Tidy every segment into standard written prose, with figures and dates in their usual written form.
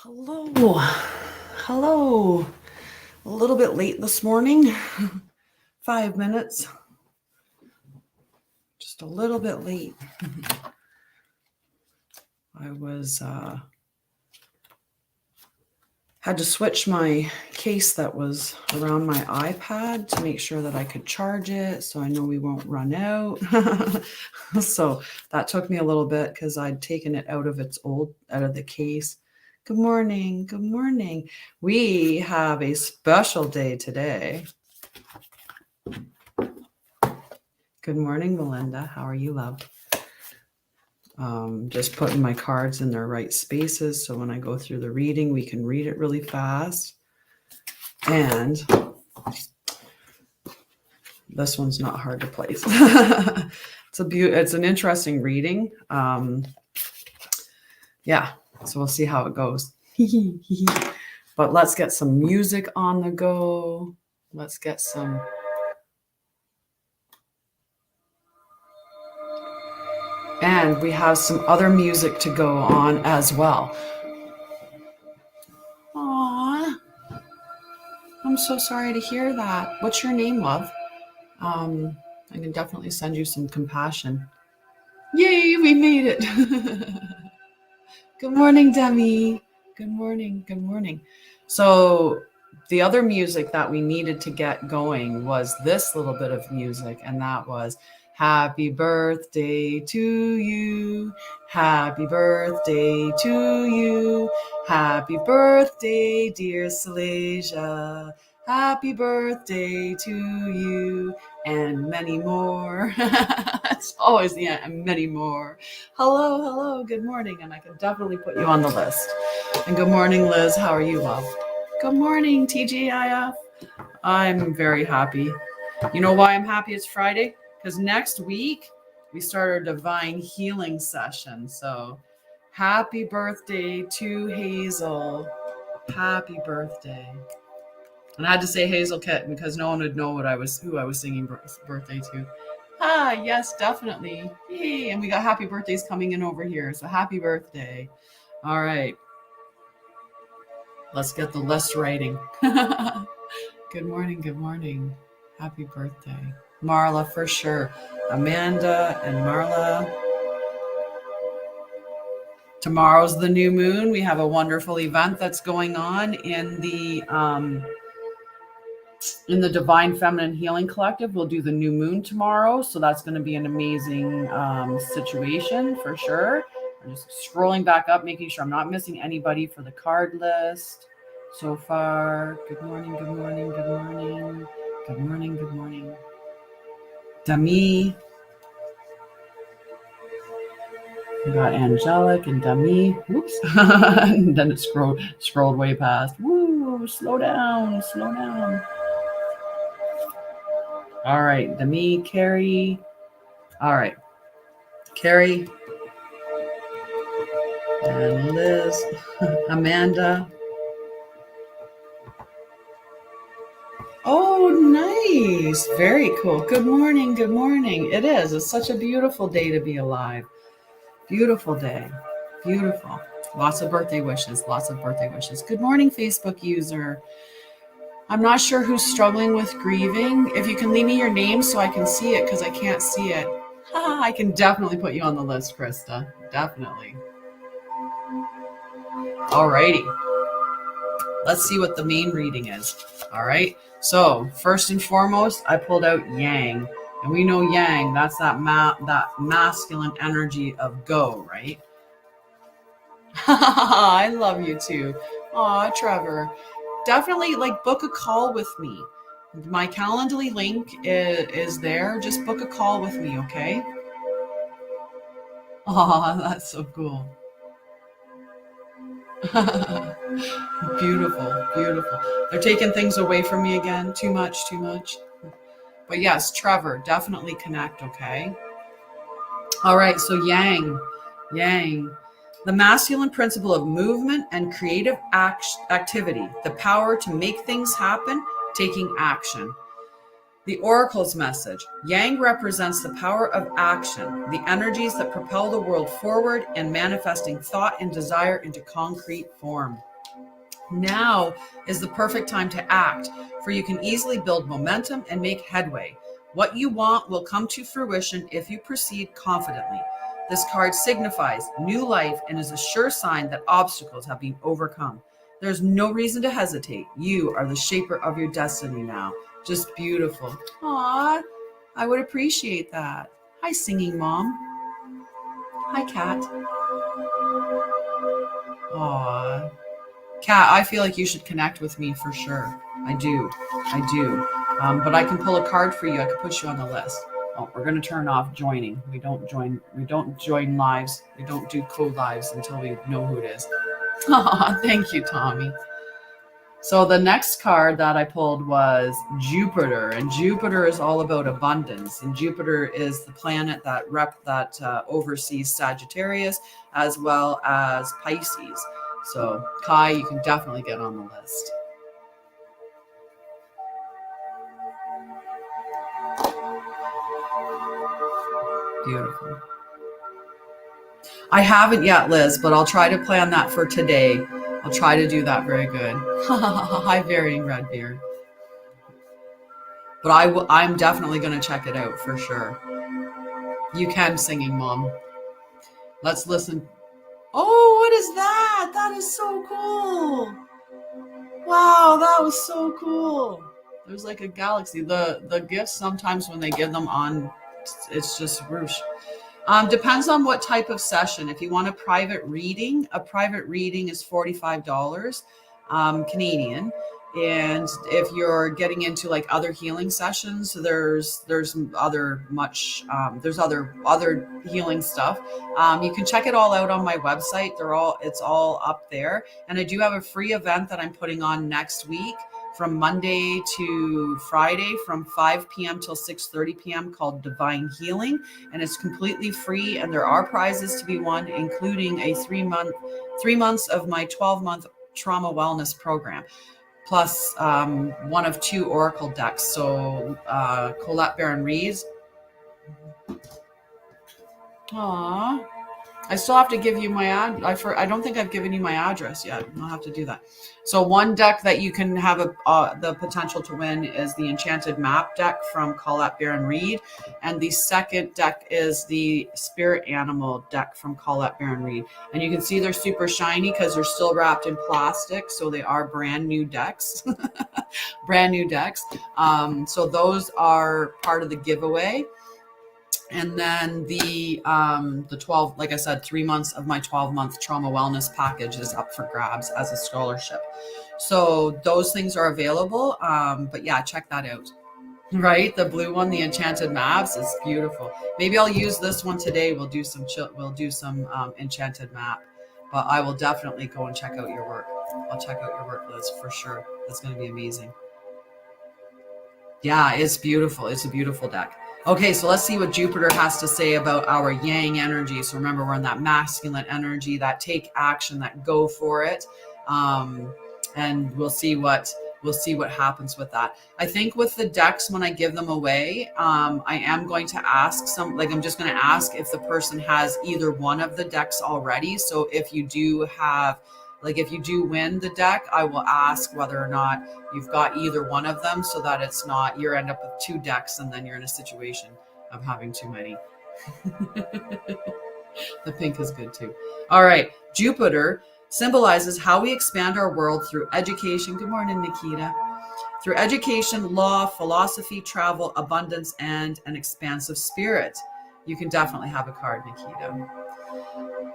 Hello. Hello. A little bit late this morning. 5 minutes. Just a little bit late. I was had to switch my case that was around my iPad to make sure that I could charge it so I know we won't run out. So that took me a little bit because I'd taken it out of the case. Good morning. Good morning. We have a special day today. Good morning, Melinda. How are you, love? Just putting my cards in their right spaces so when I go through the reading, we can read it really fast. And this one's not hard to place. It's an interesting reading. Yeah, so we'll see how it goes. But let's get some music on the go. Let's get some. And we have some other music to go on as well. Aww. I'm so sorry to hear that. What's your name, love? I can definitely send you some compassion. Yay, we made it. Good morning, Demi. Good morning. Good morning. So the other music that we needed to get going was this little bit of music, and that was Happy birthday to you. Happy birthday to you. Happy birthday, dear Salasia. Happy birthday to you. And many more. It's always the end, and many more. Hello, good morning. And I can definitely put you on the list. And good morning, Liz. How are you, love? Good morning, TGIF. I'm very happy. You know why I'm happy it's Friday? Because next week we start our divine healing session. So happy birthday to Hazel. Happy birthday. And I had to say Hazel Kitten because no one would know who I was singing birthday to. Ah, yes, definitely. Yay. And we got happy birthdays coming in over here. So happy birthday. All right. Let's get the list writing. Good morning. Good morning. Happy birthday. Marla, for sure. Amanda and Marla. Tomorrow's the new moon. We have a wonderful event that's going on in the Divine Feminine Healing Collective. We'll do the new moon tomorrow. So that's going to be an amazing situation for sure. I'm just scrolling back up, making sure I'm not missing anybody for the card list so far. Good morning, good morning, good morning. Good morning, good morning. Dami. We got Angelic and Dami. Whoops. And then it scrolled way past. Woo, slow down, slow down. All right, Demi, Carrie. All right, Carrie and Liz, Amanda. Oh, nice. Very cool. Good morning. Good morning. It is. It's such a beautiful day to be alive. Beautiful day. Beautiful. Lots of birthday wishes. Lots of birthday wishes. Good morning, Facebook user. I'm not sure who's struggling with grieving. If you can leave me your name so I can see it because I can't see it. I can definitely put you on the list, Krista. Definitely. Alrighty. Let's see what the main reading is. All right. So first and foremost, I pulled out Yang. And we know Yang, that's that masculine energy of go, right? I love you too. Aw, Trevor. Definitely book a call with me. My Calendly link is there. Just book a call with me, okay? Aw, that's so cool. Beautiful, beautiful. They're taking things away from me again. Too much. But yes, Trevor, definitely connect, okay? All right, so Yang. The masculine principle of movement and creative activity, the power to make things happen, taking action. The Oracle's message. Yang represents the power of action, the energies that propel the world forward and manifesting thought and desire into concrete form. Now is the perfect time to act, for you can easily build momentum and make headway. What you want will come to fruition if you proceed confidently. This card signifies new life and is a sure sign that obstacles have been overcome. There's no reason to hesitate. You are the shaper of your destiny now. Just beautiful. Aw, I would appreciate that. Hi, singing mom. Hi, Kat. Aw. Kat, I feel like you should connect with me for sure. I do. I do. But I can pull a card for you. I can put you on the list. Oh, we're going to turn off joining. We don't join lives. We don't do co-lives until we know who it is. Oh, thank you, Tommy. So the next card that I pulled was Jupiter, and Jupiter is all about abundance. And Jupiter is the planet that oversees Sagittarius as well as Pisces. So Kai, you can definitely get on the list. Beautiful. I haven't yet, Liz, but I'll try to plan that for today. I'll try to do that. Very good. Hi, Varying Redbeard. But I'm definitely going to check it out for sure. You can, singing mom. Let's listen. Oh, what is that? That is so cool. Wow, that was so cool. There's like a galaxy. The gifts, sometimes when they give them on, it's just whoosh. Depends on what type of session. If you want a private reading is $45 Canadian. And if you're getting into like other healing sessions, there's other healing stuff. You can check it all out on my website. It's all up there. And I do have a free event that I'm putting on next week from Monday to Friday from 5 p.m. till 6:30 p.m. called Divine Healing. And it's completely free. And there are prizes to be won, including a 3 months of my 12-month trauma wellness program, plus one of 2 oracle decks. So Colette Baron-Reeves. Aww. I still have to give you my I don't think I've given you my address yet. I'll have to do that. So one deck that you can have the potential to win is the Enchanted Map deck from Colette Baron-Reed. And the second deck is the Spirit Animal deck from Colette Baron-Reed. And you can see they're super shiny because they're still wrapped in plastic. So they are brand new decks. Brand new decks. So those are part of the giveaway. And then the 12, like I said, 3 months of my 12-month trauma wellness package is up for grabs as a scholarship. So those things are available. But yeah, check that out. Right, the blue one, the Enchanted Maps, is beautiful. Maybe I'll use this one today. We'll do some Enchanted Map. But I will definitely go and check out your work. I'll check out your work, Liz, for sure. That's going to be amazing. Yeah, it's beautiful. It's a beautiful deck. Okay, so let's see what Jupiter has to say about our yang energy. So remember, we're in that masculine energy, that take action, that go for it. And we'll see what happens with that. I think with the decks, when I give them away, I am going to ask I'm just going to ask if the person has either one of the decks already. So if you do win the deck, I will ask whether or not you've got either one of them, so that it's not you end up with 2 decks and then you're in a situation of having too many. The pink is good too. All right. Jupiter symbolizes how we expand our world through education. Good morning, Nikita. Through education, law, philosophy, travel, abundance, and an expansive spirit. You can definitely have a card, Nikita.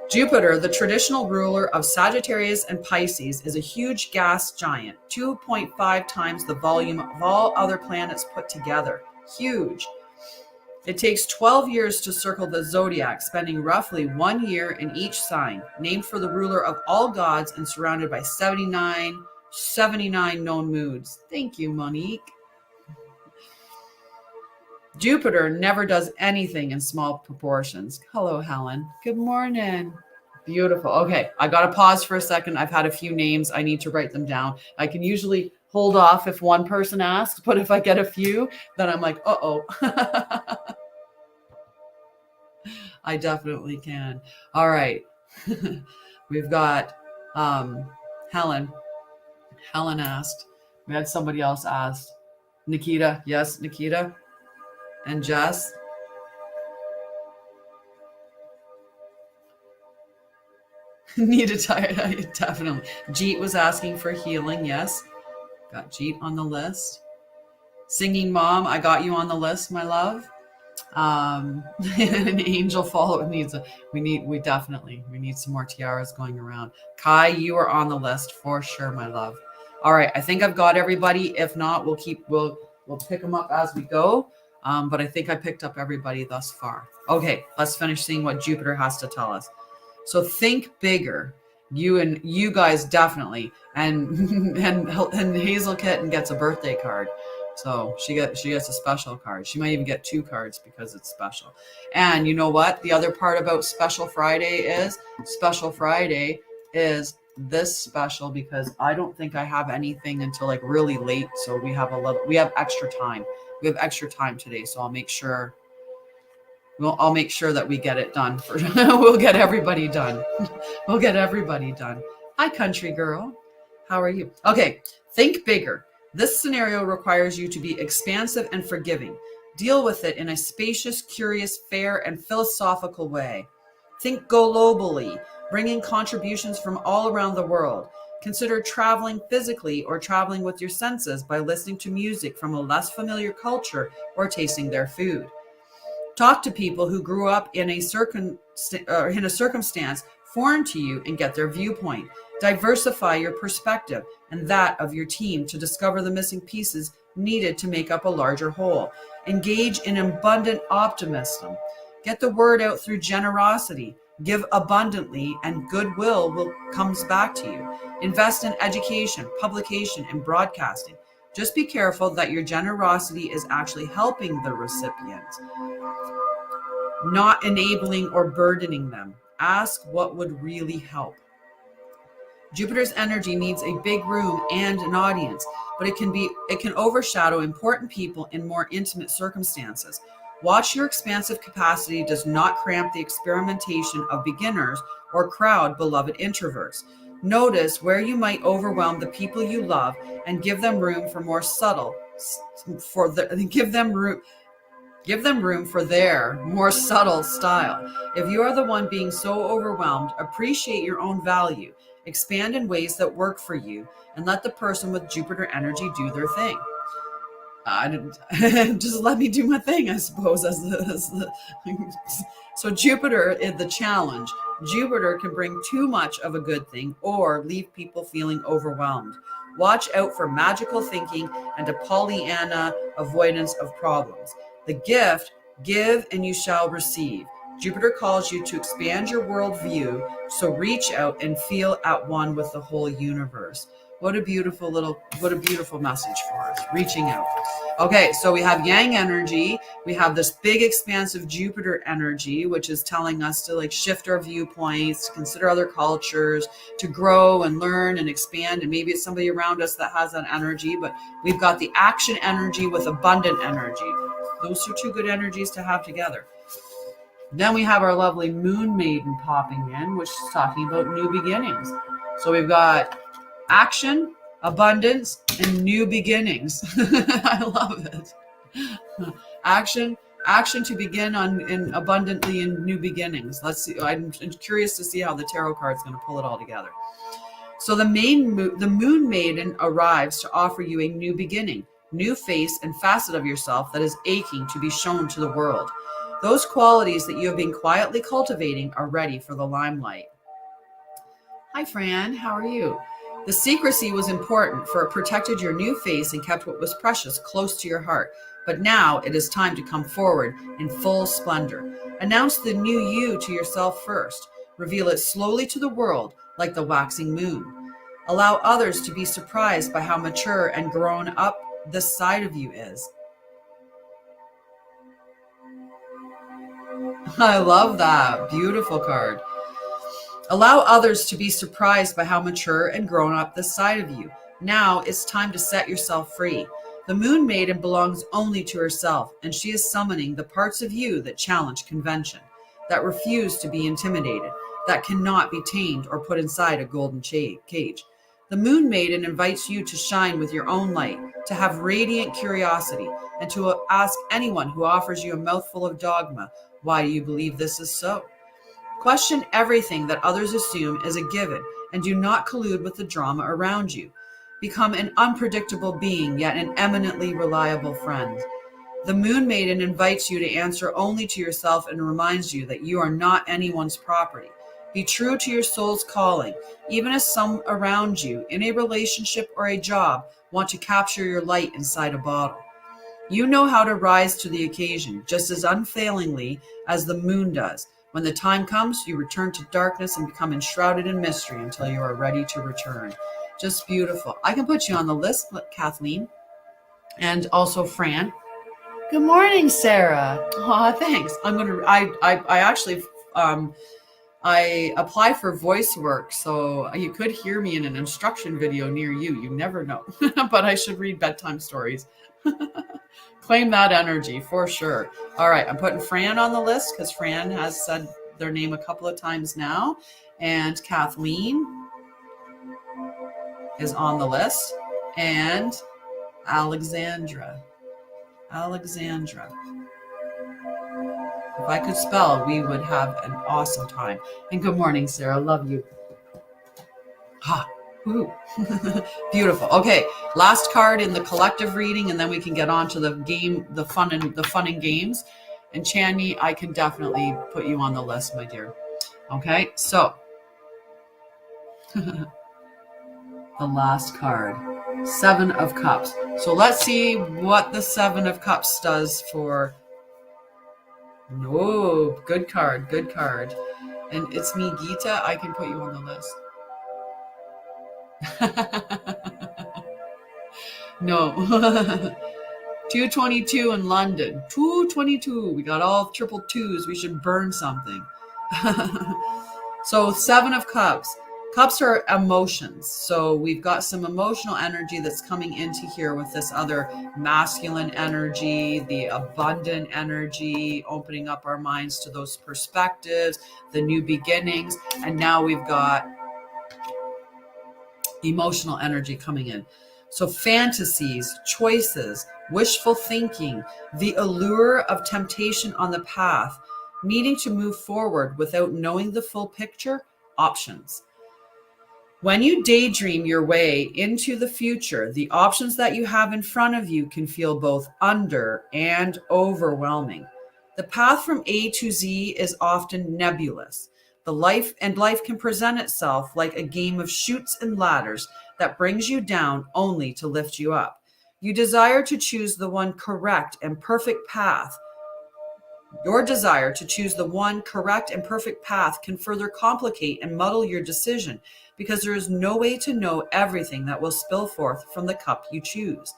Jupiter, the traditional ruler of Sagittarius and Pisces, is a huge gas giant, 2.5 times the volume of all other planets put together. Huge. It takes 12 years to circle the zodiac, spending roughly 1 year in each sign, named for the ruler of all gods and surrounded by 79 known moods. Thank you, Monique. Jupiter never does anything in small proportions. Hello, Helen. Good morning. Beautiful. Okay, I got to pause for a second. I've had a few names. I need to write them down. I can usually hold off if one person asks, but if I get a few, then I'm like, uh-oh. I definitely can. All right. We've got Helen. Helen asked. We had somebody else asked. Nikita. Yes, Nikita. And Jess. Need a tired. Definitely. Jeet was asking for healing. Yes. Got Jeet on the list. Singing Mom, I got you on the list, my love. An angel follow needs we need some more tiaras going around. Kai, you are on the list for sure, my love. All right, I think I've got everybody. If not, we'll pick them up as we go. But I think I picked up everybody thus far. Okay, let's finish seeing what Jupiter has to tell us. So think bigger. You guys definitely, and Hazel Kitten gets a birthday card. So she gets a special card. She might even get 2 cards because it's special. And you know what? The other part about Special Friday is this special because I don't think I have anything until like really late. So we have extra time. We have extra time today. So I'll make sure that we get it done. We'll get everybody done. We'll get everybody done. Hi, country girl. How are you? Okay, think bigger. This scenario requires you to be expansive and forgiving. Deal with it in a spacious, curious, fair, and philosophical way. Think globally, bringing contributions from all around the world. Consider traveling physically or traveling with your senses by listening to music from a less familiar culture or tasting their food. Talk to people who grew up in a circumstance foreign to you and get their viewpoint. Diversify your perspective and that of your team to discover the missing pieces needed to make up a larger whole. Engage in abundant optimism. Get the word out through generosity. Give abundantly and goodwill comes back to you. Invest in education, publication, and broadcasting. Just be careful that your generosity is actually helping the recipient, not enabling or burdening them. Ask what would really help. Jupiter's energy needs a big room and an audience, but it can overshadow important people in more intimate circumstances. Watch your expansive capacity does not cramp the experimentation of beginners or crowd beloved introverts. Notice where you might overwhelm the people you love and give them room for more subtle Give them room for their more subtle style. If you are the one being so overwhelmed, appreciate your own value. Expand in ways that work for you and let the person with Jupiter energy do their thing. Just let me do my thing, I suppose. So Jupiter is the challenge. Jupiter can bring too much of a good thing or leave people feeling overwhelmed. Watch out for magical thinking and a Pollyanna avoidance of problems. The gift, give and you shall receive. Jupiter calls you to expand your worldview, so reach out and feel at one with the whole universe. What a beautiful message for us, reaching out. Okay, so we have Yang energy. We have this big expansive Jupiter energy, which is telling us to like shift our viewpoints, to consider other cultures, to grow and learn and expand. And maybe it's somebody around us that has that energy, but we've got the action energy with abundant energy. Those are 2 good energies to have together. Then we have our lovely Moon Maiden popping in, which is talking about new beginnings. So we've got action, abundance, and new beginnings. I love it. Action to begin in abundantly in new beginnings. Let's see. I'm curious to see how the tarot card is going to pull it all together. So the Moon Maiden arrives to offer you a new beginning, new face and facet of yourself that is aching to be shown to the world. Those qualities that you have been quietly cultivating are ready for the limelight. Hi, Fran. How are you? The secrecy was important, for it protected your new face and kept what was precious close to your heart. But now it is time to come forward in full splendor. Announce the new you to yourself first. Reveal it slowly to the world, like the waxing moon. Allow others to be surprised by how mature and grown up this side of you is. I love that. Beautiful card. Allow others to be surprised by how mature and grown up this side of you. Now it's time to set yourself free. The Moon Maiden belongs only to herself, and she is summoning the parts of you that challenge convention, that refuse to be intimidated, that cannot be tamed or put inside a golden cage. The Moon Maiden invites you to shine with your own light, to have radiant curiosity, and to ask anyone who offers you a mouthful of dogma, why do you believe this is so? Question everything that others assume is a given, and do not collude with the drama around you. Become an unpredictable being, yet an eminently reliable friend. The Moon Maiden invites you to answer only to yourself and reminds you that you are not anyone's property. Be true to your soul's calling, even as some around you, in a relationship or a job, want to capture your light inside a bottle. You know how to rise to the occasion, just as unfailingly as the moon does. When the time comes, you return to darkness and become enshrouded in mystery until you are ready to return. Just beautiful. I can put you on the list, Kathleen, and also Fran. Good morning, Sarah. Aw, thanks. I actually I apply for voice work, so you could hear me in an instruction video near you. You never know. But I should read bedtime stories. Claim that energy for sure. All right, I'm putting Fran on the list because Fran has said their name a couple of times now. And Kathleen is on the list. And Alexandra. If I could spell, we would have an awesome time. And good morning, Sarah. Love you. Ha. Ooh. Beautiful. Okay, last card in the collective reading, and then we can get on to the game, the fun and games. And Chanyi, I can definitely put you on the list, my dear. Okay, so the last card, 7 of Cups. So let's see what the 7 of Cups does for. No, good card. And it's me, Gita. I can put you on the list. No. 222 in London. 222. We got all triple twos. We should burn something. So 7 of Cups. Cups are emotions. So we've got some emotional energy that's coming into here with this other masculine energy, the abundant energy, opening up our minds to those perspectives, the new beginnings. And now we've got emotional energy coming in. So fantasies, choices, wishful thinking, the allure of temptation on the path, needing to move forward without knowing the full picture, options. When you daydream your way into the future, the options that you have in front of you can feel both under and overwhelming. The path from A to Z is often nebulous. Life can present itself like a game of chutes and ladders that brings you down only to lift you up. You desire to choose the one correct and perfect path. Your desire to choose the one correct and perfect path can further complicate and muddle your decision because there is no way to know everything that will spill forth from the cup you choose.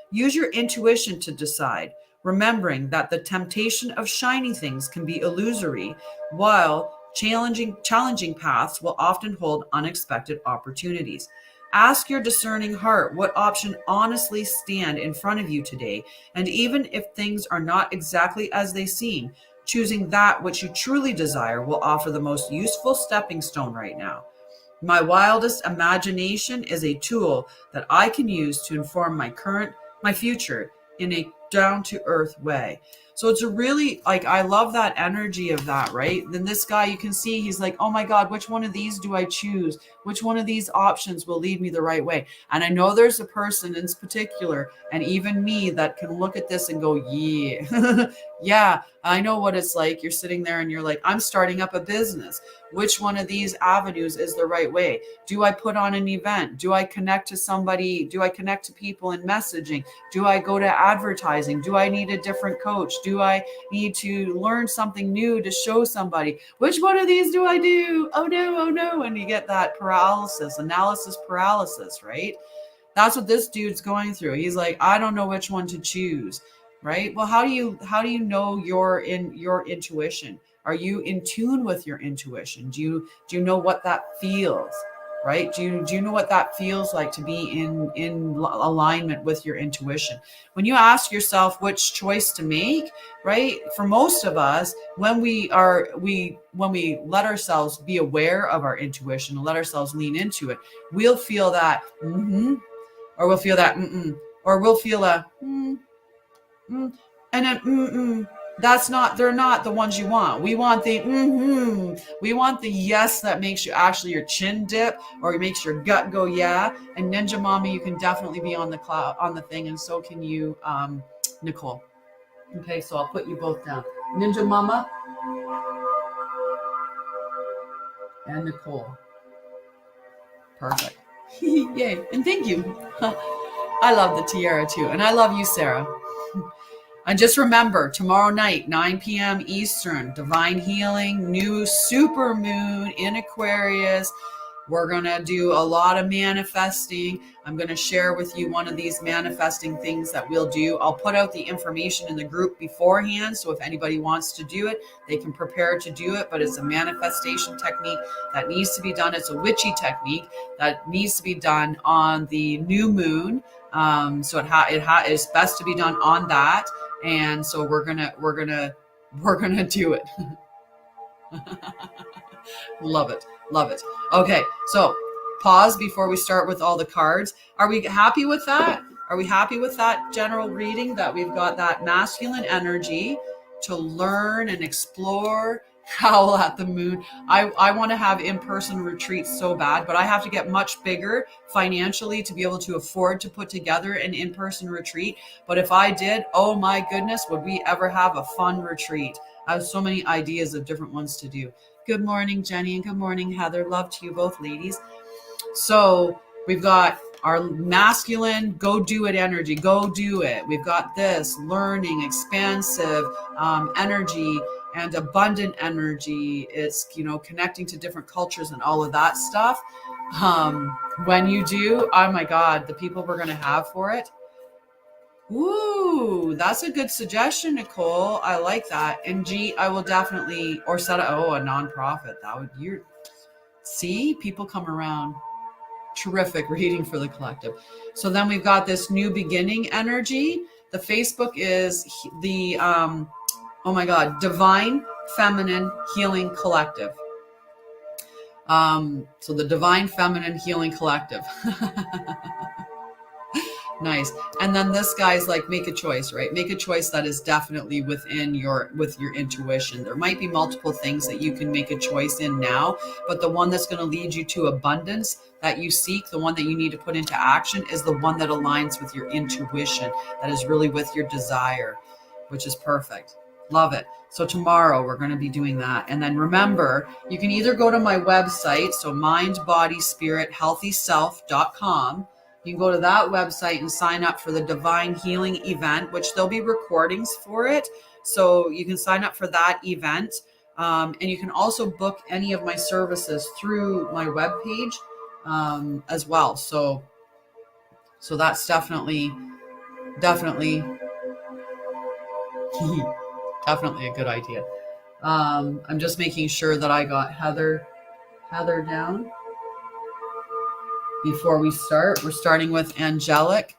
Use your intuition to decide, remembering that the temptation of shiny things can be illusory, while challenging paths will often hold unexpected opportunities. Ask your discerning heart what option honestly stand in front of you today, and even if things are not exactly as they seem, choosing that which you truly desire will offer the most useful stepping stone right now. My wildest imagination is a tool that I can use to inform my future in a down-to-earth way. So it's a really, I love that energy of that, right? Then this guy, you can see, he's like, oh my God, which one of these do I choose? Which one of these options will lead me the right way? And I know there's a person in particular, and even me, that can look at this and go, yeah, yeah, I know what it's like. You're sitting there and you're like, I'm starting up a business. Which one of these avenues is the right way? Do I put on an event? Do I connect to somebody? Do I connect to people in messaging? Do I go to advertising? Do I need a different coach? Do I need to learn something new to show somebody? Which one of these do I do? Oh no. And you get that analysis paralysis, right? That's what this dude's going through. He's like, I don't know which one to choose, right? Well, how do you know your intuition? Are you in tune with your intuition? Do you know what that feels? right? Do you know what that feels like to be in alignment with your intuition? When you ask yourself which choice to make, right? For most of us, when we let ourselves be aware of our intuition and let ourselves lean into it, we'll feel that or we'll feel that or we'll feel a and then they're not the ones you want. We want the we want the yes that makes you actually your chin dip or it makes your gut go yeah. And Ninja Mama, you can definitely be on the thing, and so can you, Nicole. Okay, so I'll put you both down. Ninja Mama and Nicole. Perfect. Yay. And thank you. I love the tiara too. And I love you, Sarah. And just remember, tomorrow night, 9 p.m. Eastern, Divine Healing, new super moon in Aquarius. We're going to do a lot of manifesting. I'm going to share with you one of these manifesting things that we'll do. I'll put out the information in the group beforehand. So if anybody wants to do it, they can prepare to do it. But it's a manifestation technique that needs to be done. It's a witchy technique that needs to be done on the new moon. So it's best to be done on that. And so we're gonna do it. Love it. Okay, so pause before we start with all the cards. Are we happy with that? Are we happy with that general reading, that we've got that masculine energy to learn and explore, howl at the moon? I want to have in-person retreats so bad, but I have to get much bigger financially to be able to afford to put together an in-person retreat. But if I did, oh my goodness, would we ever have a fun retreat? I have so many ideas of different ones to do. Good morning, Jenny, and good morning, Heather. Love to you both, ladies. So we've got our masculine, go do it energy, go do it. We've got this learning, expansive energy and abundant energy. It's, connecting to different cultures and all of that stuff. When you do, oh my God, the people we're going to have for it. Ooh, that's a good suggestion, Nicole. I like that. And G, I will definitely, or set a nonprofit. See, people come around. Terrific reading for the collective. So then we've got this new beginning energy. The Facebook is the, Divine Feminine Healing Collective. So the Divine Feminine Healing Collective. Nice. And then this guy's like, make a choice, right? Make a choice that is definitely with your intuition. There might be multiple things that you can make a choice in now, but the one that's going to lead you to abundance that you seek, the one that you need to put into action, is the one that aligns with your intuition, that is really with your desire, which is perfect. Love it. So tomorrow we're going to be doing that. And then remember, you can either go to my website, so mindbodyspirithealthyself.com. You can go to that website and sign up for the Divine Healing event, which there'll be recordings for it. So you can sign up for that event. And you can also book any of my services through my webpage as well. So that's definitely definitely a good idea. I'm just making sure that I got Heather down. Before we start, we're starting with Angelic.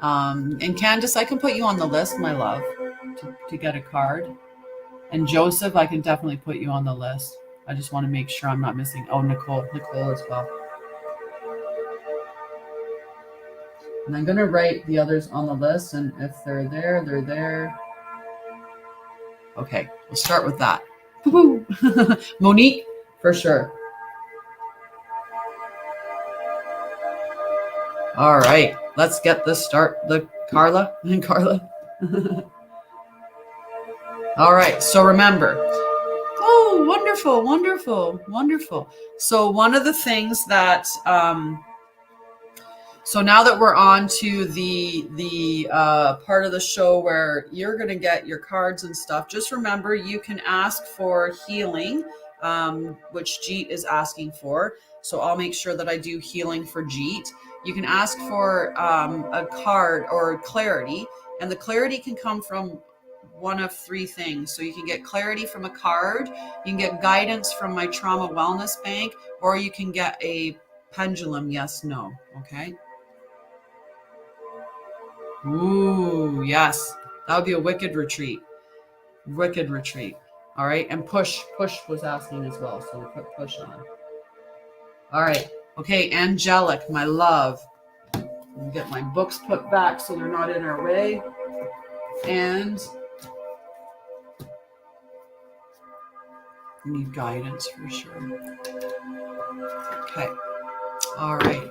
And Candace, I can put you on the list, my love, to get a card. And Joseph, I can definitely put you on the list. I just want to make sure I'm not missing. Oh, Nicole as well. And I'm going to write the others on the list, and if they're there, they're there. Okay, we'll start with that. Monique, for sure. All right, let's get this start. Carla. All right, so remember. Oh, wonderful. So one of the things that, so now that we're on to the part of the show where you're going to get your cards and stuff, just remember you can ask for healing, which Jeet is asking for. So I'll make sure that I do healing for Jeet. You can ask for a card or clarity, and the clarity can come from one of three things. So you can get clarity from a card, you can get guidance from my trauma wellness bank, or you can get a Pendulum, yes, no. Okay. Ooh, yes. That would be a wicked retreat. Wicked retreat. All right. And push was asking as well. So we put push on. All right. Okay. Angelic, my love. Get my books put back so they're not in our way. And we need guidance for sure. Okay. All right.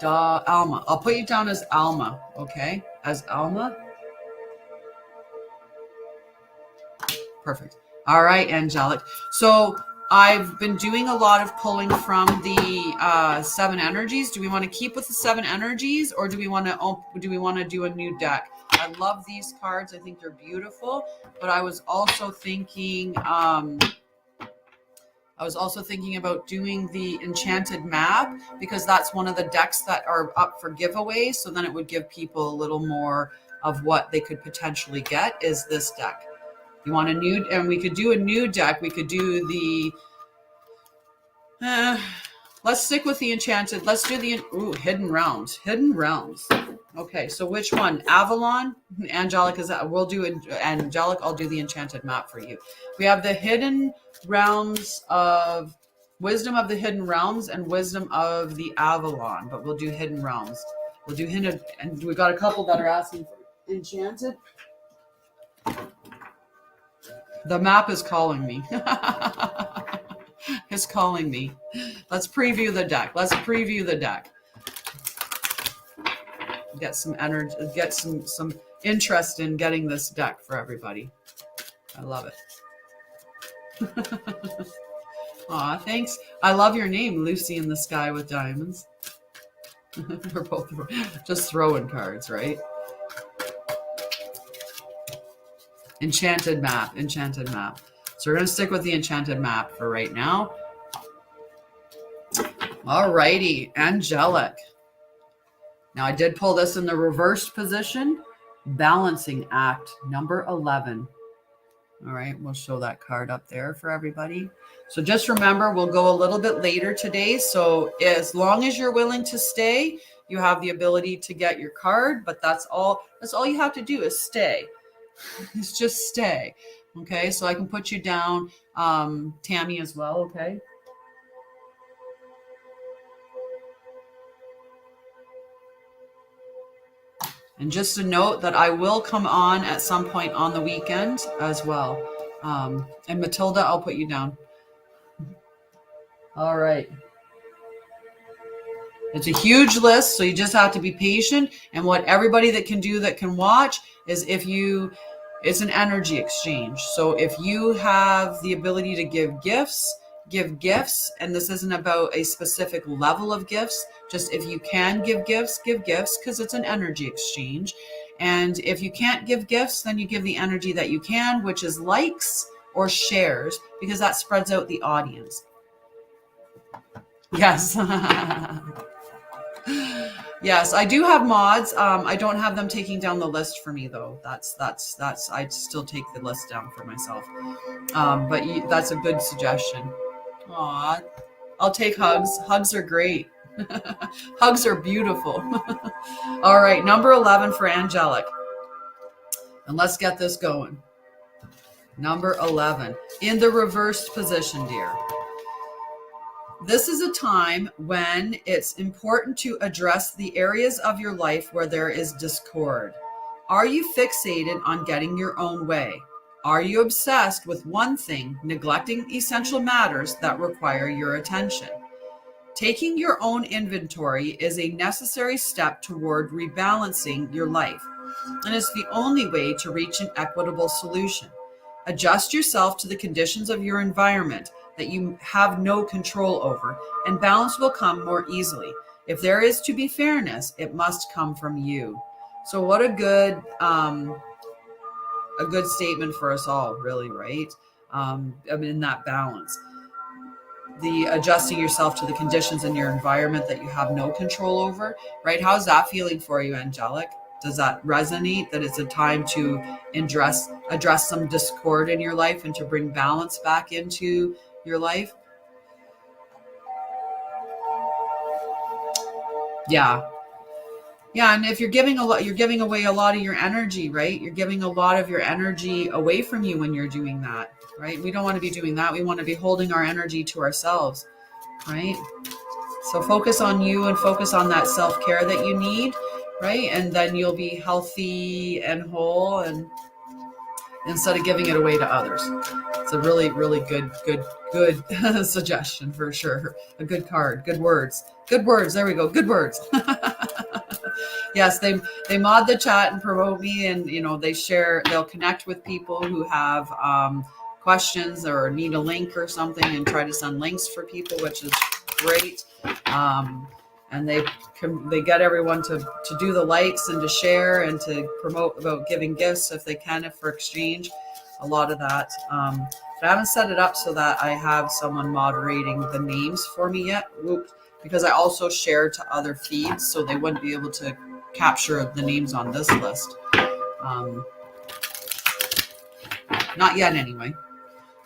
Alma. I'll put you down as Alma. Okay. As Alma. Perfect. All right, Angelic. So I've been doing a lot of pulling from the 7 energies. Do we want to keep with the 7 energies, or do we want to do a new deck? I love these cards. I think they're beautiful. But I was also thinking about doing the Enchanted Map, because that's one of the decks that are up for giveaways. So then it would give people a little more of what they could potentially get is this deck. You want a new, and we could do a new deck. We could do the, let's stick with the Enchanted. Let's do the, Hidden Realms. Hidden Realms. Okay, so which one? Avalon? Angelic is that? We'll do it. Angelic, I'll do the Enchanted Map for you. We have the Hidden Realms of Wisdom of the Hidden Realms and Wisdom of the Avalon, but we'll do Hidden Realms. We'll do Hidden, and we got a couple that are asking for Enchanted. The map is calling me. It's calling me. Let's preview the deck. Get some energy, get some interest in getting this deck for everybody. I love it. Aw, thanks. I love your name, Lucy in the Sky with Diamonds. We're both just throwing cards, right? Enchanted Map. So we're going to stick with the Enchanted Map for right now. All righty, Angelic. Now I did pull this in the reversed position. Balancing Act, number 11. All right, we'll show that card up there for everybody. So just remember, we'll go a little bit later today. So as long as you're willing to stay, you have the ability to get your card, but that's all you have to do is stay. It's just stay. Okay, so I can put you down, Tammy, as well. Okay. And just a note that I will come on at some point on the weekend as well. And Matilda, I'll put you down. All right. It's a huge list, so you just have to be patient. And what everybody that can watch is it's an energy exchange. So if you have the ability to give gifts, and this isn't about a specific level of gifts. Just if you can give gifts, because it's an energy exchange. And if you can't give gifts, then you give the energy that you can, which is likes or shares, because that spreads out the audience. Yes. Yes, I do have mods. I don't have them taking down the list for me though. That's I still take the list down for myself. But that's a good suggestion. Aw, I'll take hugs. Hugs are great. Hugs are beautiful. All right, number 11 for Angelic. And let's get this going. Number 11 in the reversed position, dear. This is a time when it's important to address the areas of your life where there is discord. Are you fixated on getting your own way? Are you obsessed with one thing, neglecting essential matters that require your attention? Taking your own inventory is a necessary step toward rebalancing your life, and it's the only way to reach an equitable solution. Adjust yourself to the conditions of your environment that you have no control over, and balance will come more easily. If there is to be fairness, it must come from you. So what a good statement for us all, really, right? In that balance. The adjusting yourself to the conditions in your environment that you have no control over, right? How's that feeling for you, Angelic? Does that resonate, that it's a time to address some discord in your life and to bring balance back into your life? Yeah. Yeah, and if you're giving a lot, you're giving away a lot of your energy, right? You're giving a lot of your energy away from you when you're doing that, right? We don't want to be doing that. We want to be holding our energy to ourselves, right? So focus on you and focus on that self-care that you need, right? And then you'll be healthy and whole, and instead of giving it away to others. It's a really, really good suggestion for sure. A good card, good words. Good words. There we go. Good words. Yes, they mod the chat and promote me, and they'll connect with people who have questions or need a link or something, and try to send links for people, which is great. And they get everyone to do the likes and to share and to promote about giving gifts if they can, if for exchange, a lot of that. But I haven't set it up so that I have someone moderating the names for me yet. Whoops. Because I also share to other feeds, so they wouldn't be able to capture the names on this list. Not yet, anyway.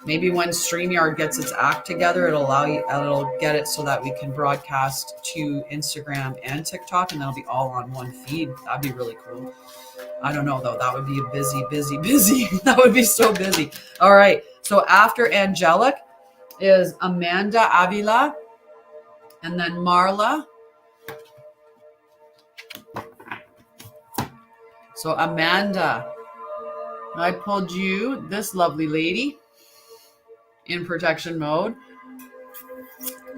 Maybe when StreamYard gets its act together, it'll get it so that we can broadcast to Instagram and TikTok, and that'll be all on one feed. That'd be really cool. I don't know though. That would be busy. That would be so busy. All right. So after Angelic is Amanda Avila, and then Marla. So Amanda, I pulled you, this lovely lady, in protection mode.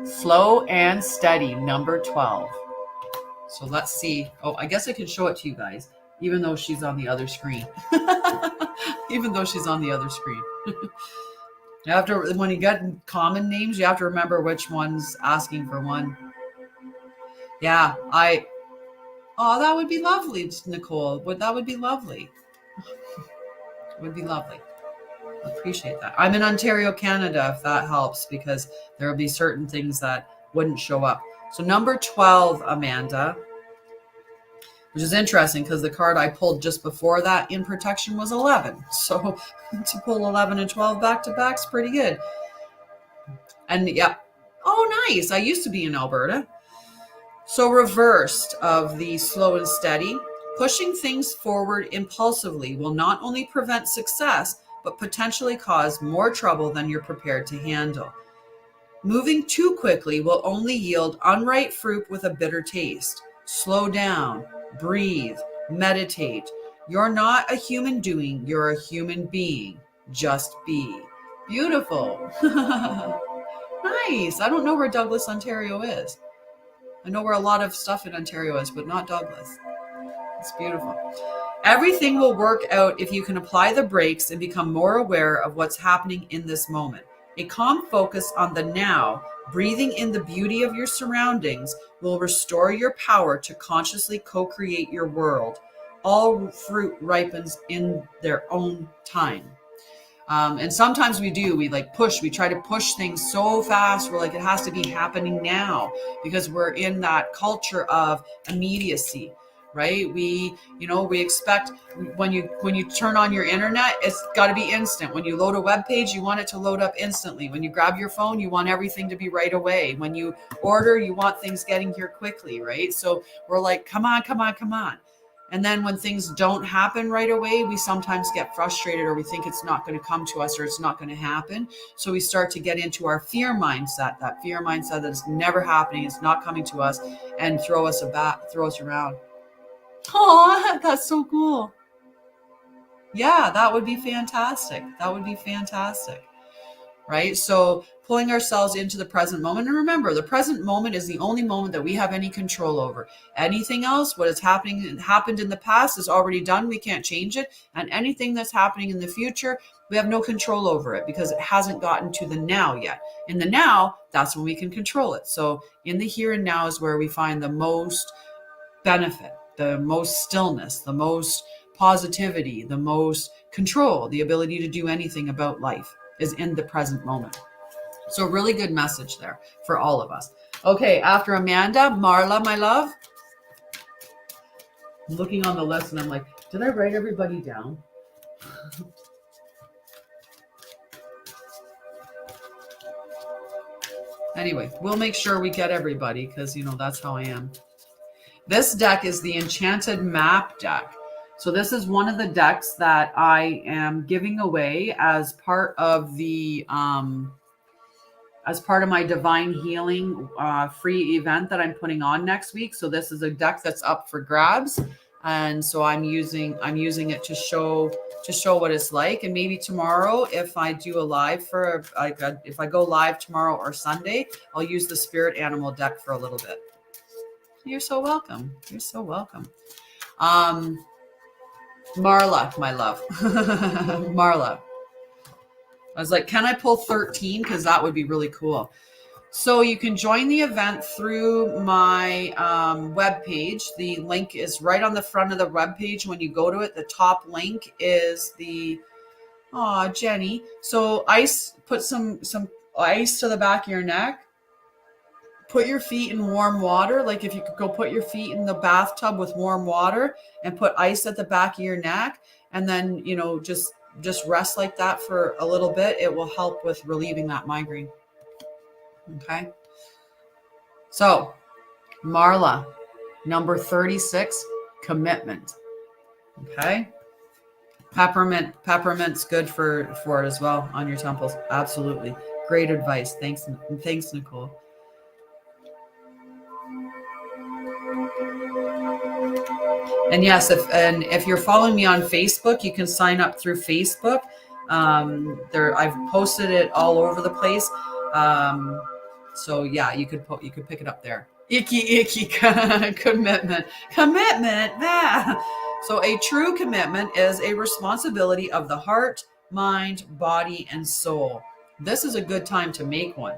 Slow and steady, number 12. So let's see. Oh, I guess I can show it to you guys, even though she's on the other screen. Even though she's on the other screen. You have to, when you get common names, you have to remember which one's asking for one. Yeah, oh, that would be lovely, Nicole. That would be lovely. It would be lovely. I appreciate that. I'm in Ontario, Canada, if that helps, because there will be certain things that wouldn't show up. So number 12, Amanda, which is interesting because the card I pulled just before that in protection was 11. So to pull 11 and 12 back to back is pretty good. And yeah, oh, nice. I used to be in Alberta. So reversed of the slow and steady, pushing things forward impulsively will not only prevent success, but potentially cause more trouble than you're prepared to handle. Moving too quickly will only yield unripe fruit with a bitter taste. Slow down, breathe, meditate. You're not a human doing, you're a human being. Just be. Beautiful. Nice. I don't know where Douglas, Ontario is. I know where a lot of stuff in Ontario is, but not Douglas. It's beautiful. Everything will work out if you can apply the brakes and become more aware of what's happening in this moment. A calm focus on the now, breathing in the beauty of your surroundings, will restore your power to consciously co-create your world. All fruit ripens in their own time. And sometimes we try to push things so fast. We're like, it has to be happening now, because we're in that culture of immediacy, right? We expect when you turn on your internet, it's got to be instant. When you load a web page, you want it to load up instantly. When you grab your phone, you want everything to be right away. When you order, you want things getting here quickly, right? So we're like, come on. And then when things don't happen right away, we sometimes get frustrated, or we think it's not going to come to us, or it's not going to happen. So we start to get into our fear mindset, that it's never happening, it's not coming to us, and throw us around. Oh, that's so cool. Yeah, that would be fantastic. Right? So pulling ourselves into the present moment. And remember, the present moment is the only moment that we have any control over. Anything else, what is happened in the past is already done. We can't change it. And anything that's happening in the future, we have no control over it, because it hasn't gotten to the now yet. In the now, that's when we can control it. So in the here and now is where we find the most benefit, the most stillness, the most positivity, the most control, the ability to do anything about life is in the present moment. So really good message there for all of us. Okay, after Amanda, Marla, my love. I'm looking on the list and I'm like, did I write everybody down? Anyway, we'll make sure we get everybody, because that's how I am. This deck is the Enchanted Map deck. So this is one of the decks that I am giving away as part of the as part of my Divine Healing free event that I'm putting on next week. So this is a deck that's up for grabs, and so I'm using it to show what it's like. And maybe tomorrow, if I do a live if I go live tomorrow or Sunday, I'll use the Spirit Animal deck for a little bit. You're so welcome. You're so welcome. Marla, my love. Marla. I was like, can I pull 13? Because that would be really cool. So you can join the event through my webpage. The link is right on the front of the webpage. When you go to it, the top link is the, Jenny. So put some ice to the back of your neck. Put your feet in warm water. Like if you could go put your feet in the bathtub with warm water and put ice at the back of your neck. And then, just rest like that for a little bit. It will help with relieving that migraine. Okay. So Marla, number 36, commitment. Okay. Peppermint's good for it as well on your temples. Absolutely. Great advice. Thanks, Nicole. And yes, if you're following me on Facebook, you can sign up through Facebook. I've posted it all over the place. So yeah, you could pick it up there. Icky commitment. Ah. So a true commitment is a responsibility of the heart, mind, body, and soul. This is a good time to make one.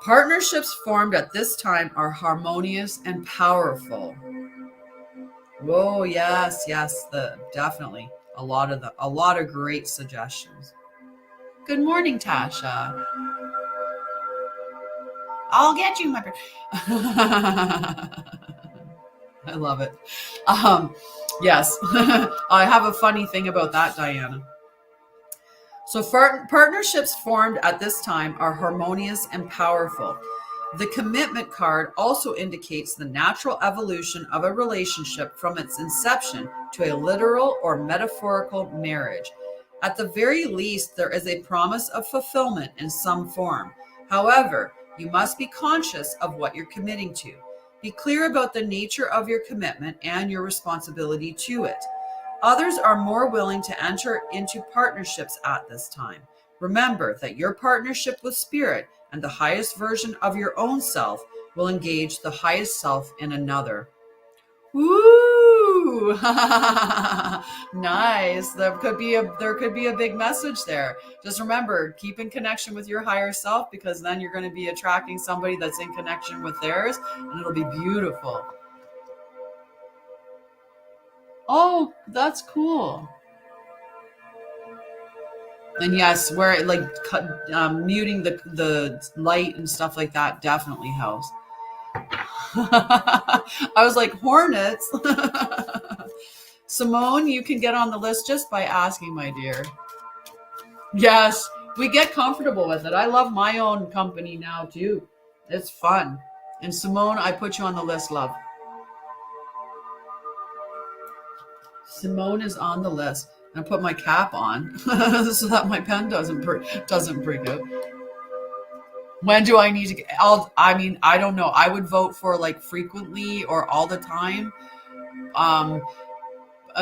Partnerships formed at this time are harmonious and powerful. Whoa, yes, definitely a lot of great suggestions. Good morning, Tasha. I'll get you, my friend. I love it. Yes, I have a funny thing about that, Diana. So partnerships formed at this time are harmonious and powerful. The commitment card also indicates the natural evolution of a relationship from its inception to a literal or metaphorical marriage. At the very least, there is a promise of fulfillment in some form. However, you must be conscious of what you're committing to. Be clear about the nature of your commitment and your responsibility to it. Others are more willing to enter into partnerships at this time. Remember that your partnership with Spirit and the highest version of your own self will engage the highest self in another. Woo! Nice. There could be a big message there. Just remember, keep in connection with your higher self, because then you're going to be attracting somebody that's in connection with theirs, and it'll be beautiful. Oh, that's cool. And yes, where muting the light and stuff like that definitely helps. I was like, hornets. Simone, you can get on the list just by asking, my dear. Yes, we get comfortable with it. I love my own company now too. It's fun. And Simone, I put you on the list, love. Simone is on the list. I put my cap on so that my pen doesn't break out. When do I need to get? I don't know. I would vote for like frequently or all the time.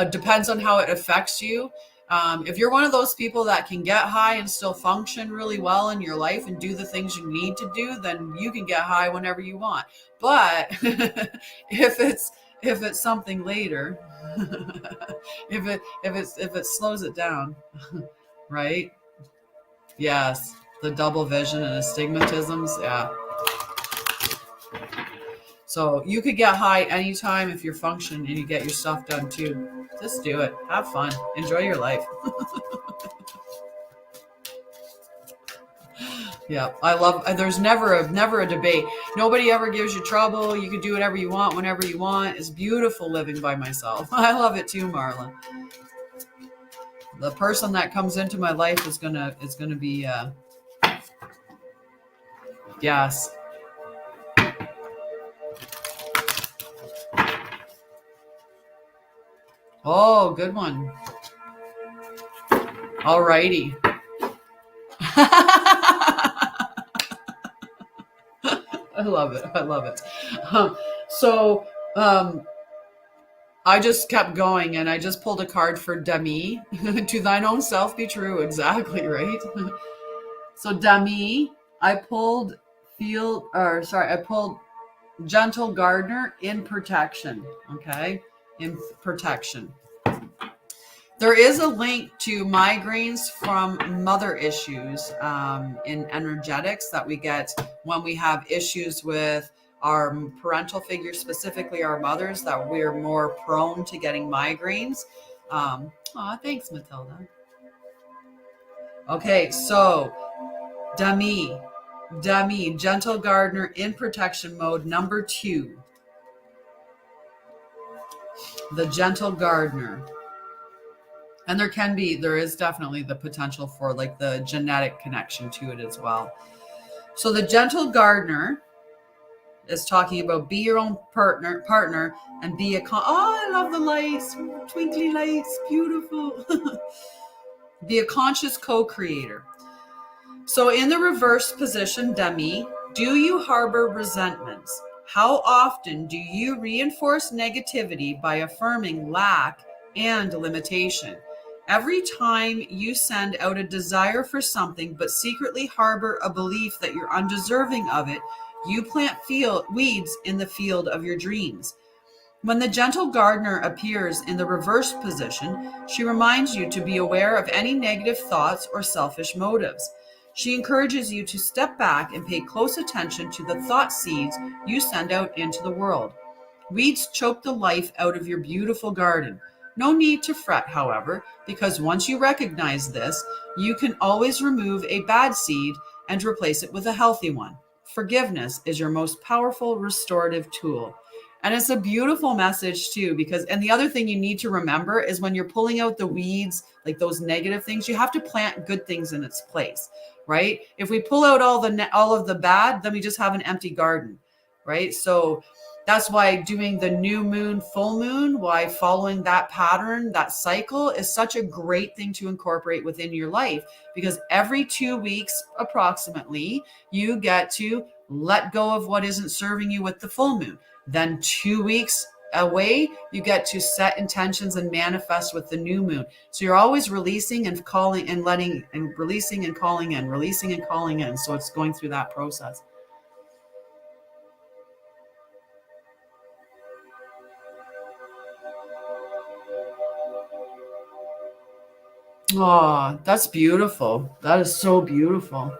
Depends on how it affects you. If you're one of those people that can get high and still function really well in your life and do the things you need to do, then you can get high whenever you want. But if it's something later, if it slows it down, right? Yes, the double vision and astigmatisms, yeah. So you could get high anytime if you're functioning and you get your stuff done too. Just do it. Have fun. Enjoy your life. Yeah, I love. There's never a debate. Nobody ever gives you trouble. You can do whatever you want whenever you want. It's beautiful living by myself. I love it too, Marla. The person that comes into my life is gonna be yes. Oh, good one. All righty. I love it. I love it. So I just kept going and I just pulled a card for Demi. To thine own self be true. Exactly, right? So Demi, I pulled I pulled Gentle Gardener in protection. Okay. In protection. There is a link to migraines from mother issues in energetics that we get when we have issues with our parental figures, specifically our mothers, that we're more prone to getting migraines. Thanks, Matilda. Okay, so Demi, Gentle Gardener in protection mode, number 2. The Gentle Gardener. And there is definitely the potential for like the genetic connection to it as well. So the Gentle Gardener is talking about be your own partner and be I love the lights, twinkly lights, beautiful. Be a conscious co-creator. So in the reverse position, Demi, do you harbor resentments? How often do you reinforce negativity by affirming lack and limitation? Every time you send out a desire for something but secretly harbor a belief that you're undeserving of it, you plant weeds in the field of your dreams. When the Gentle Gardener appears in the reverse position, she reminds you to be aware of any negative thoughts or selfish motives. She encourages you to step back and pay close attention to the thought seeds you send out into the world. Weeds choke the life out of your beautiful garden. No need to fret, however, because once you recognize this, you can always remove a bad seed and replace it with a healthy one. Forgiveness is your most powerful restorative tool. And it's a beautiful message too, because, and the other thing you need to remember is when you're pulling out the weeds, like those negative things, you have to plant good things in its place, right? If we pull out all of the bad, then we just have an empty garden, right? So that's why doing the new moon, full moon, why following that pattern, that cycle is such a great thing to incorporate within your life, because every 2 weeks approximately, you get to let go of what isn't serving you with the full moon. Then 2 weeks away, you get to set intentions and manifest with the new moon. So you're always releasing and calling and letting and releasing and calling in, releasing and calling in. So it's going through that process. Oh, that's beautiful. That is so beautiful.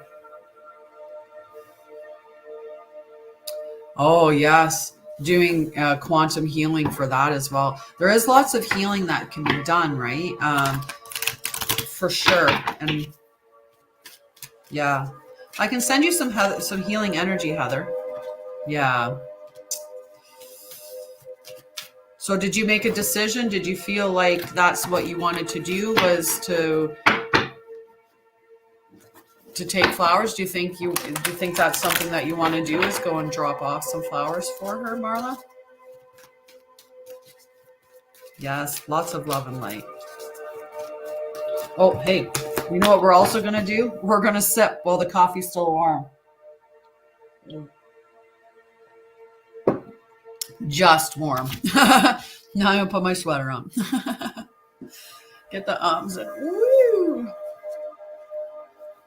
Oh, yes. Doing quantum healing for that as well. There is lots of healing that can be done, right? For sure. And yeah, I can send you some healing energy, Heather. Yeah. So did you make a decision? Did you feel like that's what you wanted to do, was to take flowers? Do you think that's something that you want to do, is go and drop off some flowers for her, Marla? Yes, lots of love and light. Oh, hey, you know what we're also going to do? We're going to sip while the coffee's still warm. Just warm. Now I'm going to put my sweater on. Get the arms in. Woo!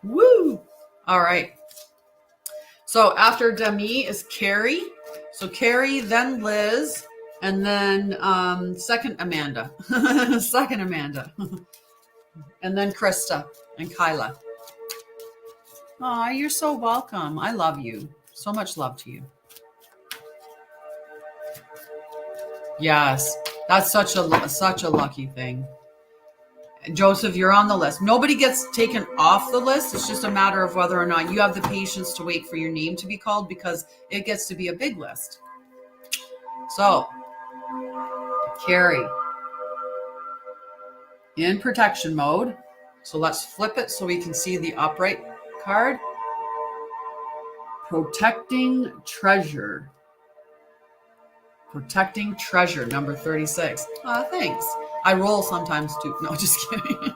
Woo! All right. So after Demi is Carrie. So Carrie, then Liz, and then second Amanda. Second Amanda. And then Krista and Kyla. Oh, you're so welcome. I love you. So much love to you. Yes, that's such a lucky thing. Joseph, you're on the list. Nobody gets taken off the list. It's just a matter of whether or not you have the patience to wait for your name to be called, because it gets to be a big list. So, Carrie, in protection mode. So let's flip it so we can see the upright card. Protecting treasure. Protecting treasure, number 36. Thanks. I roll sometimes too. No, just kidding.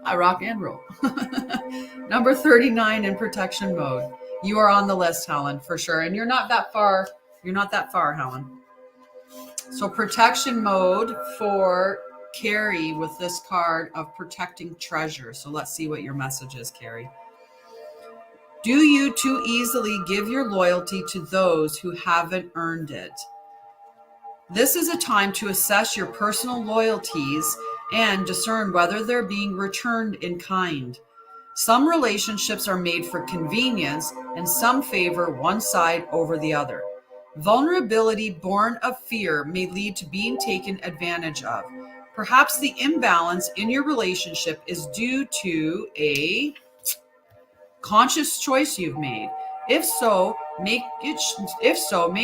I rock and roll. Number 39 in protection mode. You are on the list, Helen, for sure. And you're not that far. You're not that far, Helen. So protection mode for Carrie with this card of protecting treasure. So let's see what your message is, Carrie. Do you too easily give your loyalty to those who haven't earned it? This is a time to assess your personal loyalties and discern whether they're being returned in kind. Some relationships are made for convenience and some favor one side over the other. Vulnerability born of fear may lead to being taken advantage of. Perhaps the imbalance in your relationship is due to a conscious choice you've made. If so, make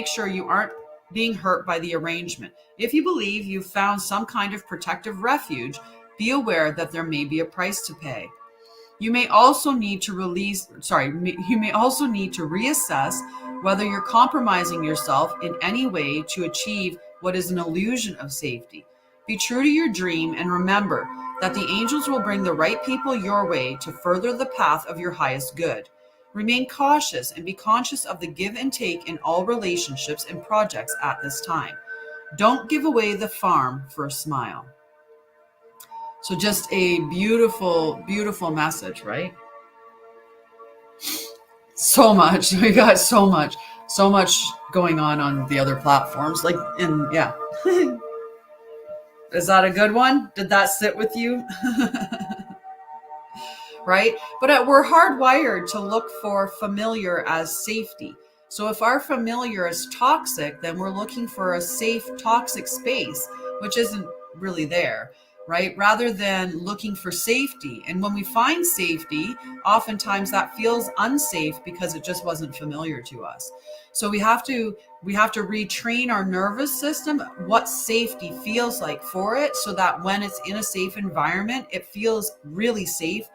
sure you aren't being hurt by the arrangement. If you believe you've found some kind of protective refuge, be aware that there may be a price to pay. You may also need to reassess whether you're compromising yourself in any way to achieve what is an illusion of safety. Be true to your dream and remember that the angels will bring the right people your way to further the path of your highest good. Remain cautious and be conscious of the give and take in all relationships and projects at this time. Don't give away the farm for a smile. So just a beautiful, beautiful message, right? So much. We got so much going on the other platforms. Yeah. Is that a good one? Did that sit with you? Right? But we're hardwired to look for familiar as safety. So if our familiar is toxic, then we're looking for a safe, toxic space, which isn't really there, right? Rather than looking for safety. And when we find safety, oftentimes that feels unsafe because it just wasn't familiar to us. So we have to retrain our nervous system what safety feels like for it, so that when it's in a safe environment, it feels really safe,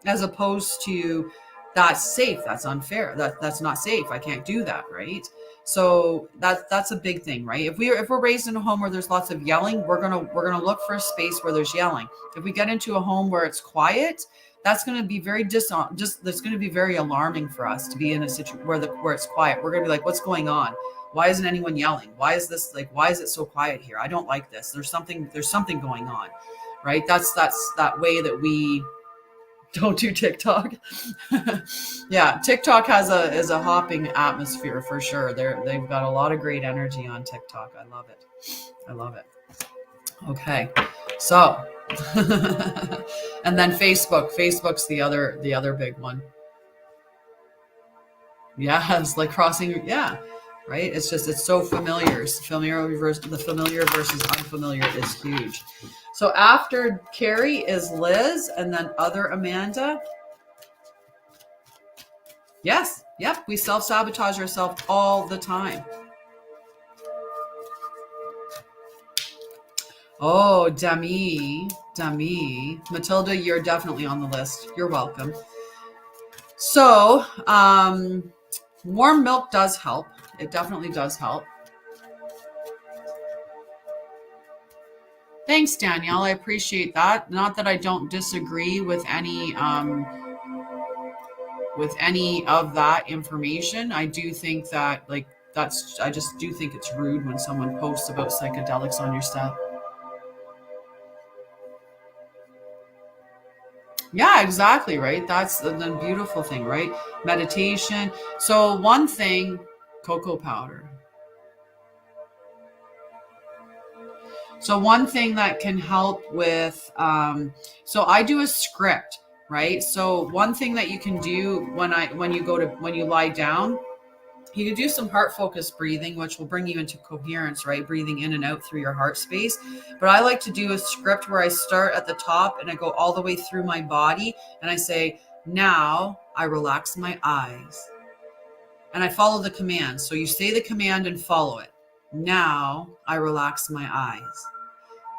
as opposed to that's safe, that's unfair, that's not safe, I can't do that, right? So that's a big thing, right? If we're raised in a home where there's lots of yelling, we're gonna look for a space where there's yelling. If we get into a home where it's quiet, that's going to be that's going to be very alarming for us to be in a situation where it's quiet. We're going to be like, what's going on? Why isn't anyone yelling? Why is it so quiet here? I don't like this. There's something going on, right? That's that way that we don't do TikTok. Yeah, TikTok is a hopping atmosphere for sure. They've got a lot of great energy on TikTok. I love it. Okay, so and then Facebook's the other big one. Yeah, it's like crossing. Yeah, right. It's so familiar. The familiar versus unfamiliar is huge. So after Carrie is Liz, and then other Amanda. Yes. Yep. We self-sabotage ourselves all the time. Oh, Dami. Matilda, you're definitely on the list. You're welcome. So, warm milk does help. It definitely does help. Thanks, Danielle. I appreciate that. Not that I don't disagree with any of that information. I do think that I just do think it's rude when someone posts about psychedelics on your stuff. Yeah, exactly, right? That's the beautiful thing, right? Meditation. So one thing, cocoa powder. So one thing that can help with, so I do a script, right? So one thing that you can do when you lie down, you can do some heart focused breathing, which will bring you into coherence, right? Breathing in and out through your heart space. But I like to do a script where I start at the top and I go all the way through my body. And I say, now I relax my eyes. And I follow the command. So you say the command and follow it. Now I relax my eyes.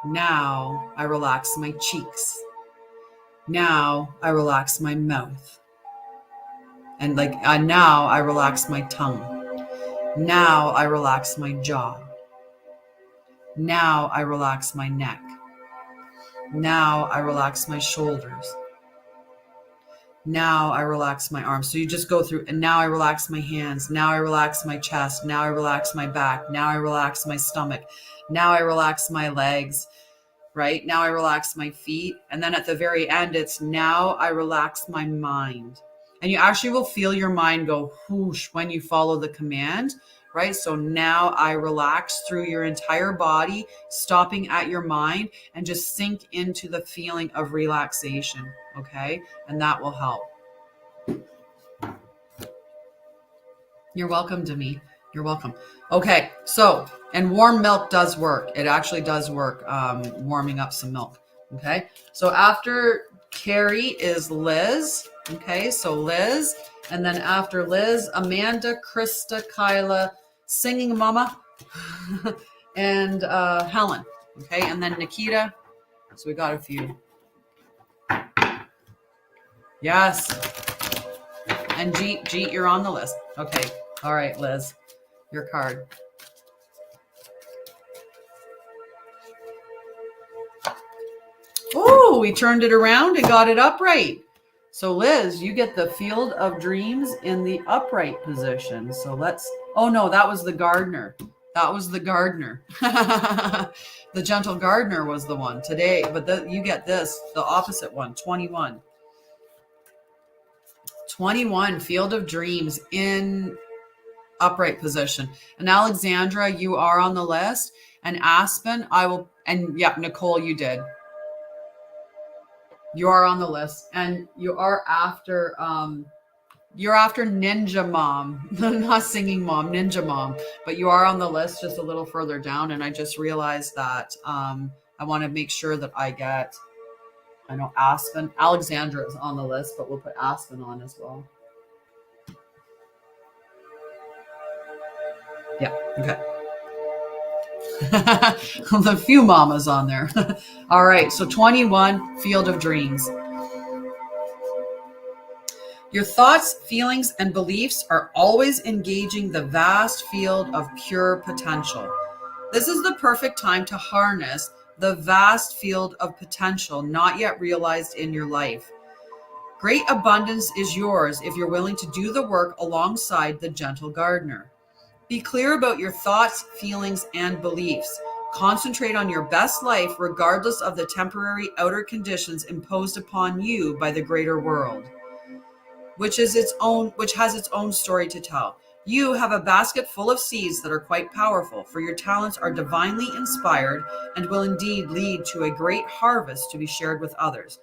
Now I relax my cheeks. Now I relax my mouth. And now I relax my tongue. Now I relax my jaw. Now I relax my neck. Now I relax my shoulders. Now I relax my arms. So you just go through, and now I relax my hands. Now I relax my chest. Now I relax my back. Now I relax my stomach. Now I relax my legs, right? Now I relax my feet. And then at the very end, it's now I relax my mind. And you actually will feel your mind go whoosh when you follow the command, right? So now I relax through your entire body, stopping at your mind, and just sink into the feeling of relaxation, okay? And that will help. You're welcome, Demi. You're welcome. Okay, so, and warm milk does work. It actually does work, warming up some milk, okay? So after Carrie is Liz, okay? So Liz, and then after Liz, Amanda, Krista, Kyla, Singing Mama, and Helen, okay? And then Nikita. So we got a few. Yes. And Jeet, you're on the list. Okay. All right, Liz, your card. Oh, we turned it around and got it upright. So Liz, you get the Field of Dreams in the upright position. So let's, oh no, that was the gardener. That was the gardener. The gentle gardener was the one today, but you get this, the opposite one, 21. 21, Field of Dreams in upright position. And Alexandra, you are on the list. And Aspen, I will, and yep, Nicole, you did. You are on the list. And you are after Ninja Mom, not Singing Mom, Ninja Mom. But you are on the list just a little further down. And I just realized that I want to make sure that I get, I know Aspen, Alexandra is on the list, but we'll put Aspen on as well. Yeah, okay. A few mamas on there. All right, so 21, Field of Dreams. Your thoughts, feelings, and beliefs are always engaging the vast field of pure potential. This is the perfect time to harness the vast field of potential not yet realized in your life. Great abundance is yours if you're willing to do the work alongside the gentle gardener. Be clear about your thoughts, feelings, and beliefs. Concentrate on your best life regardless of the temporary outer conditions imposed upon you by the greater world, which has its own story to tell. You have a basket full of seeds that are quite powerful, for your talents are divinely inspired and will indeed lead to a great harvest to be shared with others.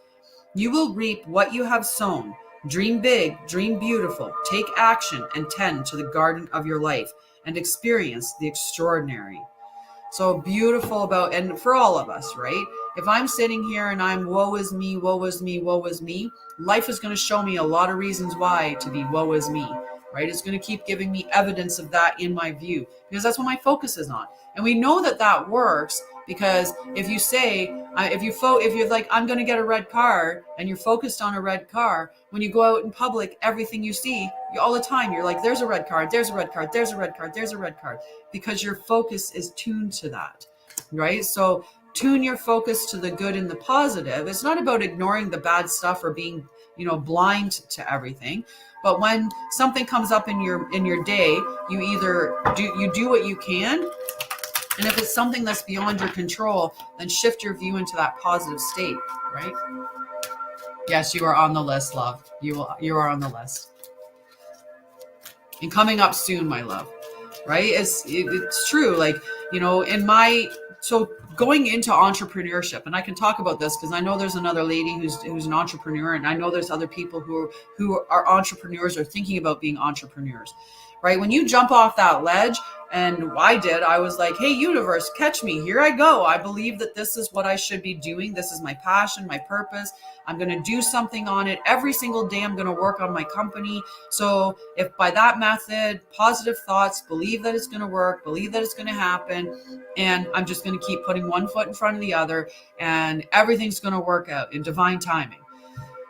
You will reap what you have sown. Dream big, dream beautiful, take action, and tend to the garden of your life and experience the extraordinary. So beautiful about, and for all of us, right? If I'm sitting here and I'm woe is me, woe is me, woe is me, life is going to show me a lot of reasons why to be woe is me, right? It's going to keep giving me evidence of that in my view, because that's what my focus is on. And we know that that works, because if you say, if you're like, I'm going to get a red car, and you're focused on a red car, when you go out in public, everything you see, all the time, you're like, there's a red car, there's a red car, there's a red car, there's a red car, because your focus is tuned to that, right? So tune your focus to the good and the positive. It's not about ignoring the bad stuff or being, blind to everything. But when something comes up in your day, you either do what you can, and if it's something that's beyond your control, then shift your view into that positive state, right? Yes, you are on the list, love. You are on the list. And coming up soon, my love, right? It's true. Like, so going into entrepreneurship, and I can talk about this because I know there's another lady who's an entrepreneur, and I know there's other people who are entrepreneurs or thinking about being entrepreneurs, right? When you jump off that ledge, and I was like, hey, universe, catch me. Here I go. I believe that this is what I should be doing. This is my passion, my purpose. I'm going to do something on it. Every single day, I'm going to work on my company. So if by that method, positive thoughts, believe that it's going to work, believe that it's going to happen, and I'm just going to keep putting one foot in front of the other, and everything's going to work out in divine timing.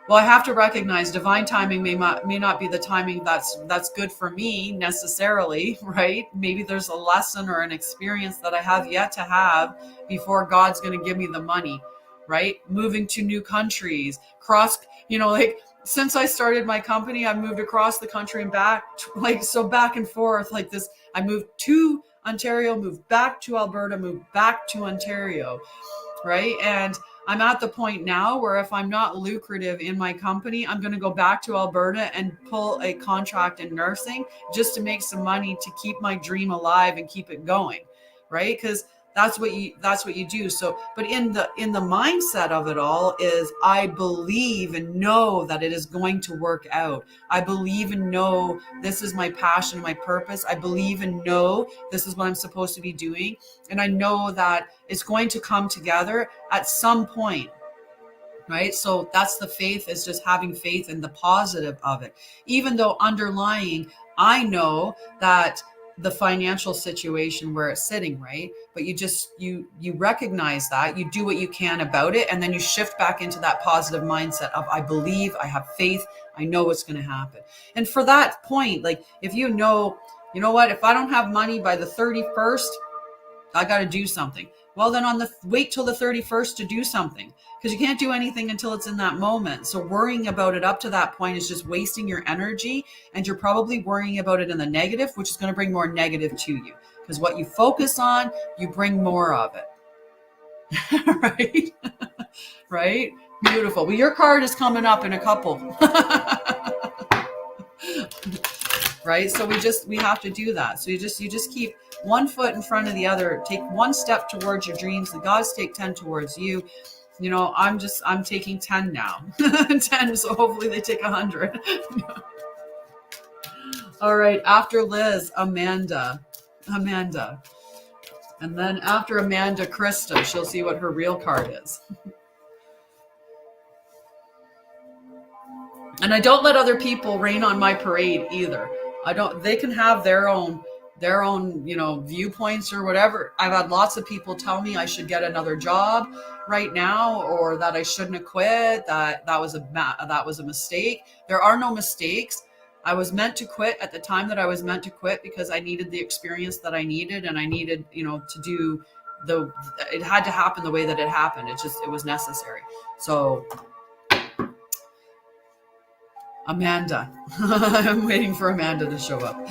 Well, I have to recognize divine timing may not be the timing that's good for me necessarily, right? Maybe there's a lesson or an experience that I have yet to have before God's going to give me the money, right? Moving to new countries, like since I started my company, I've moved across the country and back, like so back and forth like this. I moved to Ontario, moved back to Alberta, moved back to Ontario, right? And I'm at the point now where if I'm not lucrative in my company, I'm going to go back to Alberta and pull a contract in nursing just to make some money to keep my dream alive and keep it going, right? Because that's what you do. So, but in the mindset of it all is I believe and know that it is going to work out. I believe and know this is my passion, my purpose. I believe and know this is what I'm supposed to be doing. And I know that it's going to come together at some point, right? So that's the faith, is just having faith in the positive of it. Even though underlying, I know that the financial situation where it's sitting, right? But you recognize that, you do what you can about it, and then you shift back into that positive mindset of I believe, I have faith, I know what's going to happen. And for that point, like if you know what, if I don't have money by the 31st, I got to do something. Well, then wait till the 31st to do something, because you can't do anything until it's in that moment. So worrying about it up to that point is just wasting your energy, and you're probably worrying about it in the negative, which is going to bring more negative to you, because what you focus on, you bring more of it. Right? Right? Beautiful. Well, your card is coming up in a couple. Right? So we have to do that. So you just keep one foot in front of the other, take one step towards your dreams. The gods take 10 towards you. I'm taking 10 now. 10, so hopefully they take 100. All right, after Liz, Amanda. And then after Amanda, Krista. She'll see what her real card is. And I don't let other people rain on my parade either. They can have their own, viewpoints or whatever. I've had lots of people tell me I should get another job right now, or that I shouldn't have quit, that was a mistake. There are no mistakes. I was meant to quit at the time that I was meant to quit, because I needed the experience that I needed, and I needed, to do it had to happen the way that it happened. It was necessary. So Amanda. I'm waiting for Amanda to show up.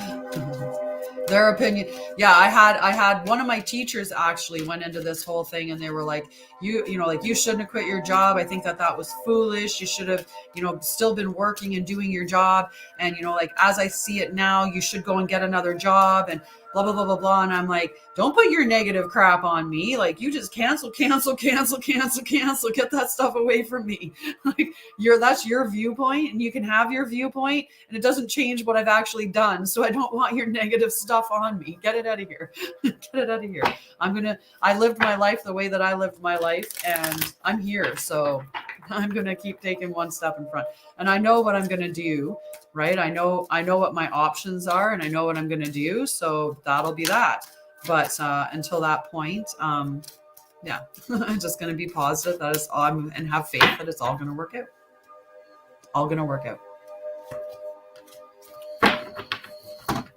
Their opinion. Yeah, I had one of my teachers actually went into this whole thing, and they were like, you shouldn't have quit your job. I think that was foolish. You should have, still been working and doing your job. And, as I see it now, you should go and get another job, and blah, blah, blah, blah, blah. And I'm like, don't put your negative crap on me. Like, you just cancel. Get that stuff away from me. Like, that's your viewpoint, and you can have your viewpoint, and it doesn't change what I've actually done. So I don't want your negative stuff on me. Get it out of here. Get it out of here. I lived my life the way that I lived my life, and I'm here. So I'm going to keep taking one step in front, and I know what I'm going to do, right? I know what my options are, and I know what I'm going to do. So that'll be that. But until that point, yeah, I'm just going to be positive that it's all, and have faith that it's all going to work out. All going to work out.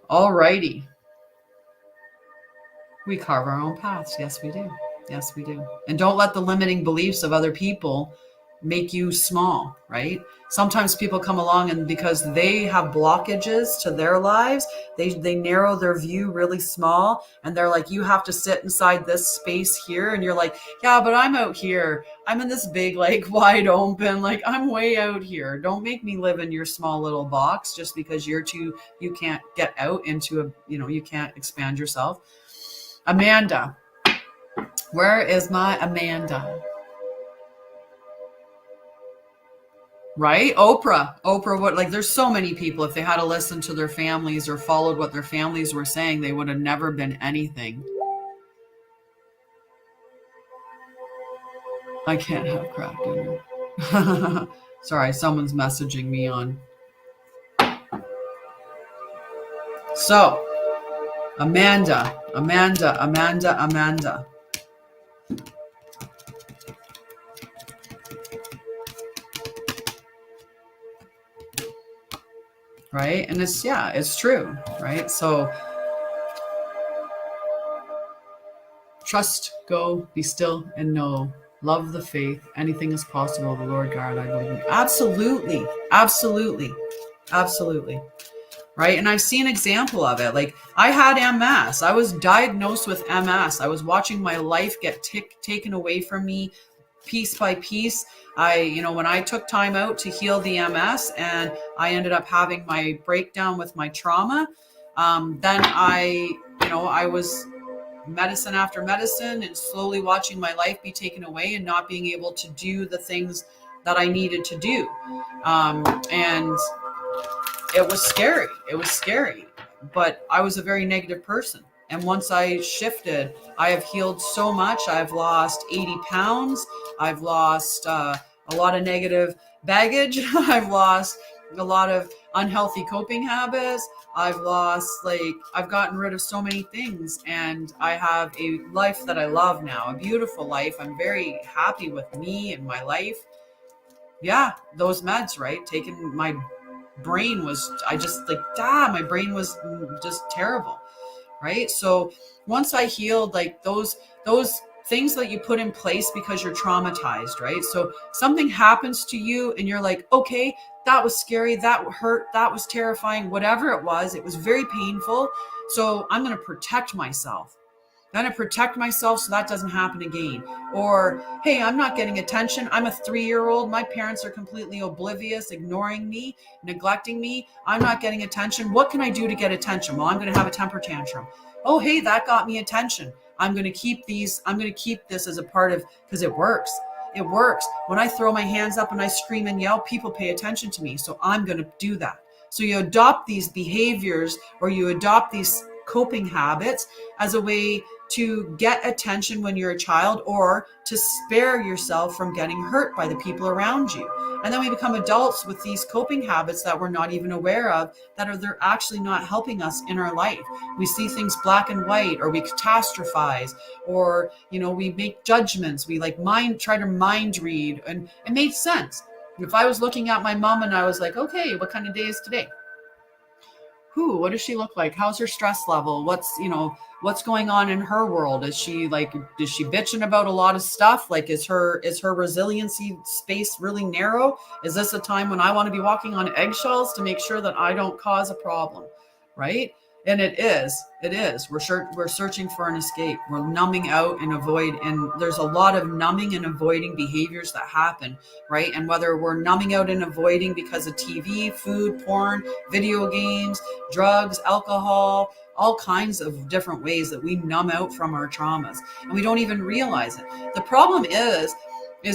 All righty. We carve our own paths. Yes, we do. Yes, we do. And don't let the limiting beliefs of other people make you small, right? Sometimes people come along, and because they have blockages to their lives, they narrow their view really small, and they're like, you have to sit inside this space here. And you're like, yeah, but I'm out here. I'm in this big, like, wide open, like, I'm way out here. Don't make me live in your small little box just because you can't get out into you can't expand yourself. Amanda. Where is my Amanda? Right? Oprah, what, there's so many people, if they had to listen to their families or followed what their families were saying, they would have never been anything. I can't have crap dinner. Sorry, someone's messaging me on. So, Amanda. right? And it's true, right? So trust, go, be still, and know. Love the faith. Anything is possible. The Lord God, I believe in. Absolutely. Absolutely. Absolutely. Right. And I've seen an example of it. Like, I had MS. I was diagnosed with MS. I was watching my life get taken away from me piece by piece. When I took time out to heal the MS and I ended up having my breakdown with my trauma, then I was medicine after medicine and slowly watching my life be taken away and not being able to do the things that I needed to do. And it was scary. It was scary, but I was a very negative person. And once I shifted, I have healed so much. I've lost 80 pounds. I've lost a lot of negative baggage. I've lost a lot of unhealthy coping habits. I've gotten rid of so many things, and I have a life that I love now, a beautiful life. I'm very happy with me and my life. Yeah, those meds, right? Taking my brain was, my brain was just terrible, right? So once I healed, like those things that you put in place because you're traumatized, right? So something happens to you and you're like, okay, that was scary, that hurt, that was terrifying, whatever it was very painful. So I'm going to protect myself. I'm going to protect myself so that doesn't happen again. Or, hey, I'm not getting attention. I'm a 3-year-old. My parents are completely oblivious, ignoring me, neglecting me. I'm not getting attention. What can I do to get attention? Well, I'm going to have a temper tantrum. Oh, hey, that got me attention. I'm going to keep this as a part of, because it works. It works. When I throw my hands up and I scream and yell, people pay attention to me. So I'm going to do that. So you adopt these behaviors, or you adopt these coping habits as a way to get attention when you're a child, or to spare yourself from getting hurt by the people around you. And then we become adults with these coping habits that we're not even aware of, they're actually not helping us in our life. We see things black and white, or we catastrophize, or we make judgments. We try to mind read, and it made sense. If I was looking at my mom and I was like, okay, what kind of day is today? What does she look like? How's her stress level? What's going on in her world? Is she bitching about a lot of stuff? Like, is her resiliency space really narrow? Is this a time when I want to be walking on eggshells to make sure that I don't cause a problem? Right? And it is. We're searching for an escape. We're numbing out and avoid. And there's a lot of numbing and avoiding behaviors that happen, right? And whether we're numbing out and avoiding because of TV, food, porn, video games, drugs, alcohol, all kinds of different ways that we numb out from our traumas, and we don't even realize it. The problem is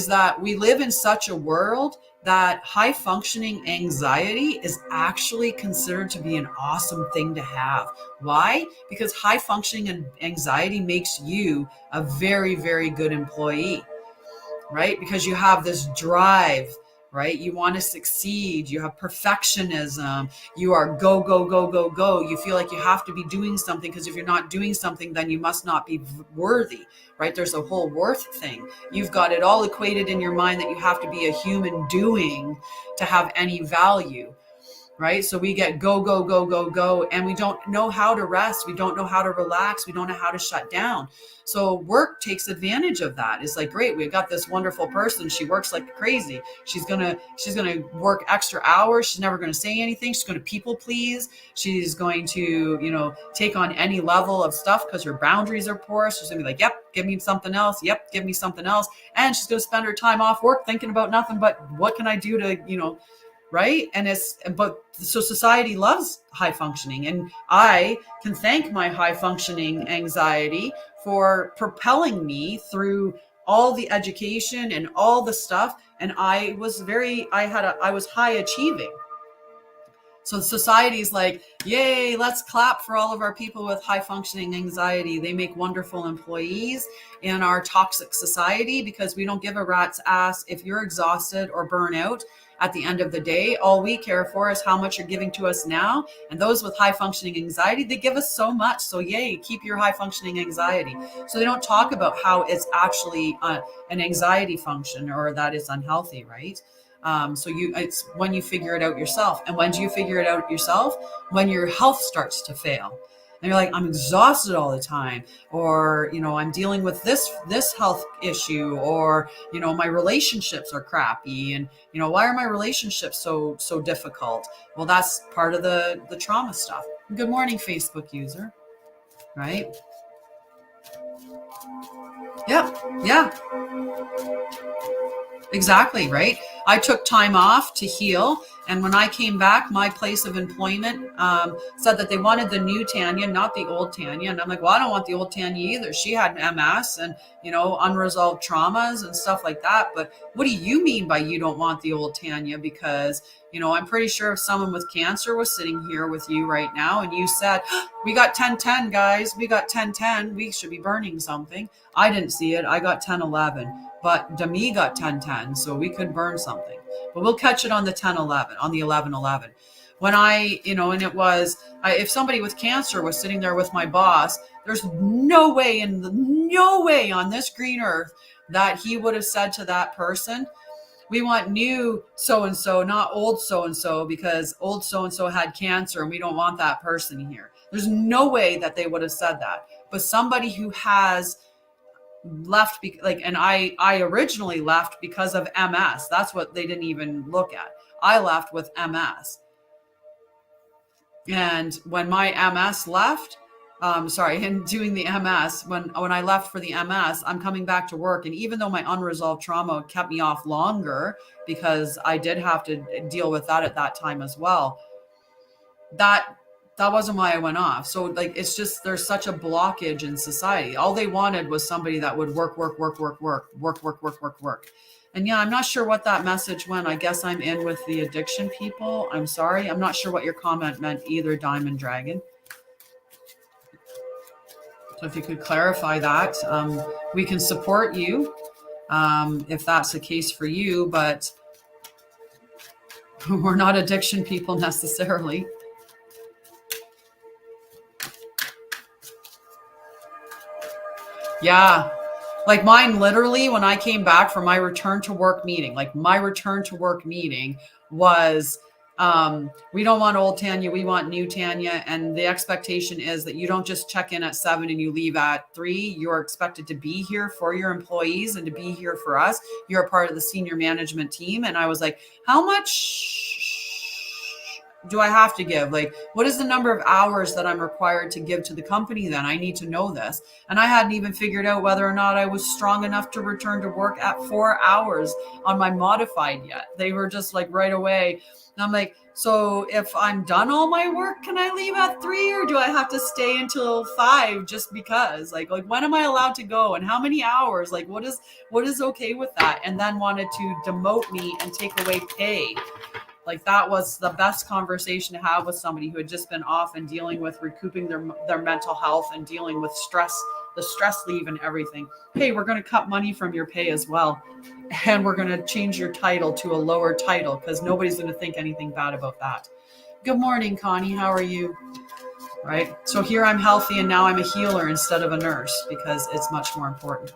that we live in such a world that high functioning anxiety is actually considered to be an awesome thing to have. Why? Because high functioning anxiety makes you a very, very good employee, right? Because you have this drive, right? You want to succeed. You have perfectionism. You are go, go, go, go, go. You feel like you have to be doing something, because if you're not doing something, then you must not be worthy, right? There's a whole worth thing. You've got it all equated in your mind that you have to be a human doing to have any value, right? So we get go, go, go, go, go, and we don't know how to rest. We don't know how to relax. We don't know how to shut down. So work takes advantage of that. It's like, great, we've got this wonderful person. She works like crazy. She's gonna work extra hours. She's never gonna say anything. She's gonna people please. She's going to, take on any level of stuff because her boundaries are porous. She's gonna be like, yep, give me something else. Yep, give me something else. And she's gonna spend her time off work thinking about nothing but what can I do to, right? So society loves high functioning, and I can thank my high functioning anxiety for propelling me through all the education and all the stuff. And I was high achieving. So society's like, yay, let's clap for all of our people with high functioning anxiety. They make wonderful employees in our toxic society, because we don't give a rat's ass if you're exhausted or burn out. At the end of the day, all we care for is how much you're giving to us now. And those with high functioning anxiety, they give us so much. So yay, keep your high functioning anxiety. So they don't talk about how it's actually an anxiety function, or that it's unhealthy, right? So it's when you figure it out yourself. And when do you figure it out yourself? When your health starts to fail. And you're like, I'm exhausted all the time, or, I'm dealing with this health issue, or, my relationships are crappy. And, why are my relationships so difficult? Well, that's part of the trauma stuff. Good morning, Facebook user. Right? Yep. Yeah. Exactly, right? I took time off to heal. And when I came back, my place of employment said that they wanted the new Tanya, not the old Tanya. And I'm like, well, I don't want the old Tanya either. She had MS and, unresolved traumas and stuff like that. But what do you mean by you don't want the old Tanya? Because, I'm pretty sure if someone with cancer was sitting here with you right now and you said, we got 10-10, guys, we got 10-10, we should be burning something. I didn't see it. I got 10-11. But Demi got 10-10, so we could burn something. But we'll catch it on the 10-11, on the 11-11. When and it was, if somebody with cancer was sitting there with my boss, there's no way on this green earth that he would have said to that person, we want new so-and-so, not old so-and-so, because old so-and-so had cancer and we don't want that person here. There's no way that they would have said that. But somebody who has left, and I originally left because of MS. That's what they didn't even look at. I left with MS. And when my MS left, in doing the MS, when I left for the MS, I'm coming back to work. And even though my unresolved trauma kept me off longer, because I did have to deal with that at that time as well, that wasn't why I went off. So it's just, there's such a blockage in society. All they wanted was somebody that would work. And yeah, I'm not sure what that message went. I guess I'm in with the addiction people. I'm sorry. I'm not sure what your comment meant either, Diamond Dragon. So if you could clarify that, we can support you if that's the case for you, but we're not addiction people necessarily. Yeah. Like mine, literally, when I came back from my return to work meeting, was, we don't want old Tanya, we want new Tanya. And the expectation is that you don't just check in at 7 and you leave at 3. You're expected to be here for your employees and to be here for us. You're a part of the senior management team. And I was like, how much do I have to give? What is the number of hours that I'm required to give to the company then? I need to know this. And I hadn't even figured out whether or not I was strong enough to return to work at 4 hours on my modified yet. They were just right away. And I'm like, so if I'm done all my work, can I leave at 3 or do I have to stay until 5 just because? When am I allowed to go and how many hours? What is okay with that? And then wanted to demote me and take away pay. That was the best conversation to have with somebody who had just been off and dealing with recouping their mental health and dealing with stress, the stress leave and everything. Hey, we're going to cut money from your pay as well. And we're going to change your title to a lower title because nobody's going to think anything bad about that. Good morning, Connie. How are you? Right. So here I'm healthy and now I'm a healer instead of a nurse because it's much more important.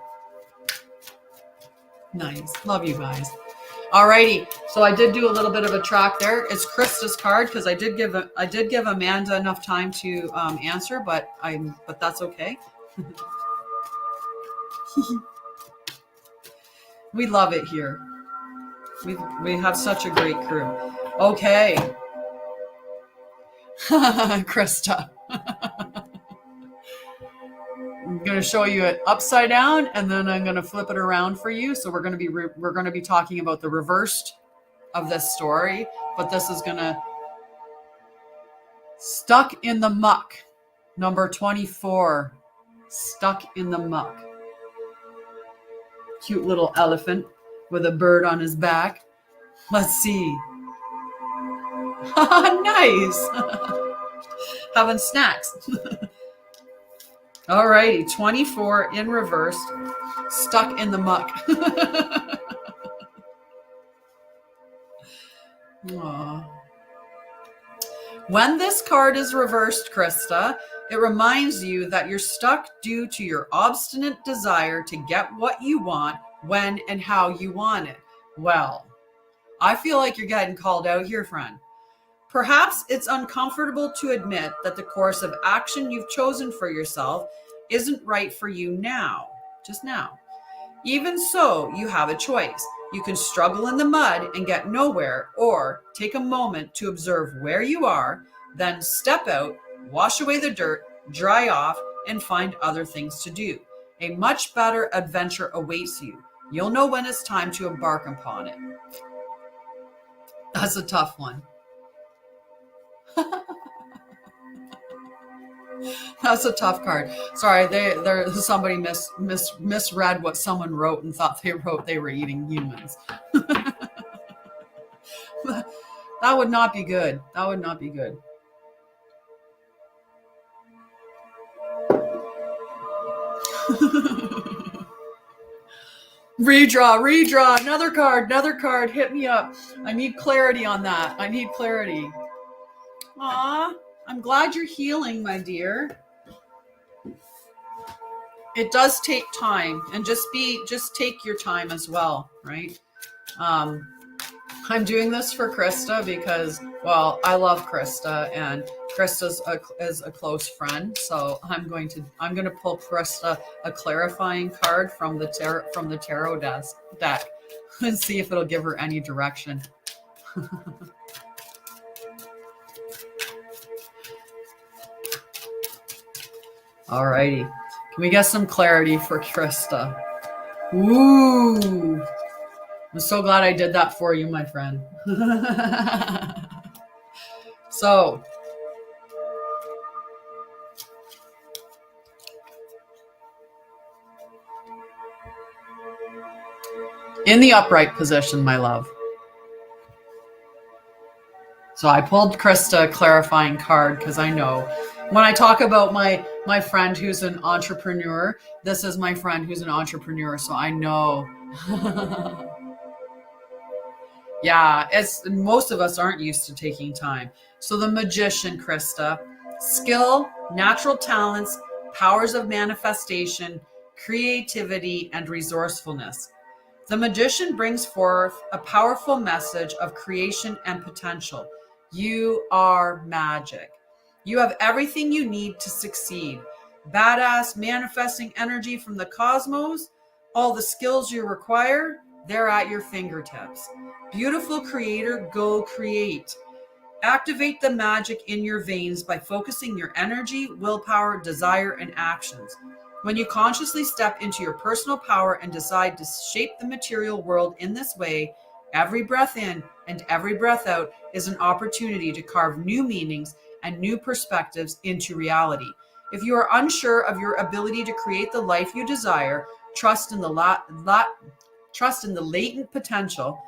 Nice. Love you guys. Alrighty, so I did do a little bit of a track there. It's Krista's card because I did give Amanda enough time to answer, but that's okay. We love it here. We have such a great crew. Okay, Krista. I'm going to show you it upside down and then I'm going to flip it around for you. So we're going to be talking about the reversed of this story, but this is going to Stuck in the Muck, number 24, Stuck in the Muck. Cute little elephant with a bird on his back. Let's see. Nice. Having snacks. All righty, 24 in reverse, Stuck in the Muck. Aww. When this card is reversed, Krista, it reminds you that you're stuck due to your obstinate desire to get what you want when and how you want it. Well, I feel like you're getting called out here, friend. Perhaps it's uncomfortable to admit that the course of action you've chosen for yourself isn't right for you now, just now. Even so, you have a choice. You can struggle in the mud and get nowhere, or take a moment to observe where you are, then step out, wash away the dirt, dry off, and find other things to do. A much better adventure awaits you. You'll know when it's time to embark upon it. That's a tough one. That's a tough card. Sorry, somebody misread what someone wrote and thought they were eating humans. That would not be good. That would not be good. Redraw, another card, hit me up. I need clarity on that. I need clarity. Aw, I'm glad you're healing, my dear. It does take time, and just take your time as well, right? I'm doing this for Krista because, well, I love Krista, and Krista's is a close friend. So I'm going to pull Krista a clarifying card from the tarot deck and see if it'll give her any direction. Alrighty, can we get some clarity for Krista? Ooh. I'm so glad I did that for you, my friend. So, in the upright position, my love. So I pulled Krista a clarifying card because I know when I talk about my friend who's an entrepreneur, this is my friend who's an entrepreneur, so I know. Yeah, most of us aren't used to taking time. So the magician, Krista, skill, natural talents, powers of manifestation, creativity, and resourcefulness. The magician brings forth a powerful message of creation and potential. You are magic. You have everything you need to succeed. Badass manifesting energy from the cosmos, all the skills you require, they're at your fingertips. Beautiful creator, go create. Activate the magic in your veins by focusing your energy, willpower, desire, and actions. When you consciously step into your personal power and decide to shape the material world in this way, every breath in and every breath out is an opportunity to carve new meanings and new perspectives into reality. If you are unsure of your ability to create the life you desire, trust in the latent potential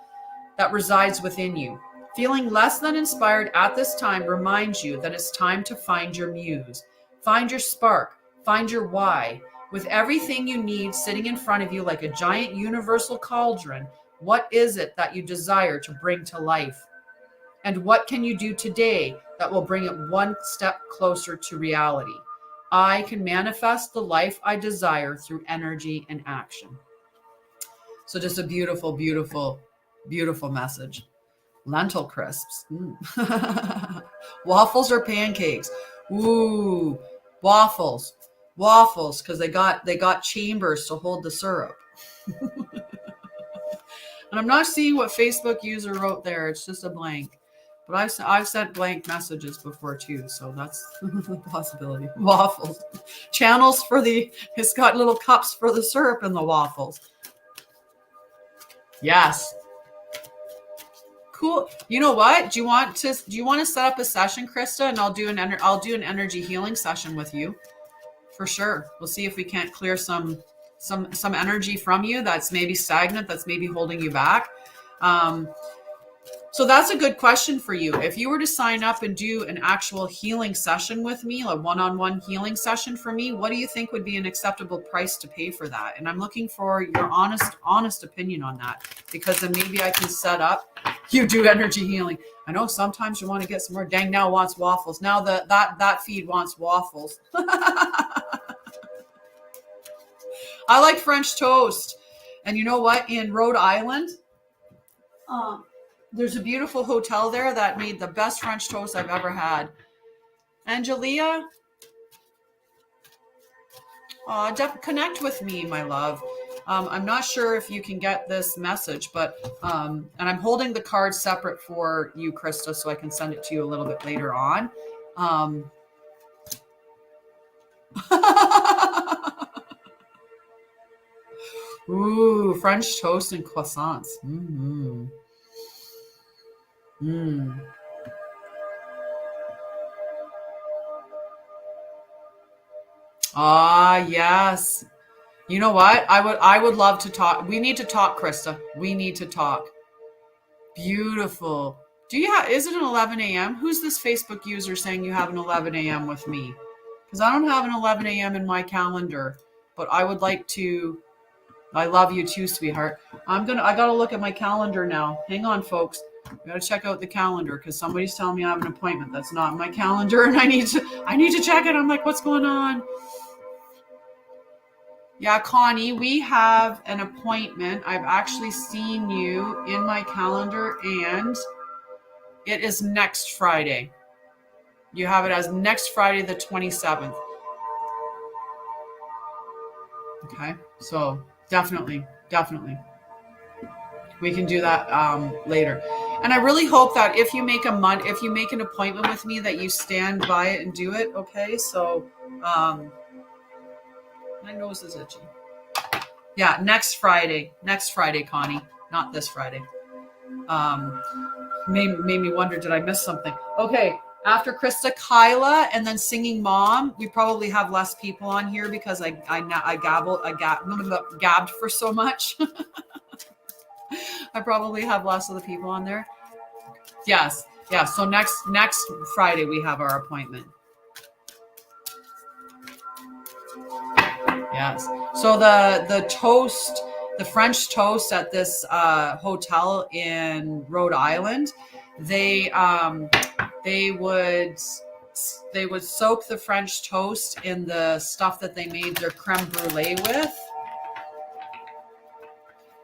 that resides within you. Feeling less than inspired at this time reminds you that it's time to find your muse. Find your spark. Find your why. With everything you need sitting in front of you like a giant universal cauldron, what is it that you desire to bring to life? And what can you do today that will bring it one step closer to reality? I can manifest the life I desire through energy and action. So just a beautiful, beautiful, beautiful message. Lentil crisps. Waffles or pancakes? Ooh, waffles, because they got chambers to hold the syrup. And I'm not seeing what Facebook user wrote there. It's just a blank. But I've sent blank messages before too, so that's a possibility. Waffles, channels it's got little cups for the syrup in the waffles. Yes. Cool. You know what? Do you want to set up a session, Krista, and I'll do an energy healing session with you, for sure. We'll see if we can't clear some energy from you that's maybe stagnant, that's maybe holding you back. So that's a good question for you. If you were to sign up and do an actual healing session with me, a one-on-one healing session for me, what do you think would be an acceptable price to pay for that? And I'm looking for your honest opinion on that, because then maybe I can set up, you do energy healing. I know sometimes you want to get some more. Dang now wants waffles. Now that feed wants waffles. I like French toast. And you know what? In Rhode Island, There's a beautiful hotel there that made the best French toast I've ever had. Angelia, connect with me, my love. I'm not sure if you can get this message, but and I'm holding the card separate for you, Krista, so I can send it to you a little bit later on. Ooh, French toast and croissants. Mm-hmm. Mm. Ah, yes. You know what? I would love to talk. We need to talk, Krista. We need to talk. Beautiful. Do you have, is it an 11 a.m.? Who's this Facebook user saying you have an 11 a.m. with me? Because I don't have an 11 a.m. in my calendar, but I would like to. I love you too, sweetheart. I gotta look at my calendar now. Hang on, folks. I gotta check out the calendar because somebody's telling me I have an appointment that's not in my calendar, and I need to check it. I'm like, what's going on? Yeah, Connie, we have an appointment. I've actually seen you in my calendar, and it is next Friday. You have it as next Friday, the 27th. Okay, so definitely. We can do that later. And I really hope that if you make an appointment with me, that you stand by it and do it. Okay, so my nose is itchy. Yeah, next Friday, Connie, not this Friday. Made me wonder, did I miss something? Okay, after Krista, Kyla, and then Singing Mom. We probably have less people on here because I gabbed for so much. I probably have less of the people on there. Yes. So next Friday we have our appointment. Yes. So the toast, the French toast at this hotel in Rhode Island, they would soak the French toast in the stuff that they made their creme brulee with.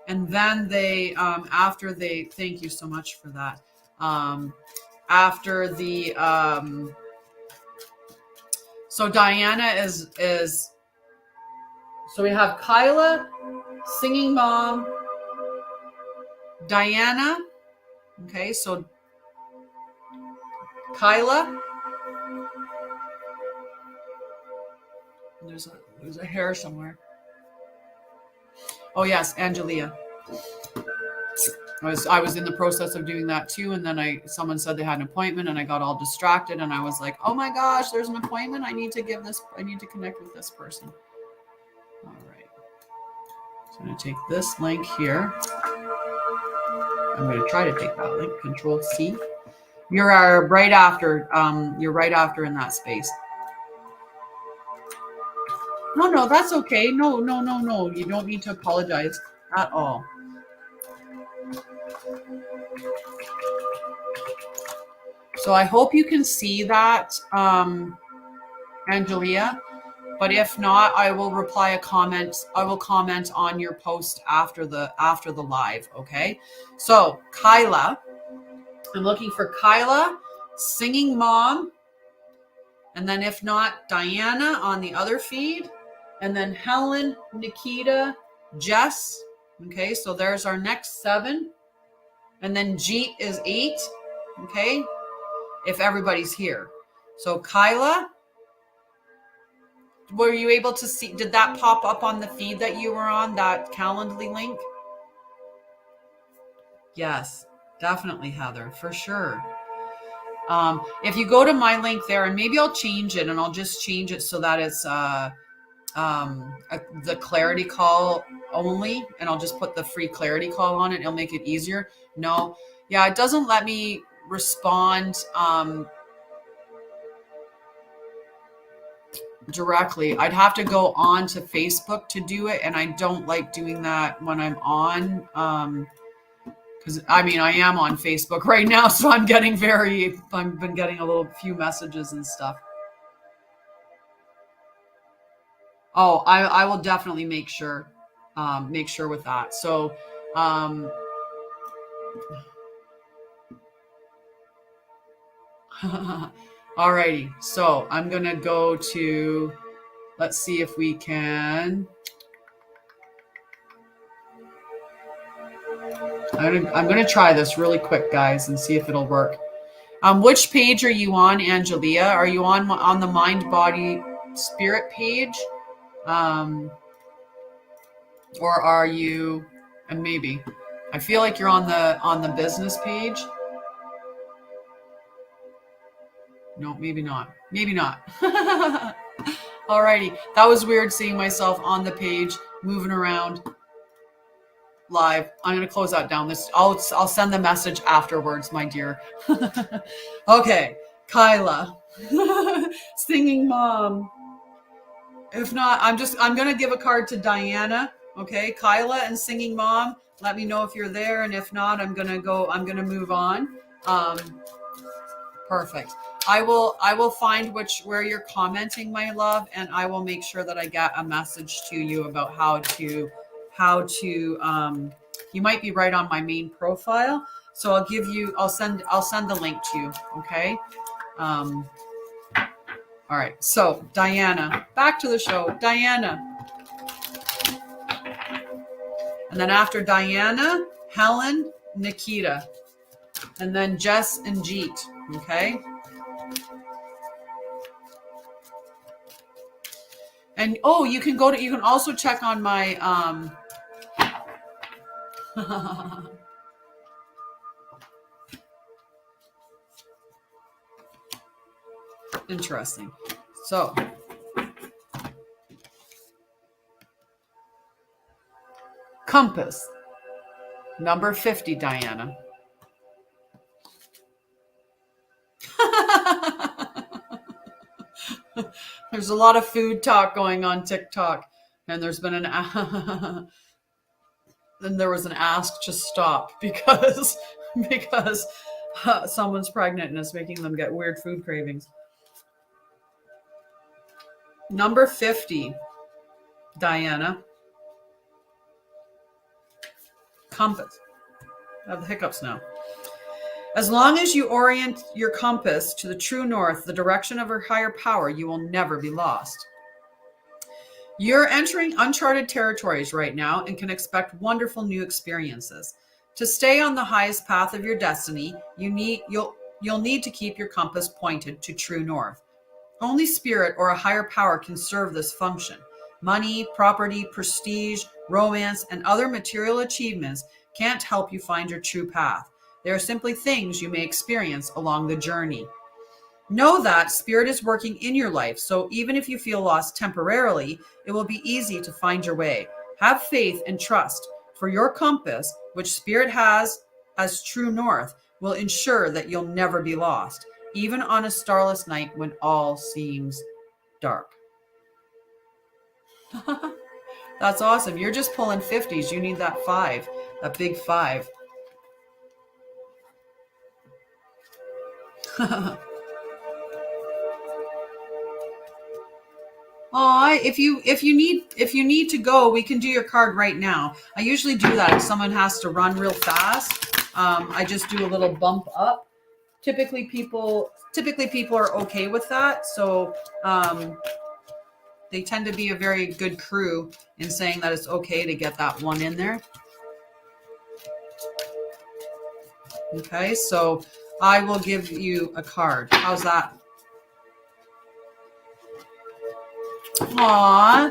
And then they, thank you so much for that. After the, so Diana is, so we have Kyla, Singing Mom, Diana. Okay, so Kyla. There's a hair somewhere. Oh yes, Angelia. I was in the process of doing that too, and then someone said they had an appointment, and I got all distracted, and I was like, oh my gosh, there's an appointment. I need to connect with this person. All right. So I'm going to take this link here. I'm going to try to take that link. Control C. You're right after. You're right after in that space. No, that's okay. No. You don't need to apologize at all. So I hope you can see that, Angelia. But if not, I will reply a comment. I will comment on your post after the live. Okay. So Kyla, I'm looking for Kyla, Singing Mom, and then if not, Diana on the other feed, and then Helen, Nikita, Jess. Okay, so there's our next 7, and then Jeet is 8. Okay, if everybody's here. So Kyla, were you able to see? Did that pop up on the feed that you were on, that Calendly link? Yes, definitely, Heather, for sure. If you go to my link there, and maybe I'll change it, and I'll just change it so that it's the clarity call only, and I'll just put the free clarity call on it. It'll make it easier. No, yeah, it doesn't let me respond directly. I'd have to go on to Facebook to do it, and I don't like doing that when I'm on, because I am on Facebook right now, so I've been getting a few messages and stuff. Oh, I will definitely make sure with that. So Alrighty, so I'm gonna go to, let's see if we can. I'm gonna try this really quick, guys, and see if it'll work. Which page are you on, Angelia? Are you on the Mind, Body, Spirit page? Or are you, and maybe, I feel like you're on the business page. No, maybe not. Maybe not. Alrighty. That was weird seeing myself on the page, moving around live. I'm going to close that down. I'll send the message afterwards, my dear. Okay. Kyla. Singing mom. If not, I'm going to give a card to Diana. Okay. Kyla and singing mom. Let me know if you're there. And if not, I'm going to move on. Perfect. I will find where you're commenting, my love, and I will make sure that I get a message to you about how to you might be right on my main profile. So I'll send the link to you. Okay. All right. So Diana, back to the show. Diana. And then after Diana, Helen, Nikita. And then Jess and Jeet. Okay. And you can also check on my interesting. So compass number 50, Diana. There's a lot of food talk going on TikTok, and there's been then there was an ask to stop because someone's pregnant and it's making them get weird food cravings. Number 50, Diana. Compass. I have the hiccups now. As long as you orient your compass to the true north, the direction of your higher power, you will never be lost. You're entering uncharted territories right now and can expect wonderful new experiences. To stay on the highest path of your destiny, you'll need to keep your compass pointed to true north. Only spirit or a higher power can serve this function. Money, property, prestige, romance, and other material achievements can't help you find your true path. They are simply things you may experience along the journey. Know that spirit is working in your life, so even if you feel lost temporarily, it will be easy to find your way. Have faith and trust, for your compass, which spirit has as true north, will ensure that you'll never be lost, even on a starless night when all seems dark. That's awesome. You're just pulling 50s. You need that 5, that big 5. If you need to go, we can do your card right now. I usually do that if someone has to run real fast. I just do a little bump up. Typically people are okay with that. So they tend to be a very good crew in saying that it's okay to get that one in there. Okay, so I will give you a card. How's that? Aw,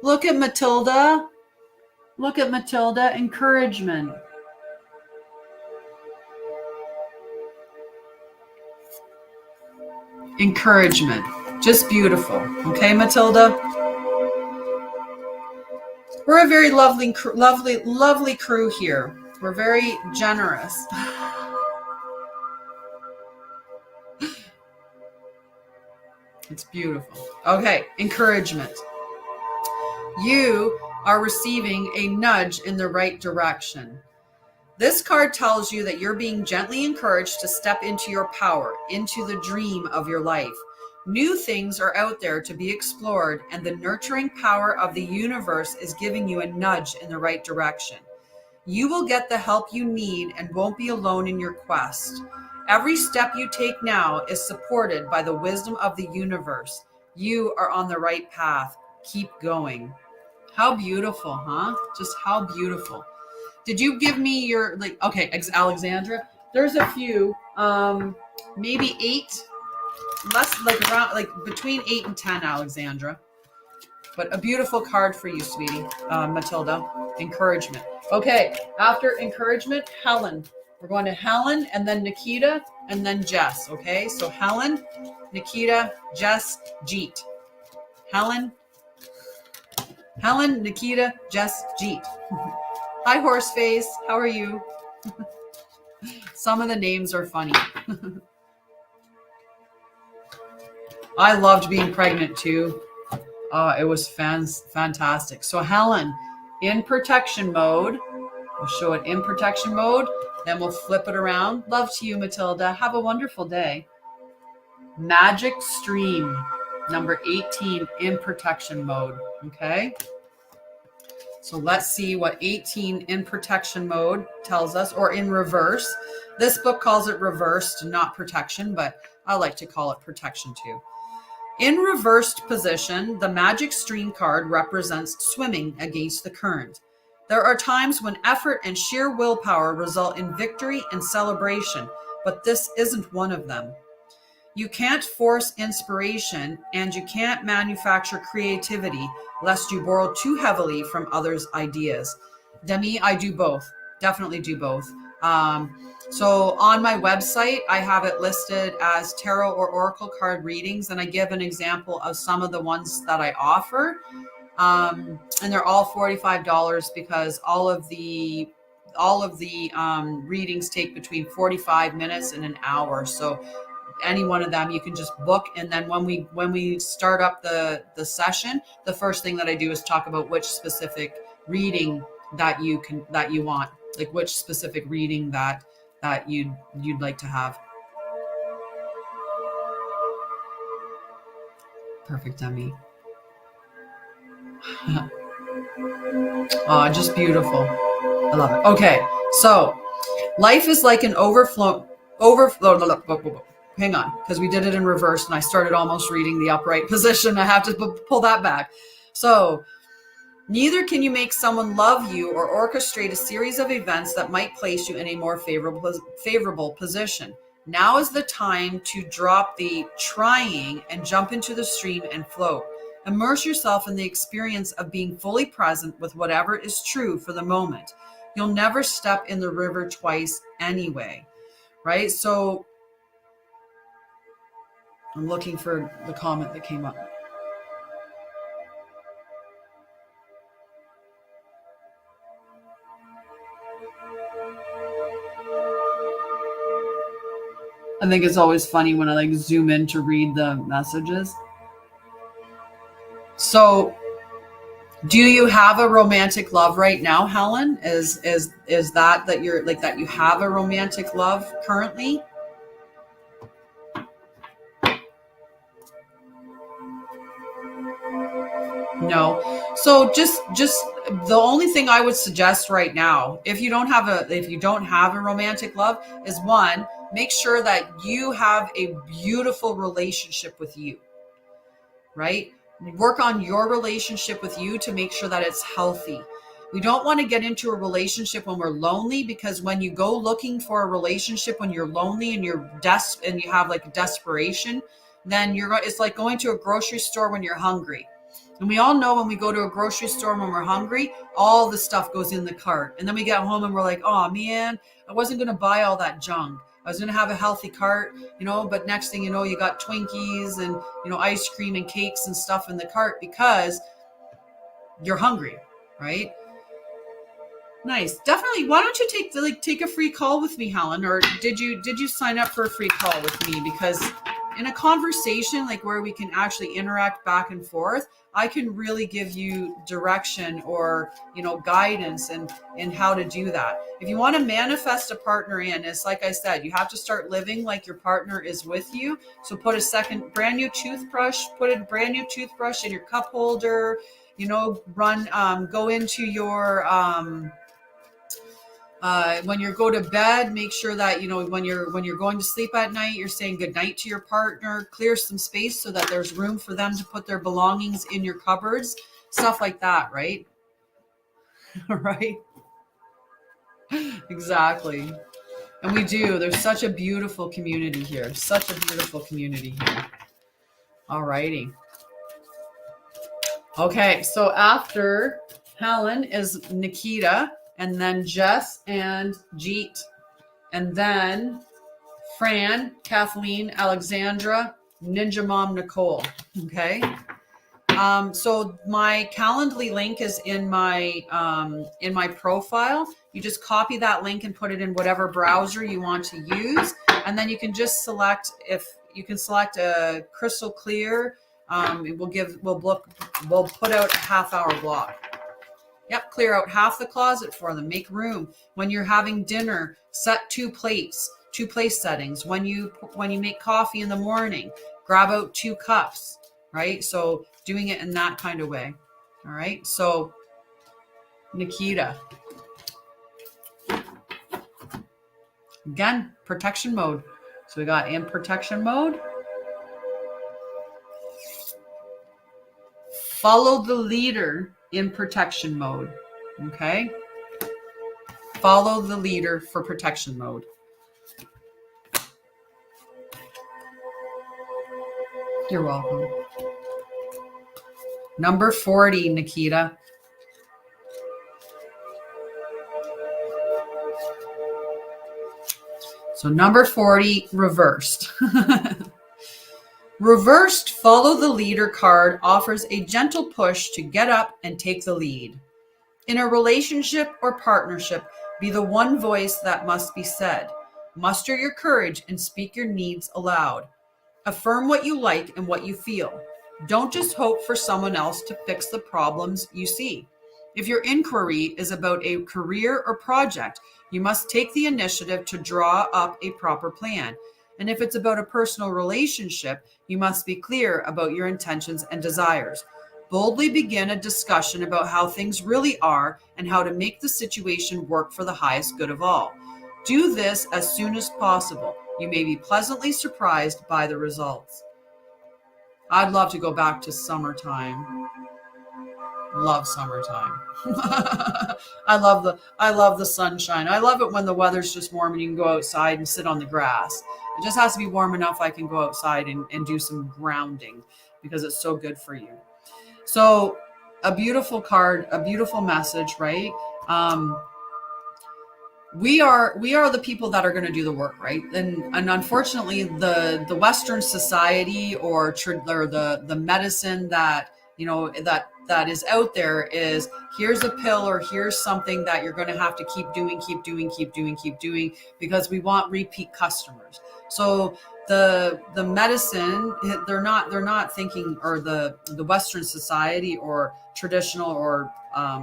look at Matilda. Look at Matilda. Encouragement. Encouragement. Just beautiful. Okay, Matilda? We're a very lovely crew here. We're very generous. It's beautiful. Okay, encouragement. You are receiving a nudge in the right direction. This card tells you that you're being gently encouraged to step into your power, into the dream of your life. New things are out there to be explored, and the nurturing power of the universe is giving you a nudge in the right direction. You will get the help you need and won't be alone in your quest. Every step you take now is supported by the wisdom of the universe. You are on the right path. Keep going. How beautiful, huh? Just how beautiful. Did you give me your, like, okay, Alexandra, there's a few, maybe 8, less, like around, like between 8 and 10, Alexandra. But a beautiful card for you, sweetie, Matilda. Encouragement. Okay, after encouragement, Helen. We're going to Helen and then Nikita and then Jess, okay? So Helen, Nikita, Jess, Jeet. Helen, Nikita, Jess, Jeet. Hi, Horseface. How are you? Some of the names are funny. I loved being pregnant too. It was fantastic. So Helen, in protection mode. We'll show it in protection mode. Then we'll flip it around. Love to you, Matilda. Have a wonderful day. Magic Stream, number 18, in protection mode. Okay. So let's see what 18 in protection mode tells us, or in reverse. This book calls it reversed, not protection, but I like to call it protection too. In reversed position, the Magic Stream card represents swimming against the current. There are times when effort and sheer willpower result in victory and celebration, but this isn't one of them. You can't force inspiration, and you can't manufacture creativity lest you borrow too heavily from others' ideas. Demi, I do both. Definitely do both. So on my website, I have it listed as tarot or oracle card readings, and I give an example of some of the ones that I offer. And they're all $45 because all of the readings take between 45 minutes and an hour. So any one of them you can just book, and then when we start up the session, the first thing that I do is talk about which specific reading that you want, like which specific reading that you'd like to have. Perfect, Emmy. Oh, just beautiful. I love it. Okay, so life is like an overflow. Hang on, because we did it in reverse and I started almost reading the upright position. I have to pull that back. So neither can you make someone love you or orchestrate a series of events that might place you in a more favorable position. Now is the time to drop the trying and jump into the stream and float. Immerse yourself in the experience of being fully present with whatever is true for the moment. You'll never step in the river twice anyway, right? So I'm looking for the comment that came up. I think it's always funny when I like zoom in to read the messages. So do you have a romantic love right now, Helen? Is that you're like that you have a romantic love currently? No. So just the only thing I would suggest right now, if you don't have a romantic love, is one, make sure that you have a beautiful relationship with you, right? Work on your relationship with you to make sure that it's healthy. We don't want to get into a relationship when we're lonely, because when you go looking for a relationship when you're lonely and you're and you have like desperation, then it's like going to a grocery store when you're hungry. And we all know when we go to a grocery store when we're hungry, all the stuff goes in the cart. And then we get home and we're like, oh man, I wasn't going to buy all that junk. I was going to have a healthy cart, but next thing you know, you got Twinkies and, ice cream and cakes and stuff in the cart because you're hungry, right? Nice. Definitely. Why don't you take a free call with me, Helen? Or did you sign up for a free call with me? Because in a conversation like where we can actually interact back and forth, I can really give you direction or, guidance in how to do that. If you want to manifest a partner in, it's like I said, you have to start living like your partner is with you. So put a brand new toothbrush in your cup holder, go into your, When you go to bed, make sure that, you know, when you're going to sleep at night, you're saying good night to your partner. Clear some space so that there's room for them to put their belongings in your cupboards, stuff like that, right? Right? Exactly. And we do. There's such a beautiful community here. Such a beautiful community here. All righty. Okay, so after Helen is Nikita, and then Jess and Jeet, and then Fran, Kathleen, Alexandra, Ninja Mom, Nicole. Okay. So my Calendly link is in my profile. You just copy that link and put it in whatever browser you want to use, and then you can just select a crystal clear. We'll put out a half-hour block. Yep, clear out half the closet for them. Make room. When you're having dinner, set two place settings. When you make coffee in the morning, grab out 2 cups, right? So doing it in that kind of way. All right. So Nikita. Again, protection mode. So we got in protection mode. Follow the leader in protection mode. Okay. Follow the leader for protection mode. You're welcome. Number 40, Nikita. So number 40, reversed. Reversed follow the leader card offers a gentle push to get up and take the lead. In a relationship or partnership, be the one voice that must be said. Muster your courage and speak your needs aloud. Affirm what you like and what you feel. Don't just hope for someone else to fix the problems you see. If your inquiry is about a career or project, you must take the initiative to draw up a proper plan. And if it's about a personal relationship, you must be clear about your intentions and desires. Boldly begin a discussion about how things really are and how to make the situation work for the highest good of all. Do this as soon as possible. You may be pleasantly surprised by the results. I'd love to go back to summertime. Love summertime. I love the sunshine. I love it when the weather's just warm and you can go outside and sit on the grass. It just has to be warm enough I can go outside and do some grounding because it's so good for you. So a beautiful card, a beautiful message, right? We are the people that are going to do the work, right? And unfortunately, the Western society or the medicine that that is out there is, here's a pill or here's something that you're going to have to keep doing because we want repeat customers. So the medicine, they're not thinking, or the Western society or traditional or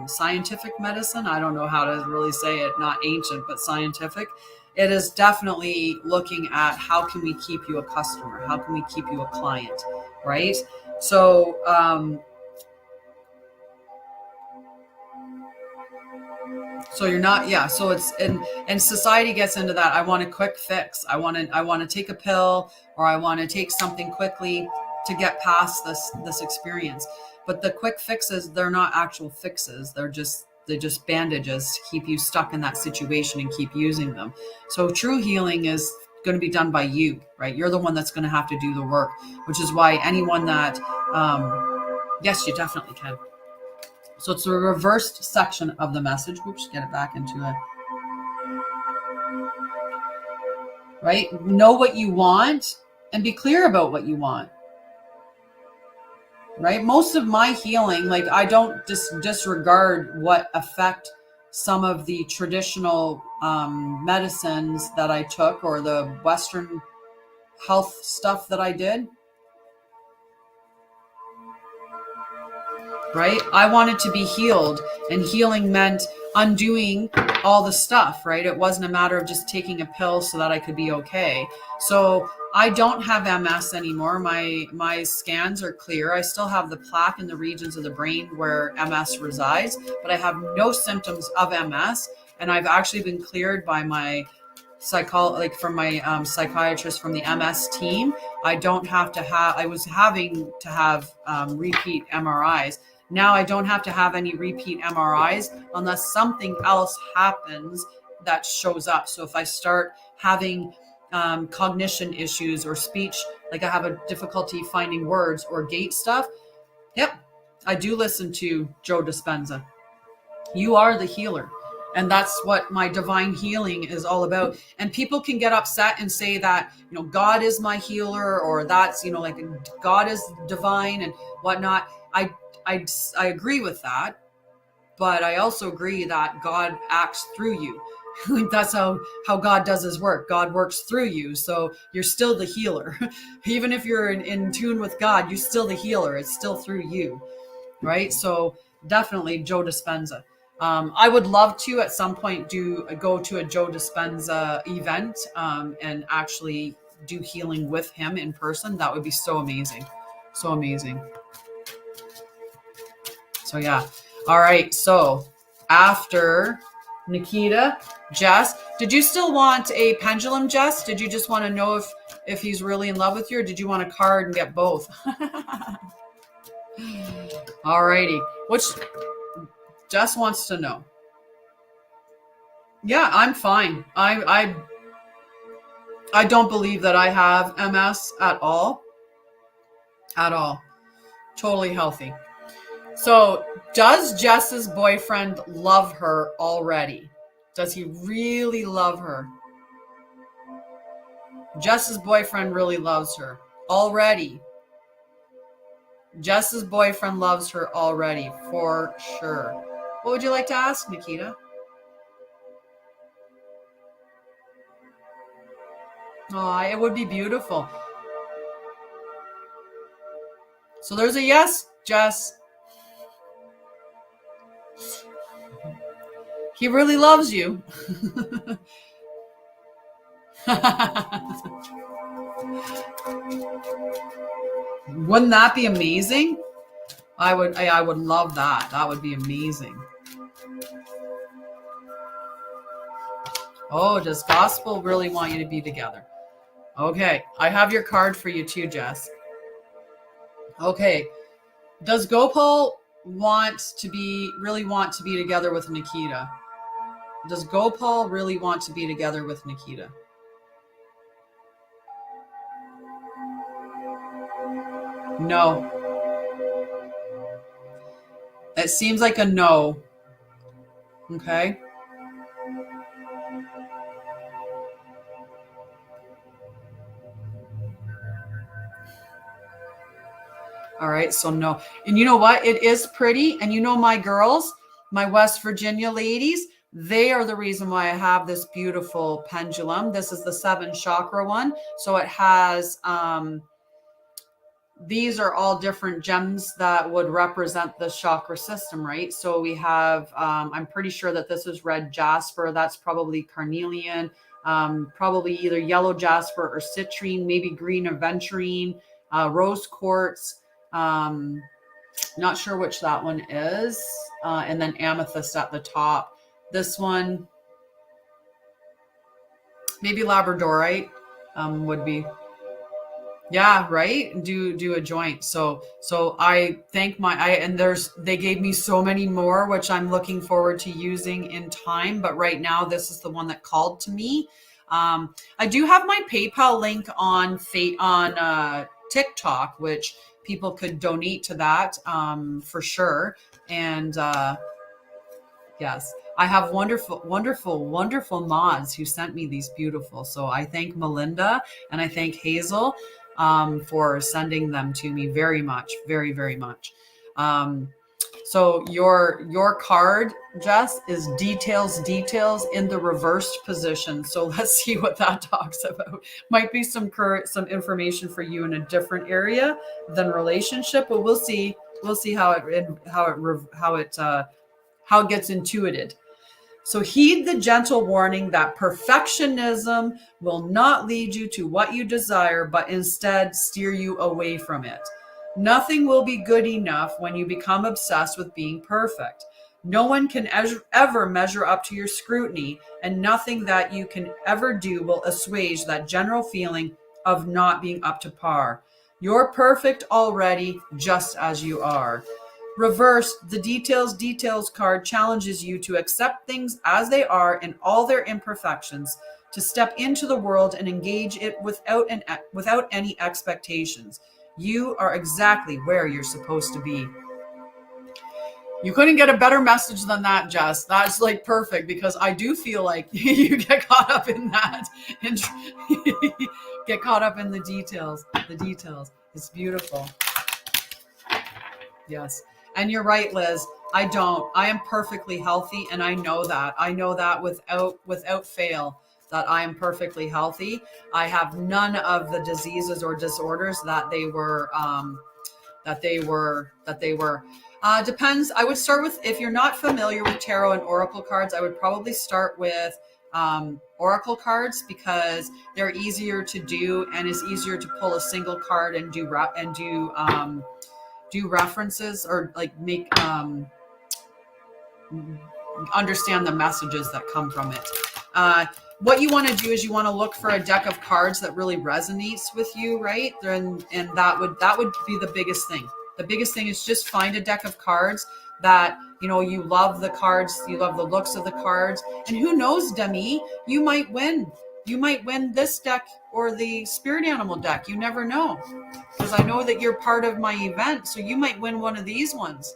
scientific medicine, I don't know how to really say it, not ancient but scientific, it is definitely looking at how can we keep you a customer, how can we keep you a client, right? So you're not, yeah. So it's, and society gets into that. I want a quick fix. I want to take a pill, or I want to take something quickly to get past this experience. But the quick fixes, they're not actual fixes. They're just bandages to keep you stuck in that situation and keep using them. So true healing is going to be done by you, right? You're the one that's going to have to do the work, which is why anyone that, yes, you definitely can. So it's a reversed section of the message. Oops, get it back into it. Right? Know what you want and be clear about what you want. Right? Most of my healing, like, I don't disregard what effect some of the traditional medicines that I took or the Western health stuff that I did. Right? I wanted to be healed, and healing meant undoing all the stuff, right? It wasn't a matter of just taking a pill so that I could be okay. So I don't have MS anymore. My scans are clear. I still have the plaque in the regions of the brain where MS resides, but I have no symptoms of MS. And I've actually been cleared by my from my psychiatrist from the MS team. I don't have to have, I was having to have repeat MRIs. Now I don't have to have any repeat MRIs unless something else happens that shows up. So if I start having cognition issues or speech, like I have a difficulty finding words or gait stuff, yep, I do listen to Joe Dispenza. You are the healer. And that's what my divine healing is all about. And people can get upset and say that, God is my healer, or that's, like God is divine and whatnot. I agree with that. But I also agree that God acts through you. That's how God does his work. God works through you. So you're still the healer. Even if you're in tune with God, you're still the healer. It's still through you. Right? So definitely Joe Dispenza. I would love to at some point go to a Joe Dispenza event and actually do healing with him in person. That would be so amazing. So amazing. So yeah. All right. So after Nikita, Jess, did you still want a pendulum, Jess? Did you just want to know if he's really in love with you, or did you want a card and get both? All righty. Which Jess wants to know. Yeah, I'm fine. I don't believe that I have MS at all. At all. Totally healthy. So, does Jess's boyfriend love her already? Does he really love her? Jess's boyfriend really loves her already. Jess's boyfriend loves her already, for sure. What would you like to ask, Nikita? Oh, it would be beautiful. So there's a yes, Jess. He really loves you. Wouldn't that be amazing? I would love that. That would be amazing. Oh, does gospel really want you to be together? Okay, I have your card for you too, Jess. Okay, does Gopal really want to be together with Nikita? Does Gopal really want to be together with Nikita? No. It seems like a no. Okay. All right, so no. And you know what? It is pretty. And my girls, my West Virginia ladies, they are the reason why I have this beautiful pendulum. This is the 7 chakra one. So it has, these are all different gems that would represent the chakra system, right? So we have, I'm pretty sure that this is red jasper. That's probably carnelian, probably either yellow jasper or citrine, maybe green aventurine, rose quartz. Not sure which that one is. And then amethyst at the top. This one, maybe labradorite would be. Yeah, right. Do a joint. So I thank they gave me so many more, which I'm looking forward to using in time. But right now, this is the one that called to me. I do have my PayPal link on TikTok, which people could donate to that for sure. And yes, I have wonderful, wonderful, wonderful mods who sent me these beautiful. So I thank Melinda and I thank Hazel for sending them to me very much, very, very much. So your card, Jess, is details in the reversed position. So let's see what that talks about. Might be some information for you in a different area than relationship, but we'll see. We'll see how it gets intuited. So heed the gentle warning that perfectionism will not lead you to what you desire, but instead steer you away from it. Nothing will be good enough when you become obsessed with being perfect. No one can ever measure up to your scrutiny, and nothing that you can ever do will assuage that general feeling of not being up to par. You're perfect already, just as you are. Reversed, the details card challenges you to accept things as they are in all their imperfections, to step into the world and engage it without any expectations. You are exactly where you're supposed to be. You couldn't get a better message than that, Jess. That's like perfect, because I do feel like you get caught up in that and get caught up in the details. The details. It's beautiful. Yes. And you're right, Liz. I don't. I am perfectly healthy, and I know that. I know that without fail, that I am perfectly healthy. I have none of the diseases or disorders that they were depends. I would start with, if you're not familiar with tarot and oracle cards, I would probably start with oracle cards, because they're easier to do, and it's easier to pull a single card and do references, or like make understand the messages that come from it. What you want to do is you want to look for a deck of cards that really resonates with you, right? And that would be the biggest thing. The biggest thing is just find a deck of cards that, you know, you love the cards, you love the looks of the cards, and who knows, Demi, you might win. You might win this deck or the spirit animal deck. You never know, because I know that you're part of my event, so you might win one of these ones.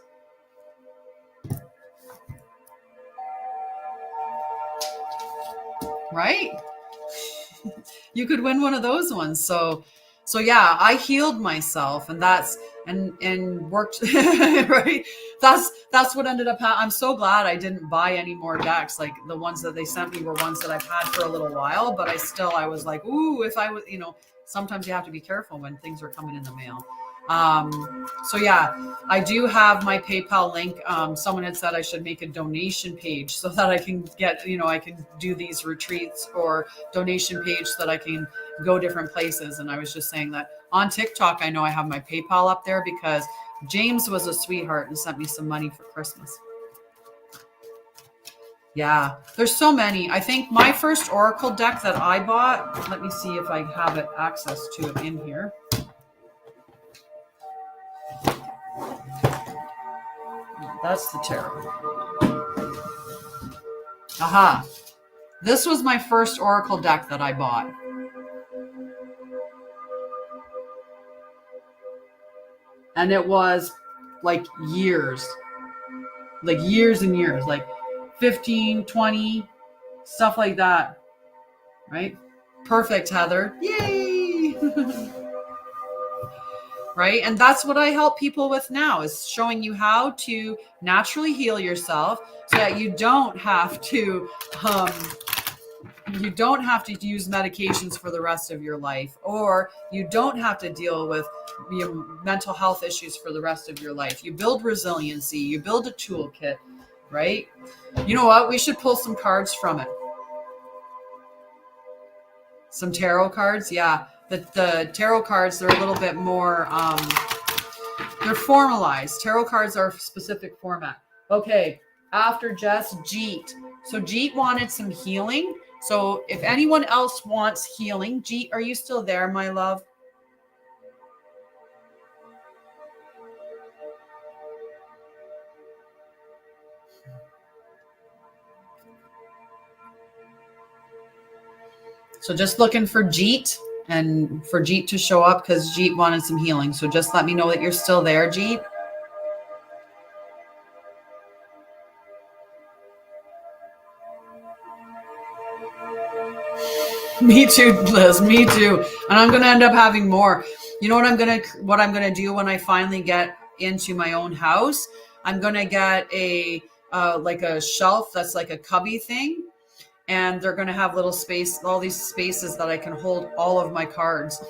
Right? You could win one of those ones. So yeah, I healed myself, and worked right. That's what ended up happening. I'm so glad I didn't buy any more decks. Like, the ones that they sent me were ones that I've had for a little while, but I was like, ooh, if I was, sometimes you have to be careful when things are coming in the mail. So yeah, I do have my PayPal link. Someone had said I should make a donation page so that I can get, I can do these retreats, or donation page so that I can go different places. And I was just saying that on TikTok, I know I have my PayPal up there, because James was a sweetheart and sent me some money for Christmas. Yeah, there's so many. I think my first oracle deck that I bought, let me see if I have it access to it in here. That's the tarot. Aha. This was my first oracle deck that I bought. And it was like years and years, like 15, 20, stuff like that. Right? Perfect, Heather. Yay! Right? And that's what I help people with now, is showing you how to naturally heal yourself, so that you don't have to use medications for the rest of your life, or you don't have to deal with mental health issues for the rest of your life. You build resiliency, you build a toolkit, right? You know what? We should pull some cards from it. Some tarot cards, yeah. The tarot cards, they're a little bit more, they're formalized. Tarot cards are a specific format. Okay, after Jess, Jeet. So Jeet wanted some healing. So if anyone else wants healing, Jeet, are you still there, my love? So just looking for Jeet, and for Jeet to show up, because Jeet wanted some healing. So just let me know that you're still there, Jeet. Me too, Liz. Me too. And I'm going to end up having more. You know what I'm going to do when I finally get into my own house? I'm going to get like a shelf that's like a cubby thing. And they're going to have all these spaces that I can hold all of my cards.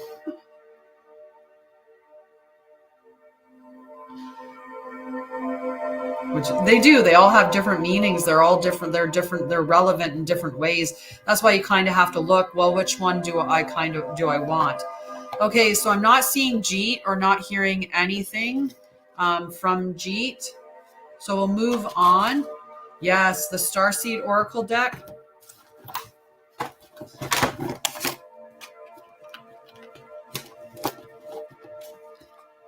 Which they do. They all have different meanings. They're all different. They're relevant in different ways. That's why you kind of have to look, well, which one do I want? Okay, so I'm not seeing Jeet or not hearing anything from Jeet. So we'll move on. Yes, the Starseed Oracle deck.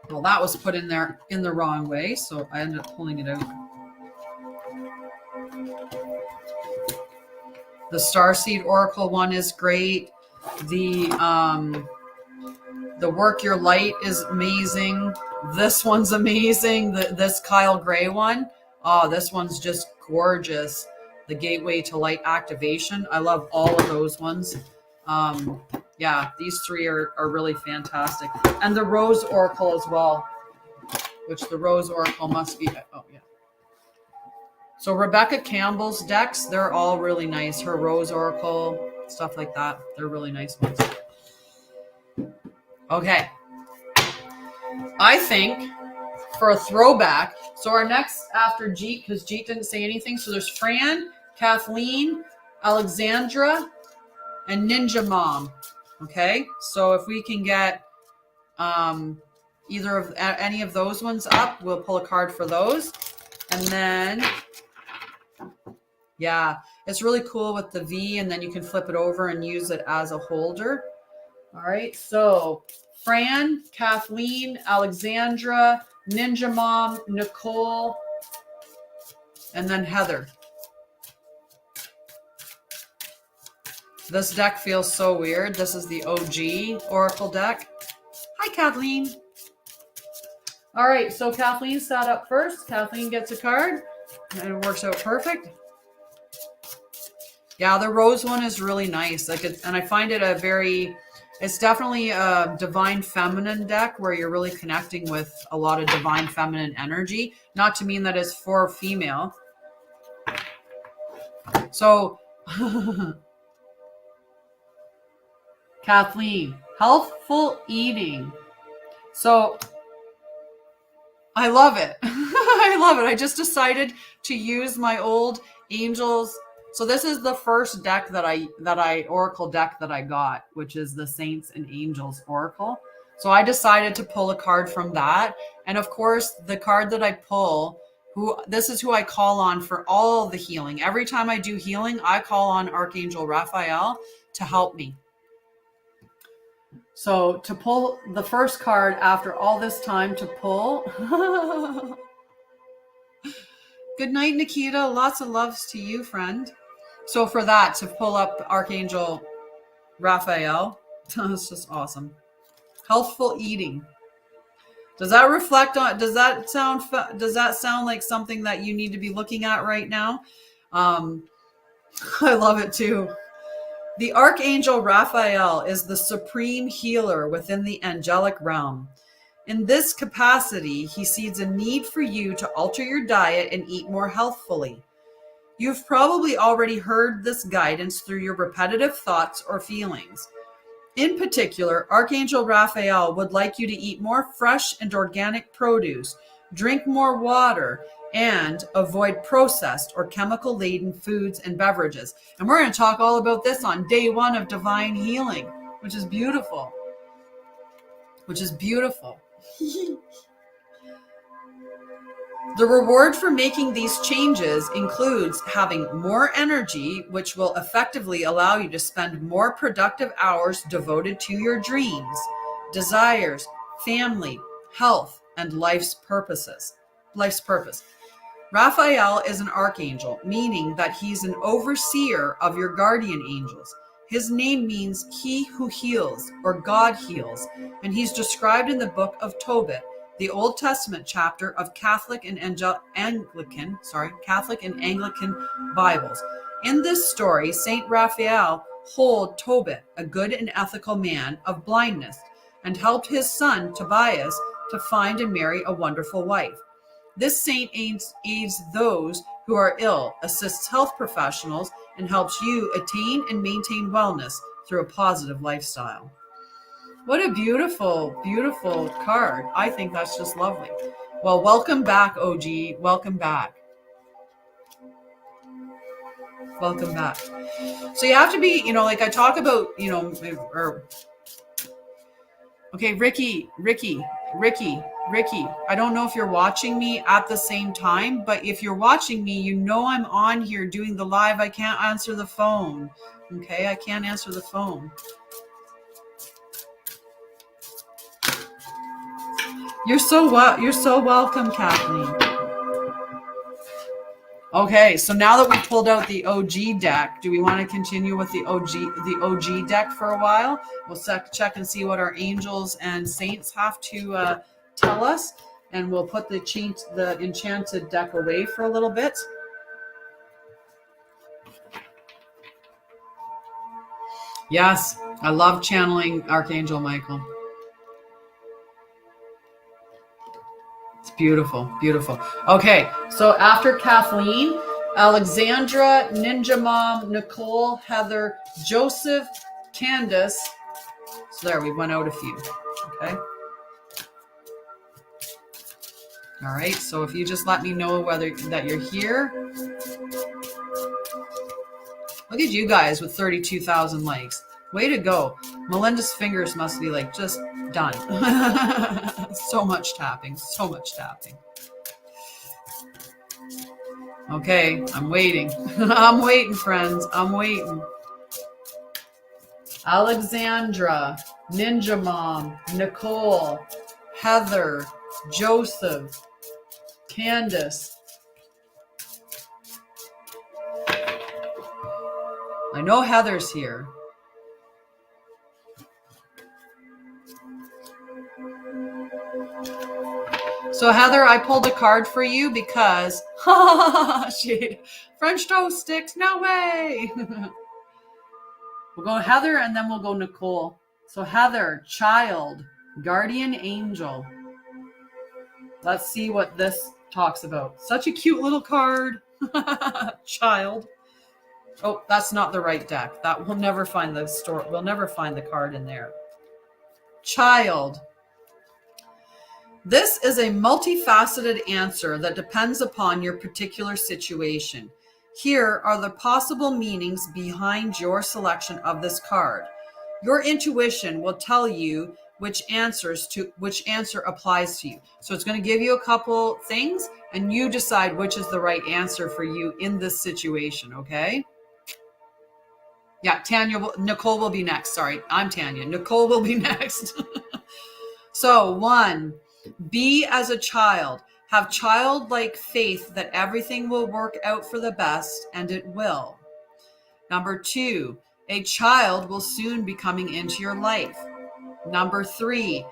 Well, that was put in there in the wrong way, so I ended up pulling it out. The Starseed Oracle one is great. The Work Your Light is amazing. This one's amazing. This Kyle Gray one. Oh, this one's just gorgeous. The Gateway to Light Activation. I love all of those ones. Yeah, these three are really fantastic. And the Rose Oracle as well, which the Rose Oracle must be. Oh, yeah. So Rebecca Campbell's decks, they're all really nice. Her Rose Oracle, stuff like that. They're really nice ones. Okay. I think for a throwback, so our next after Jeet, because Jeet didn't say anything, so there's Fran, Kathleen, Alexandra, and Ninja Mom. Okay, so if we can get either of any of those ones up, we'll pull a card for those. And then, yeah, it's really cool with the V, and then you can flip it over and use it as a holder. All right, so Fran, Kathleen, Alexandra, Ninja Mom, Nicole, and then Heather. This deck feels so weird. This is the OG Oracle deck. Hi, Kathleen. All right, so Kathleen sat up first. Kathleen gets a card, and it works out perfect. Yeah, the Rose one is really nice. And I find it it's definitely a divine feminine deck where you're really connecting with a lot of divine feminine energy. Not to mean that it's for female. So, Kathleen, healthful eating. So, I love it. I love it. I just decided to use my old Angels. So this is the first deck Oracle deck that I got, which is the Saints and Angels Oracle. So I decided to pull a card from that. And of course, the card that I pull, this is who I call on for all the healing. Every time I do healing, I call on Archangel Raphael to help me. So to pull the first card after all this time to pull. Good night, Nikita. Lots of loves to you, friend. So for that, to pull up Archangel Raphael, it's just awesome. Healthful eating. Does that reflect on, does that sound like something that you need to be looking at right now? I love it too. The Archangel Raphael is the supreme healer within the angelic realm. In this capacity, he sees a need for you to alter your diet and eat more healthfully. You've probably already heard this guidance through your repetitive thoughts or feelings. In particular, Archangel Raphael would like you to eat more fresh and organic produce, drink more water, and avoid processed or chemical-laden foods and beverages. And we're going to talk all about this on day 1 of Divine Healing, which is beautiful. The reward for making these changes includes having more energy, which will effectively allow you to spend more productive hours devoted to your dreams, desires, family, health, and life's purpose. Raphael is an archangel, meaning that he's an overseer of your guardian angels. His name means he who heals, or God heals, and he's described in the book of Tobit, the Old Testament chapter of Catholic and Anglican Bibles. In this story, Saint Raphael healed Tobit, a good and ethical man of blindness, and helped his son Tobias to find and marry a wonderful wife. This saint aids those who are ill, assists health professionals, and helps you attain and maintain wellness through a positive lifestyle. What a beautiful, beautiful card. I think that's just lovely. Well, welcome back, OG. Welcome back. Welcome back. So you have to be, like I talk about, okay, Ricky, Ricky, I don't know if you're watching me at the same time, but if you're watching me, you know I'm on here doing the live. I can't answer the phone. Okay, I can't answer the phone. You're so welcome, Kathleen. Okay, so now that we pulled out the OG deck, do we want to continue with the OG deck for a while? We'll check and see what our angels and saints have to tell us, and we'll put the enchanted deck away for a little bit. Yes, I love channeling Archangel Michael. It's beautiful, beautiful. Okay, so after Kathleen, Alexandra, Ninja Mom, Nicole, Heather, Joseph, Candace. So there, we went out a few. Okay. All right, so if you just let me know whether that you're here. Look at you guys with 32,000 likes. Way to go. Melinda's fingers must be like just done. So much tapping, so much tapping. Okay, I'm waiting. I'm waiting, friends. I'm waiting. Alexandra, Ninja Mom, Nicole, Heather, Joseph, Candace. I know Heather's here. So Heather, I pulled a card for you because French toast sticks, no way. We'll go Heather and then we'll go Nicole. So Heather, child, guardian angel. Let's see what this talks about. Such a cute little card. Child. Oh, that's not the right deck. That we'll never find the store. We'll never find the card in there. Child. This is a multifaceted answer that depends upon your particular situation. Here are the possible meanings behind your selection of this card. Your intuition will tell you which answer applies to you. So it's going to give you a couple things and you decide which is the right answer for you in this situation, okay? Yeah, Nicole will be next. Sorry, I'm Tanya. Nicole will be next. So 1, be as a child. Have childlike faith that everything will work out for the best, and it will. Number 2, a child will soon be coming into your life. Number 3,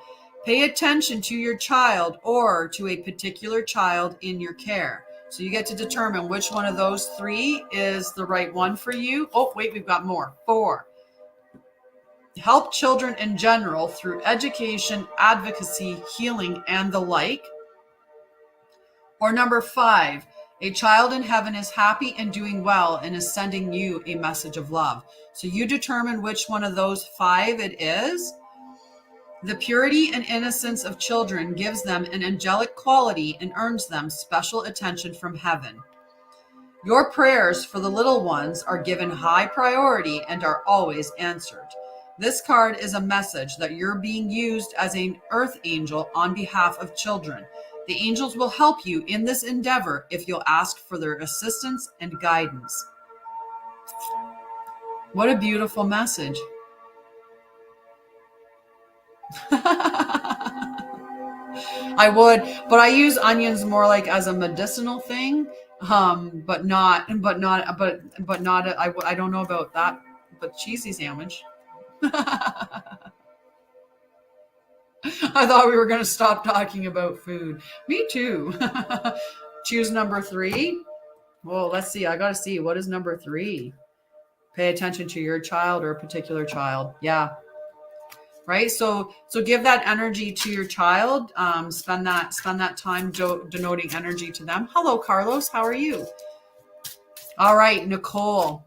pay attention to your child or to a particular child in your care. So you get to determine which one of those 3 is the right one for you. Oh, wait, we've got more. 4, help children in general through education, advocacy, healing, and the like. Or number 5, a child in heaven is happy and doing well and is sending you a message of love. So you determine which one of those 5 it is. The purity and innocence of children gives them an angelic quality and earns them special attention from heaven. Your prayers for the little ones are given high priority and are always answered. This card is a message that you're being used as an earth angel on behalf of children. The angels will help you in this endeavor if you'll ask for their assistance and guidance. What a beautiful message. I would, but I use onions more like as a medicinal thing, but not. I don't know about that, but cheesy sandwich. I thought we were going to stop talking about food. Me too. Choose number 3. Well, let's see. I got to see. What is number 3? Pay attention to your child or a particular child. Yeah. Right. So give that energy to your child. Spend that time denoting energy to them. Hello, Carlos. How are you? All right, Nicole.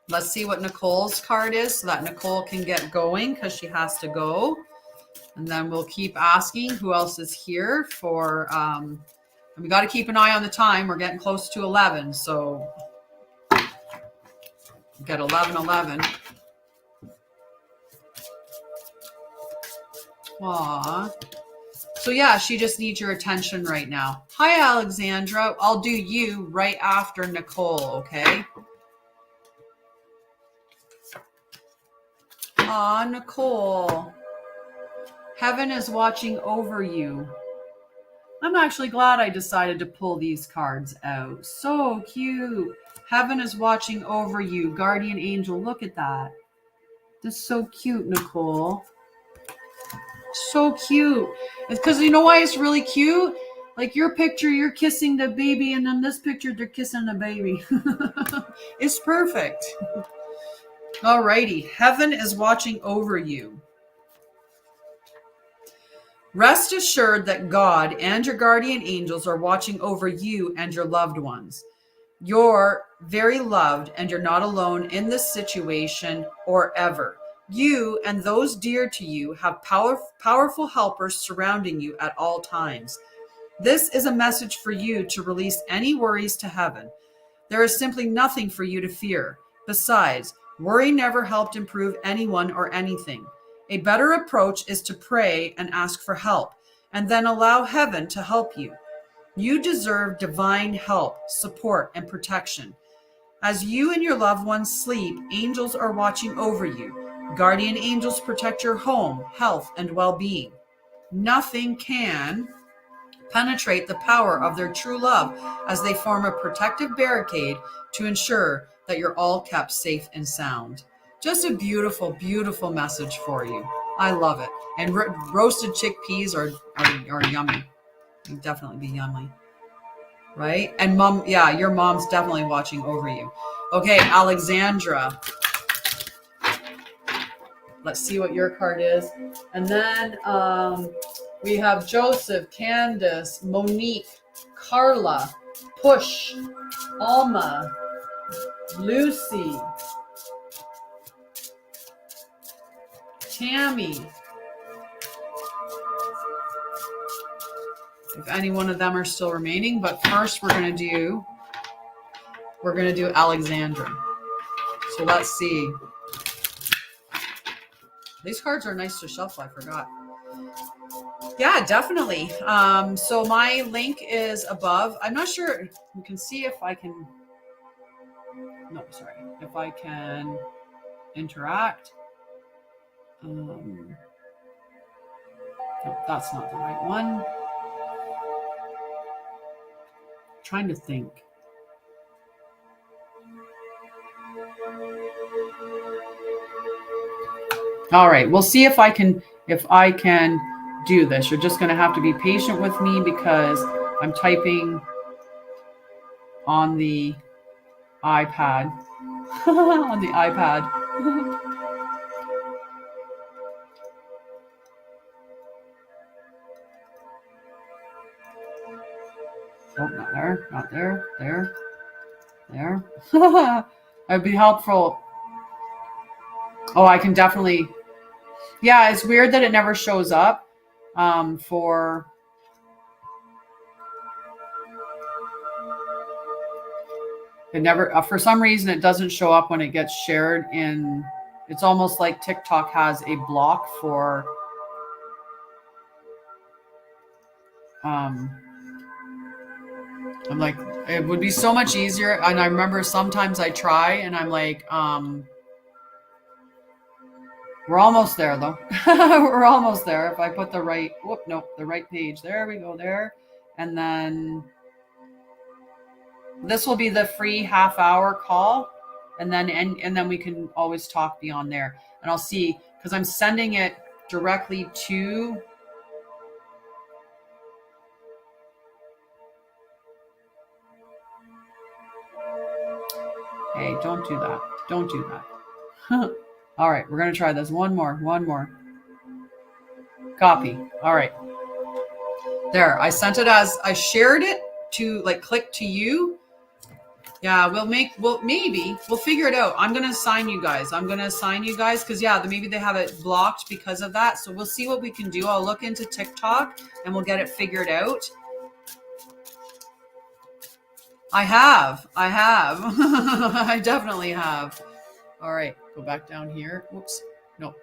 Let's see what Nicole's card is so that Nicole can get going because she has to go. And then we'll keep asking who else is here for, and we got to keep an eye on the time. We're getting close to 11. So we got 11:11. Aw. So yeah, she just needs your attention right now. Hi, Alexandra. I'll do you right after Nicole, okay? Ah, Nicole. Heaven is watching over you. I'm actually glad I decided to pull these cards out. So cute. Heaven is watching over you. Guardian angel, look at that. This is so cute, Nicole. So cute. It's because you know why it's really cute? Like your picture, you're kissing the baby, and then this picture, they're kissing the baby. It's perfect. Alrighty. Heaven is watching over you. Rest assured that God and your guardian angels are watching over you and your loved ones. You're very loved and you're not alone in this situation or ever. You and those dear to you have powerful helpers surrounding you at all times. This is a message for you to release any worries to heaven. There is simply nothing for you to fear. Besides, worry never helped improve anyone or anything. A better approach is to pray and ask for help, and then allow heaven to help you. You deserve divine help, support, and protection. As you and your loved ones sleep, angels are watching over you. Guardian angels protect your home, health, and well-being. Nothing can penetrate the power of their true love as they form a protective barricade to ensure that you're all kept safe and sound. Just a beautiful, beautiful message for you. I love it. And roasted chickpeas are yummy. They'd definitely be yummy. Right? And mom, yeah, your mom's definitely watching over you. Okay, Alexandra. Let's see what your card is. And then we have Joseph, Candace, Monique, Carla, Push, Alma, Lucy, Tammy. If any one of them are still remaining, but first we're gonna do Alexandra. So let's see. These cards are nice to shuffle, I forgot. Yeah, definitely. So my link is above. I'm not sure. You can see if I can. No, sorry. If I can interact. No, that's not the right one. I'm trying to think. All right, we'll see if I can do this. You're just going to have to be patient with me because I'm typing on the iPad. On the iPad. Oh, not there, not there, there. It'd be helpful. Oh, I can definitely. Yeah, it's weird that it never shows up for. It never, for some reason, it doesn't show up when it gets shared in. It's almost like TikTok has a block for. I'm like, it would be so much easier. And I remember sometimes I try and I'm like, we're almost there though. We're almost there. If I put the right, the right page. There we go there. And then this will be the free half-hour call. And then we can always talk beyond there. And I'll see, because I'm sending it directly to. Hey, don't do that. Don't do that. All right, we're going to try this. One more. Copy. All right. There, I sent it as, I shared it to click to you. Yeah, maybe we'll figure it out. I'm going to assign you guys. Because maybe they have it blocked because of that. So we'll see what we can do. I'll look into TikTok and we'll get it figured out. I have. I definitely have. All right, go back down here. Whoops. No.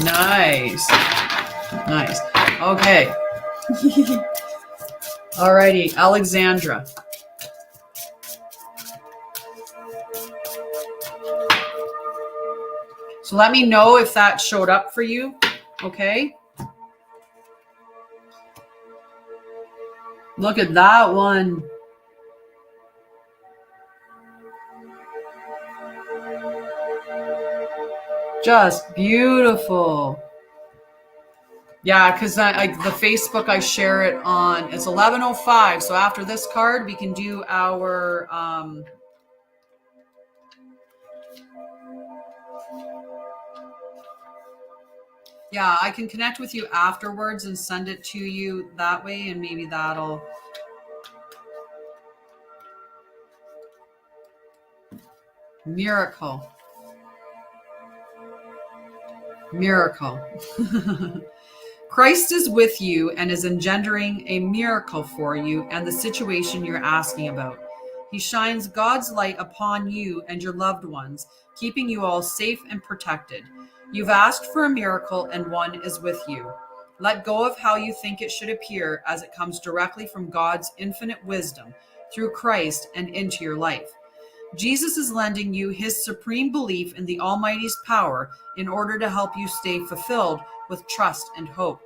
Nice. Nice. Okay. Alrighty, Alexandra. So let me know if that showed up for you. Okay. Look at that one. Just beautiful. Yeah, because the Facebook, I share it on, it's 11:05. So after this card, we can do our, yeah, I can connect with you afterwards and send it to you that way. And maybe that'll, miracle. Miracle. Christ is with you and is engendering a miracle for you and the situation you're asking about. He shines God's light upon you and your loved ones, keeping you all safe and protected. You've asked for a miracle and one is with you. Let go of how you think it should appear, as it comes directly from God's infinite wisdom through Christ and into your life. Jesus is lending you his supreme belief in the Almighty's power in order to help you stay fulfilled with trust and hope.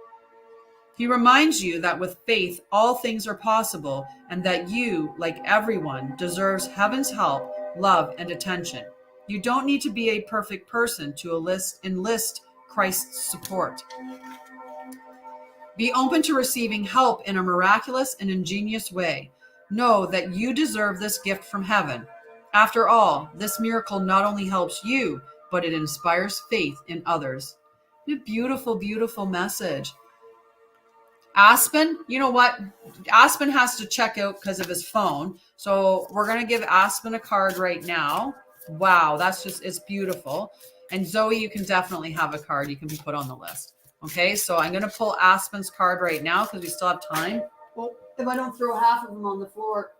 He reminds you that with faith, all things are possible, and that you, like everyone, deserves heaven's help, love, and attention. You don't need to be a perfect person to enlist Christ's support. Be open to receiving help in a miraculous and ingenious way. Know that you deserve this gift from heaven. After all, this miracle not only helps you, but it inspires faith in others. A beautiful, beautiful message. Aspen, you know what? Aspen has to check out because of his phone. So we're going to give Aspen a card right now. Wow, that's just, it's beautiful. And Zoe, you can definitely have a card. You can be put on the list. Okay, so I'm going to pull Aspen's card right now because we still have time. Well, if I don't throw half of them on the floor.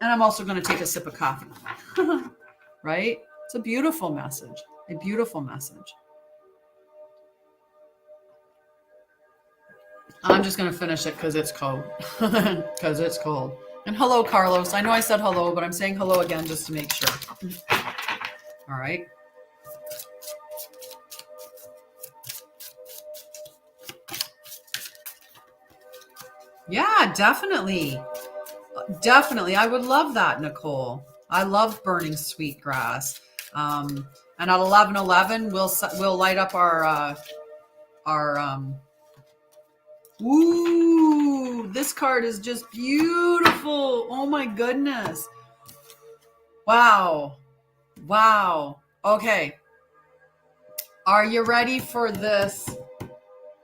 And I'm also going to take a sip of coffee. Right? It's a beautiful message. A beautiful message. I'm just going to finish it because it's cold. Because it's cold. And hello, Carlos. I know I said hello, but I'm saying hello again just to make sure. All right. Yeah, definitely. Definitely. I would love that, Nicole. I love burning sweetgrass. And at 11:11, we'll light up our ooh, this card is just beautiful. Oh my goodness. Wow. Wow. Okay. Are you ready for this?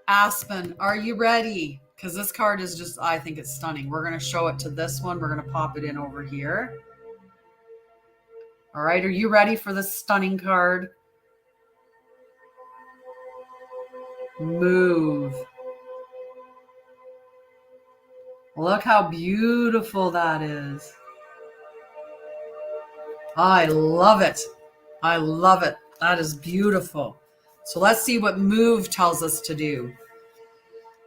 Aspen, are you ready? Because this card is just, I think it's stunning. We're going to show it to this one. We're going to pop it in over here. All right. Are you ready for this stunning card? Move. Look how beautiful that is. I love it. I love it. That is beautiful. So let's see what move tells us to do.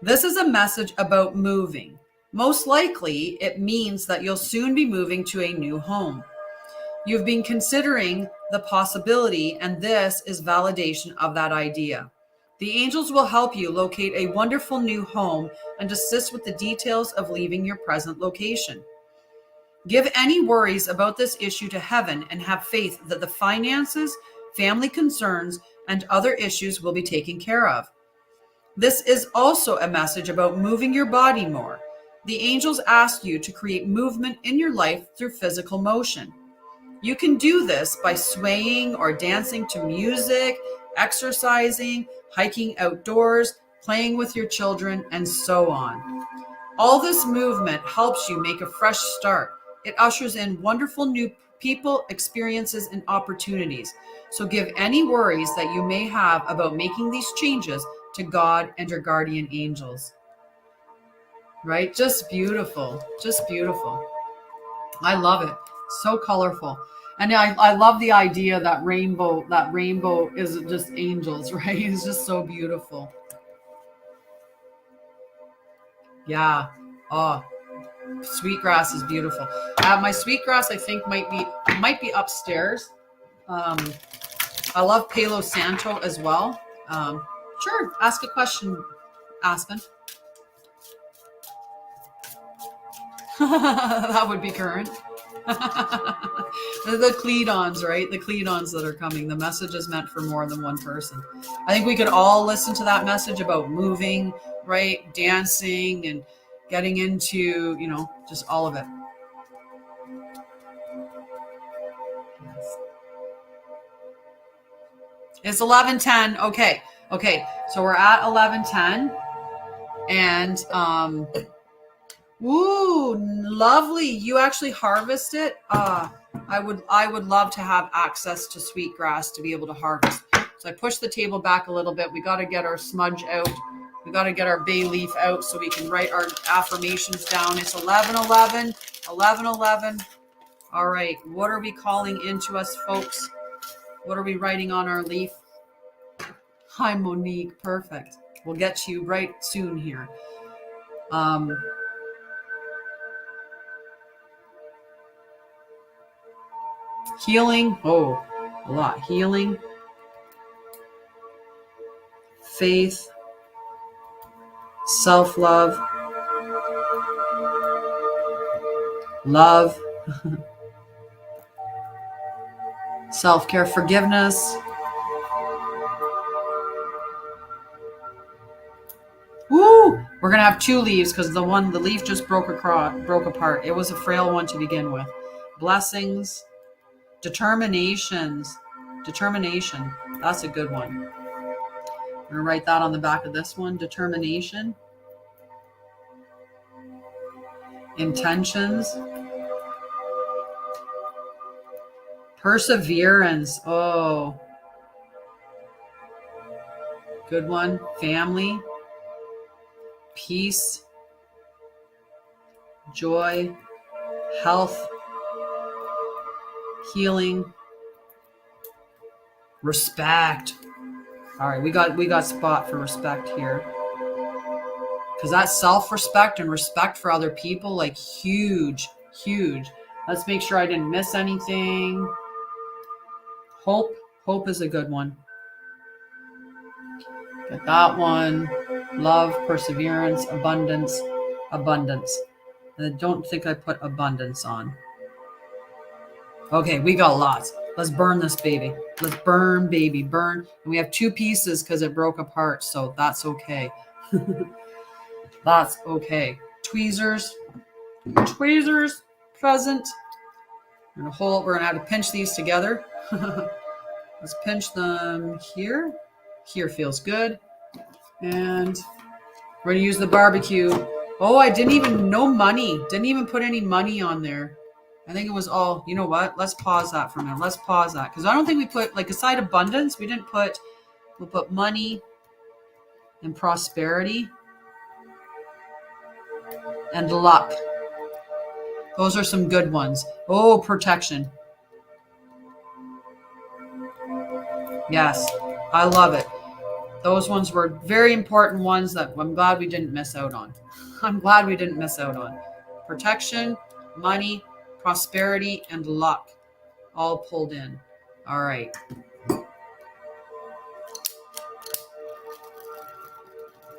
This is a message about moving. Most likely, it means that you'll soon be moving to a new home. You've been considering the possibility, and this is validation of that idea. The angels will help you locate a wonderful new home and assist with the details of leaving your present location. Give any worries about this issue to heaven and have faith that the finances, family concerns, and other issues will be taken care of. This is also a message about moving your body more. The angels ask you to create movement in your life through physical motion. You can do this by swaying or dancing to music, exercising, hiking outdoors, playing with your children, and so on. All this movement helps you make a fresh start. It ushers in wonderful new people, experiences, and opportunities. So give any worries that you may have about making these changes to God and your guardian angels. Right? Just beautiful. Just beautiful. I love it. So colorful. And I love the idea that rainbow isn't just angels, right? It's just so beautiful. Yeah. Oh, sweetgrass is beautiful. My sweetgrass, I think, might be upstairs. I love Palo Santo as well. Sure, ask a question, Aspen. That would be current. The Cledons, right? The Cledons that are coming. The message is meant for more than one person. I think we could all listen to that message about moving, right? Dancing and getting into, just all of it. It's 11:10. Okay. So we're at 11:10, and woo, lovely. You actually harvest it. I would love to have access to sweetgrass to be able to harvest. So I push the table back a little bit. We got to get our smudge out. We got to get our bay leaf out so we can write our affirmations down. It's 11:11. 11:11. All right. What are we calling into us, folks? What are we writing on our leaf? Hi, Monique. Perfect. We'll get to you right soon here. Healing. Oh, a lot. Healing. Faith. Self-love. Love. Self-care. Forgiveness. Woo! We're gonna have two leaves because the leaf just broke apart. It was a frail one to begin with. Blessings. Determination. That's a good one. I'm gonna write that on the back of this one. Determination. Intentions. Perseverance. Oh, good one. Family. Peace. Joy. Health. Healing. Respect. All right, we got spot for respect here. Because that's self-respect and respect for other people, like huge. Let's make sure I didn't miss anything. Hope is a good one. Get that one. Love, perseverance, abundance. And I don't think I put abundance on. Okay, we got lots. Let's burn this baby. Let's burn, baby, burn. And we have two pieces because it broke apart, so that's okay. That's okay. Tweezers, present. We're gonna have to pinch these together. Let's pinch them here. Here feels good. And we're gonna use the barbecue. Oh, I didn't even put any money on there. I think it was all, you know what? Let's pause that for a minute. Let's pause that. Because I don't think we put, like, aside abundance, we'll put money and prosperity and luck. Those are some good ones. Oh, protection. Yes, I love it. Those ones were very important ones that I'm glad we didn't miss out on. Protection, money, prosperity, and luck all pulled in. All right.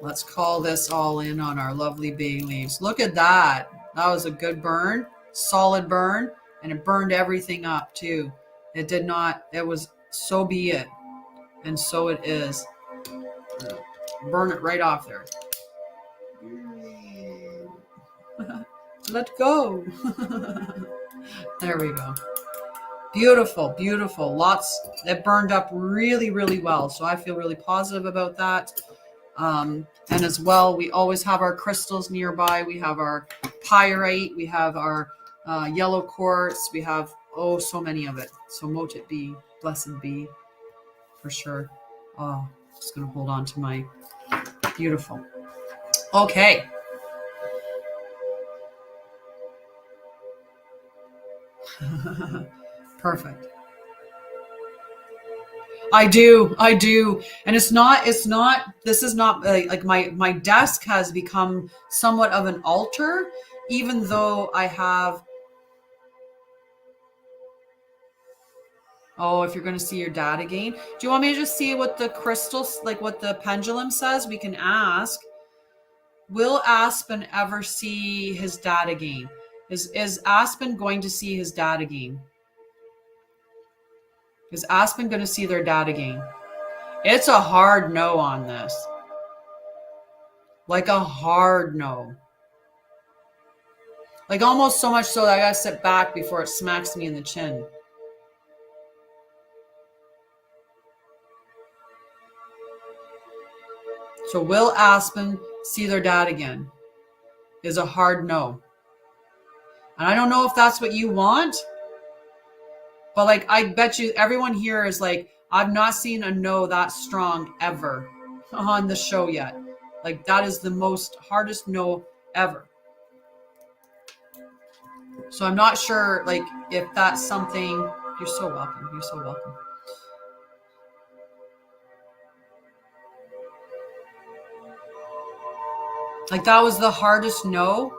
Let's call this all in on our lovely bay leaves. Look at that. That was a good burn, solid burn, and it burned everything up too. It was so be it. And so it is. Burn it right off there. Let go. There we go. Beautiful. It burned up really, really well. So I feel really positive about that. And as well, we always have our crystals nearby. We have our pyrite. We have our yellow quartz. We have, so many of it. So mote it be, blessed be, for sure. Oh, just going to hold on to my beautiful. Okay. Perfect. I do. And it's not, this is not like my desk has become somewhat of an altar, even though I have, oh, if you're going to see your dad again, do you want me to just see what the crystals, like what the pendulum says? We can ask, will Aspen ever see his dad again? Is Aspen going to see his dad again? Is Aspen going to see their dad again? It's a hard no on this. Like a hard no. Like almost so much so that I gotta sit back before it smacks me in the chin. So will Aspen see their dad again? Is a hard no. And I don't know if that's what you want, but like I bet you everyone here is like, I've not seen a no that strong ever on the show yet. Like that is the most hardest no ever. So I'm not sure like if that's something. You're so welcome. You're so welcome. Like that was the hardest no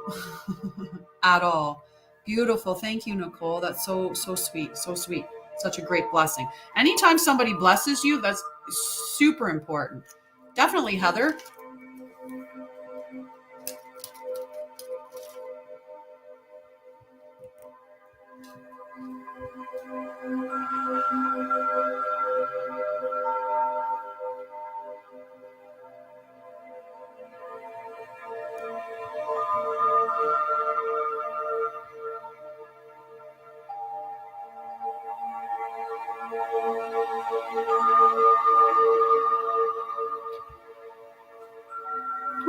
at all. Beautiful. Thank you, Nicole. That's so sweet. So sweet. Such a great blessing. Anytime somebody blesses you, that's super important. Definitely, Heather.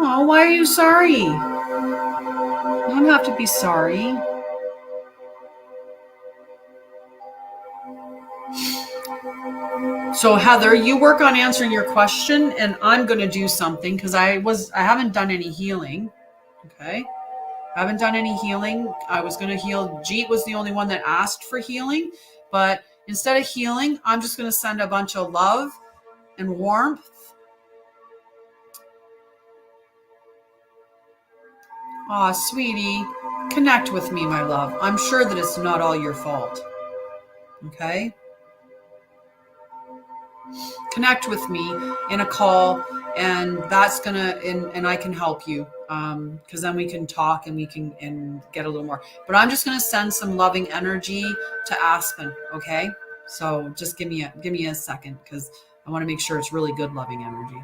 Oh, why are you sorry? You don't have to be sorry. So Heather, you work on answering your question, and I'm going to do something because I haven't done any healing. Okay. I haven't done any healing. I was going to heal. Jeet was the only one that asked for healing, but instead of healing, I'm just going to send a bunch of love and warmth. Aw, sweetie, connect with me, my love. I'm sure that it's not all your fault. Okay? Connect with me in a call, and that's gonna, and I can help you, because then we can talk and we can and get a little more. But I'm just gonna send some loving energy to Aspen. Okay? So just give me a second, because I want to make sure it's really good loving energy.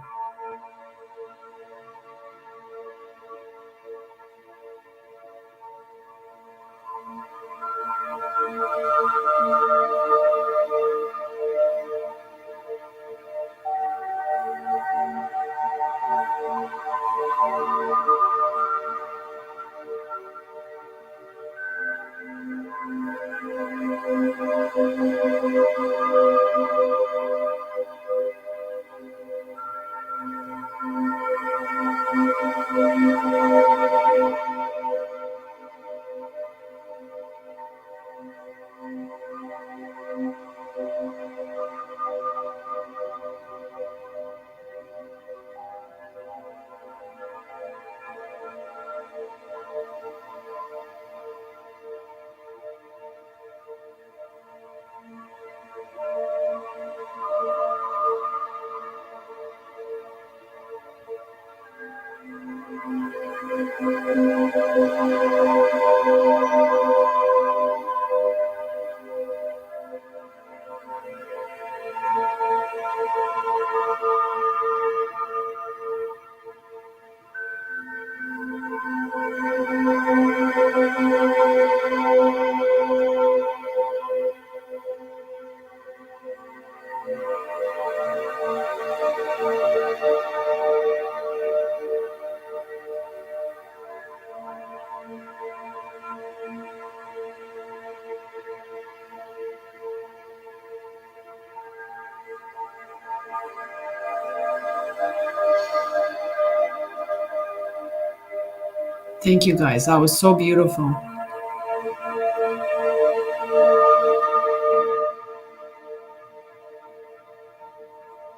Thank you, guys. That was so beautiful.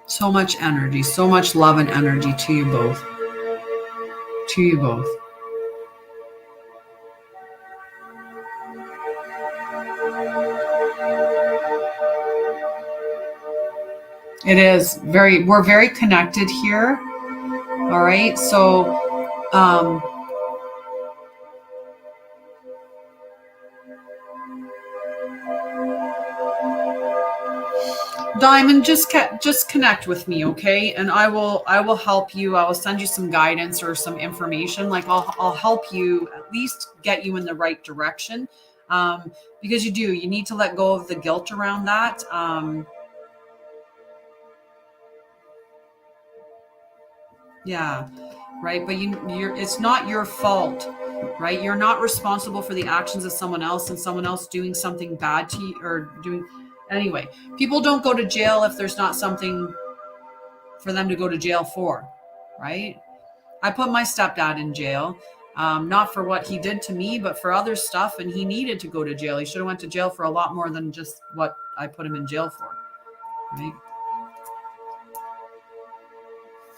So much energy, so much love and energy to you both. To you both. It is very, we're very connected here. All right. So, Diamond, just connect with me, okay? And I will help you. I will send you some guidance or some information. Like I'll help you at least get you in the right direction, because you need to let go of the guilt around that. Yeah, right. But you're it's not your fault, right? You're not responsible for the actions of someone else and someone else doing something bad to you or doing. Anyway, people don't go to jail if there's not something for them to go to jail for, right? I put my stepdad in jail, not for what he did to me, but for other stuff, and he needed to go to jail. He should have went to jail for a lot more than just what I put him in jail for, right?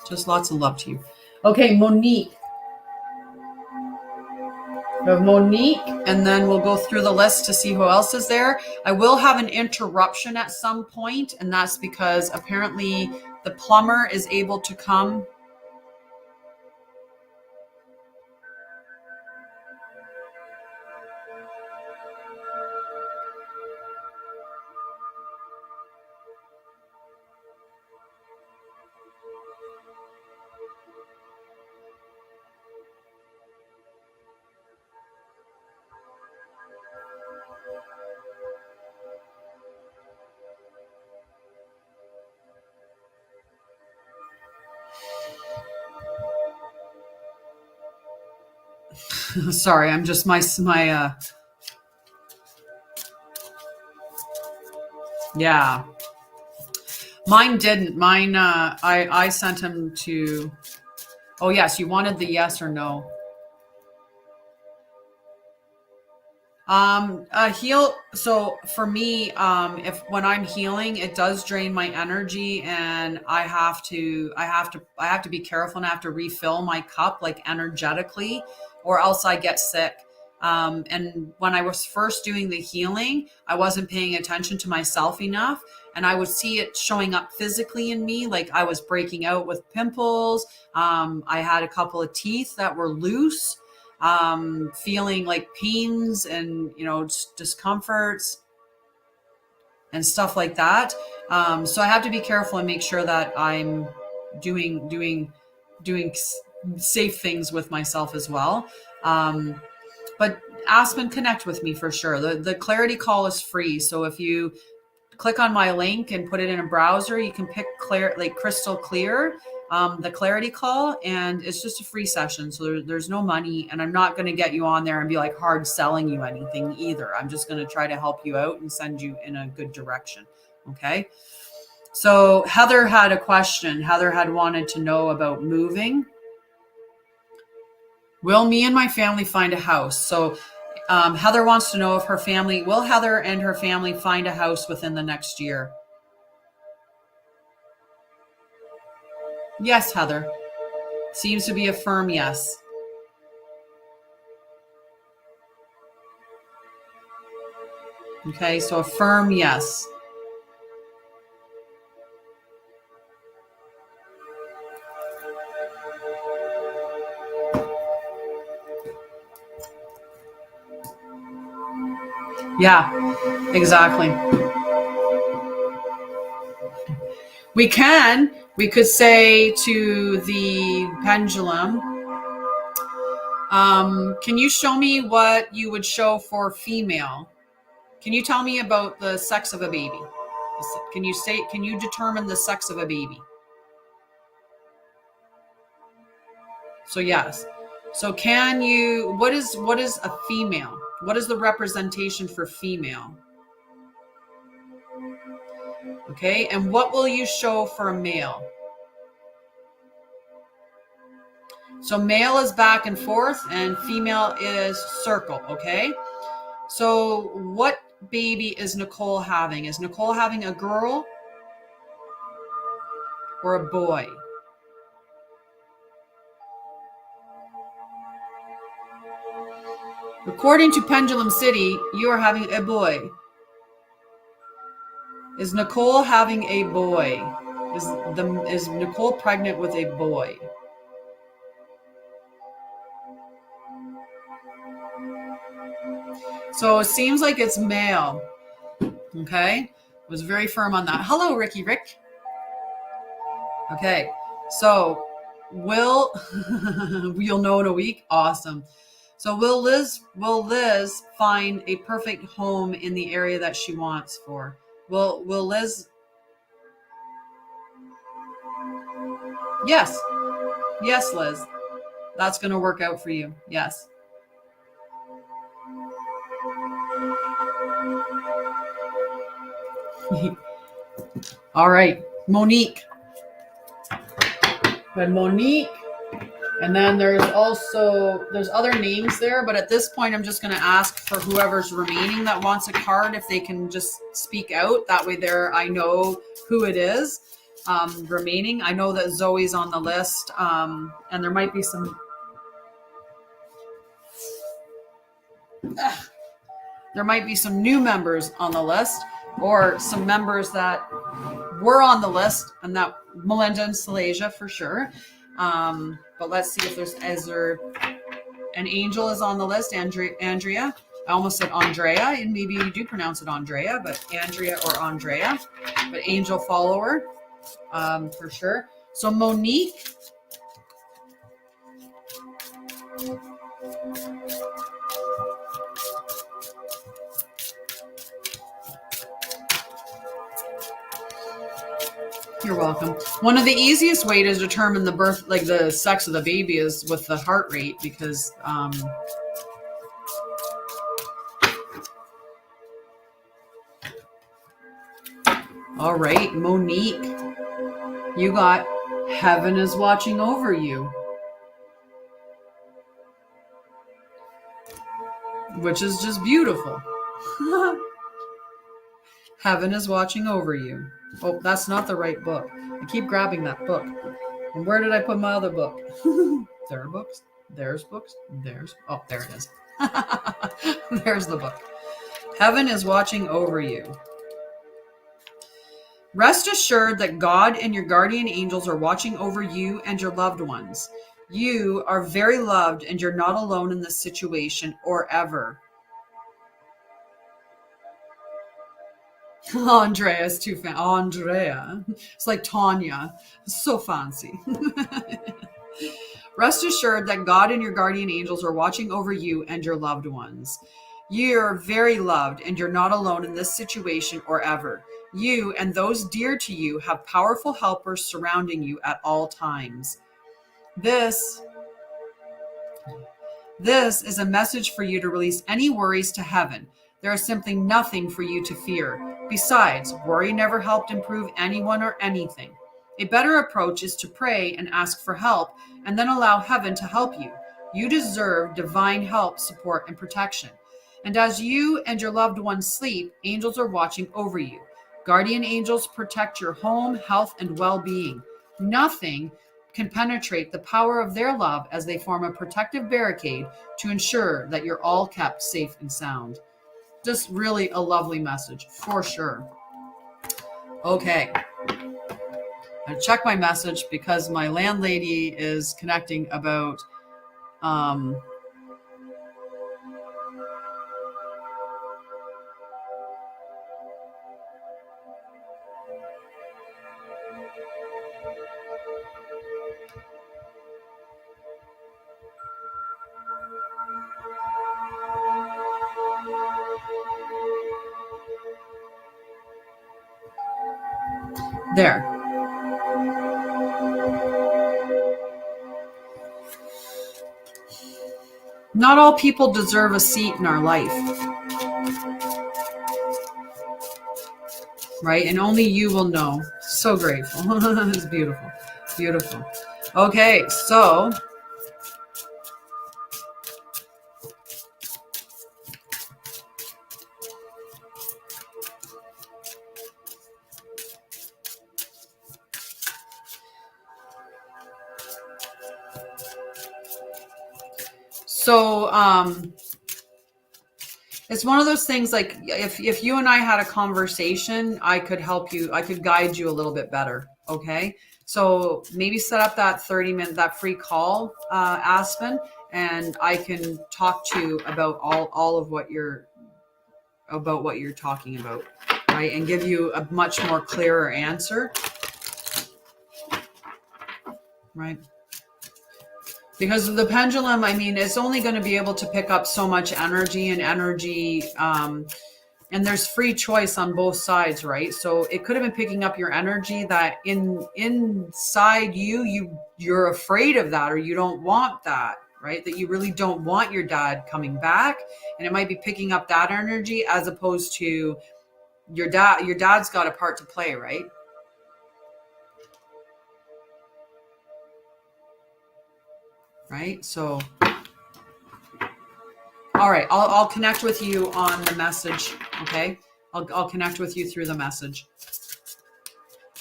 Just lots of love to you. Okay, Monique. We have Monique, and then we'll go through the list to see who else is there. I will have an interruption at some point, and that's because apparently the plumber is able to come. Sorry, I'm just my yeah. Mine didn't. Mine I sent him to. Oh yes, you wanted the yes or no. Heal. So for me, if when I'm healing, it does drain my energy, and I have to be careful, and I have to refill my cup like energetically, or else I get sick. And when I was first doing the healing, I wasn't paying attention to myself enough, and I would see it showing up physically in me, like I was breaking out with pimples. I had a couple of teeth that were loose, feeling like pains and discomforts and stuff like that. So I have to be careful and make sure that I'm doing safe things with myself as well. But Aspen, connect with me for sure. The clarity call is free, so if you click on my link and put it in a browser, you can pick crystal clear, the clarity call, and it's just a free session. So there's no money, and I'm not going to get you on there and be like hard selling you anything either. I'm just going to try to help you out and send you in a good direction. Okay. So Heather had a question. Heather had wanted to know about moving. Will me and my family find a house? So Heather wants to know if will Heather and her family find a house within the next year? Yes, Heather. Seems to be a firm yes. Okay, so a firm yes. Yeah, exactly. We could say to the pendulum, can you show me what you would show for female? Can you tell me about the sex of a baby? Can you determine the sex of a baby? So yes. So what is a female? What is the representation for female? Okay, and what will you show for a male? So male is back and forth and female is circle, okay? So what baby is Nicole having? Is Nicole having a girl? or a boy? According to Pendulum City, you are having a boy. Is Nicole having a boy? Is Nicole pregnant with a boy? So it seems like it's male. Okay. Was very firm on that. Hello, Ricky Rick. Okay. So you'll know in a week? Awesome. So will Liz find a perfect home in the area that she wants for? Will Liz? Yes. Yes, Liz. That's going to work out for you. Yes. All right. Monique. But Monique. And then there's other names there, but at this point, I'm just going to ask for whoever's remaining that wants a card, if they can just speak out. That way I know who it is remaining. I know that Zoe's on the list, and there might be some new members on the list, or some members that were on the list, and that Melinda and Salasia for sure. But let's see if is there an Angel is on the list. Andrea. I almost said Andrea, and maybe you do pronounce it Andrea, but Andrea or Andrea. But Angel follower, for sure. So Monique. You're welcome. One of the easiest way to determine the birth, like the sex of the baby, is with the heart rate, because all right, Monique, you got heaven is watching over you, which is just beautiful. Heaven is watching over you. Oh, that's not the right book. I keep grabbing that book. And where did I put my other book? There are books. There's books. Oh, there it is. There's the book. Heaven is watching over you. Rest assured that God and your guardian angels are watching over you and your loved ones. You are very loved, and you're not alone in this situation or ever. Andrea is too fancy. Andrea. It's like Tanya. It's so fancy. Rest assured that God and your guardian angels are watching over you and your loved ones. You're very loved, and you're not alone in this situation or ever. You and those dear to you have powerful helpers surrounding you at all times. This is a message for you to release any worries to heaven. There is simply nothing for you to fear. Besides, worry never helped improve anyone or anything. A better approach is to pray and ask for help, and then allow heaven to help you. You deserve divine help, support, and protection. And as you and your loved ones sleep, angels are watching over you. Guardian angels protect your home, health, and well-being. Nothing can penetrate the power of their love, as they form a protective barricade to ensure that you're all kept safe and sound. Just really a lovely message, for sure. Okay. I check my message because my landlady is connecting about there. Not all people deserve a seat in our life, right? And only you will know. So grateful. It's beautiful. Beautiful. Okay, so So it's one of those things, like if you and I had a conversation, I could help you, I could guide you a little bit better. Okay. So maybe set up that 30-minute, that free call, Aspen, and I can talk to you about all of what you're talking about, right? And give you a much more clearer answer, right? Because of the pendulum, I mean, it's only going to be able to pick up so much energy, and there's free choice on both sides, right? So it could have been picking up your energy that inside you're afraid of that, or you don't want that, right? That you really don't want your dad coming back. And it might be picking up that energy as opposed to your dad's got a part to play, right? Right. So, all right, I'll connect with you on the message. Okay. I'll connect with you through the message.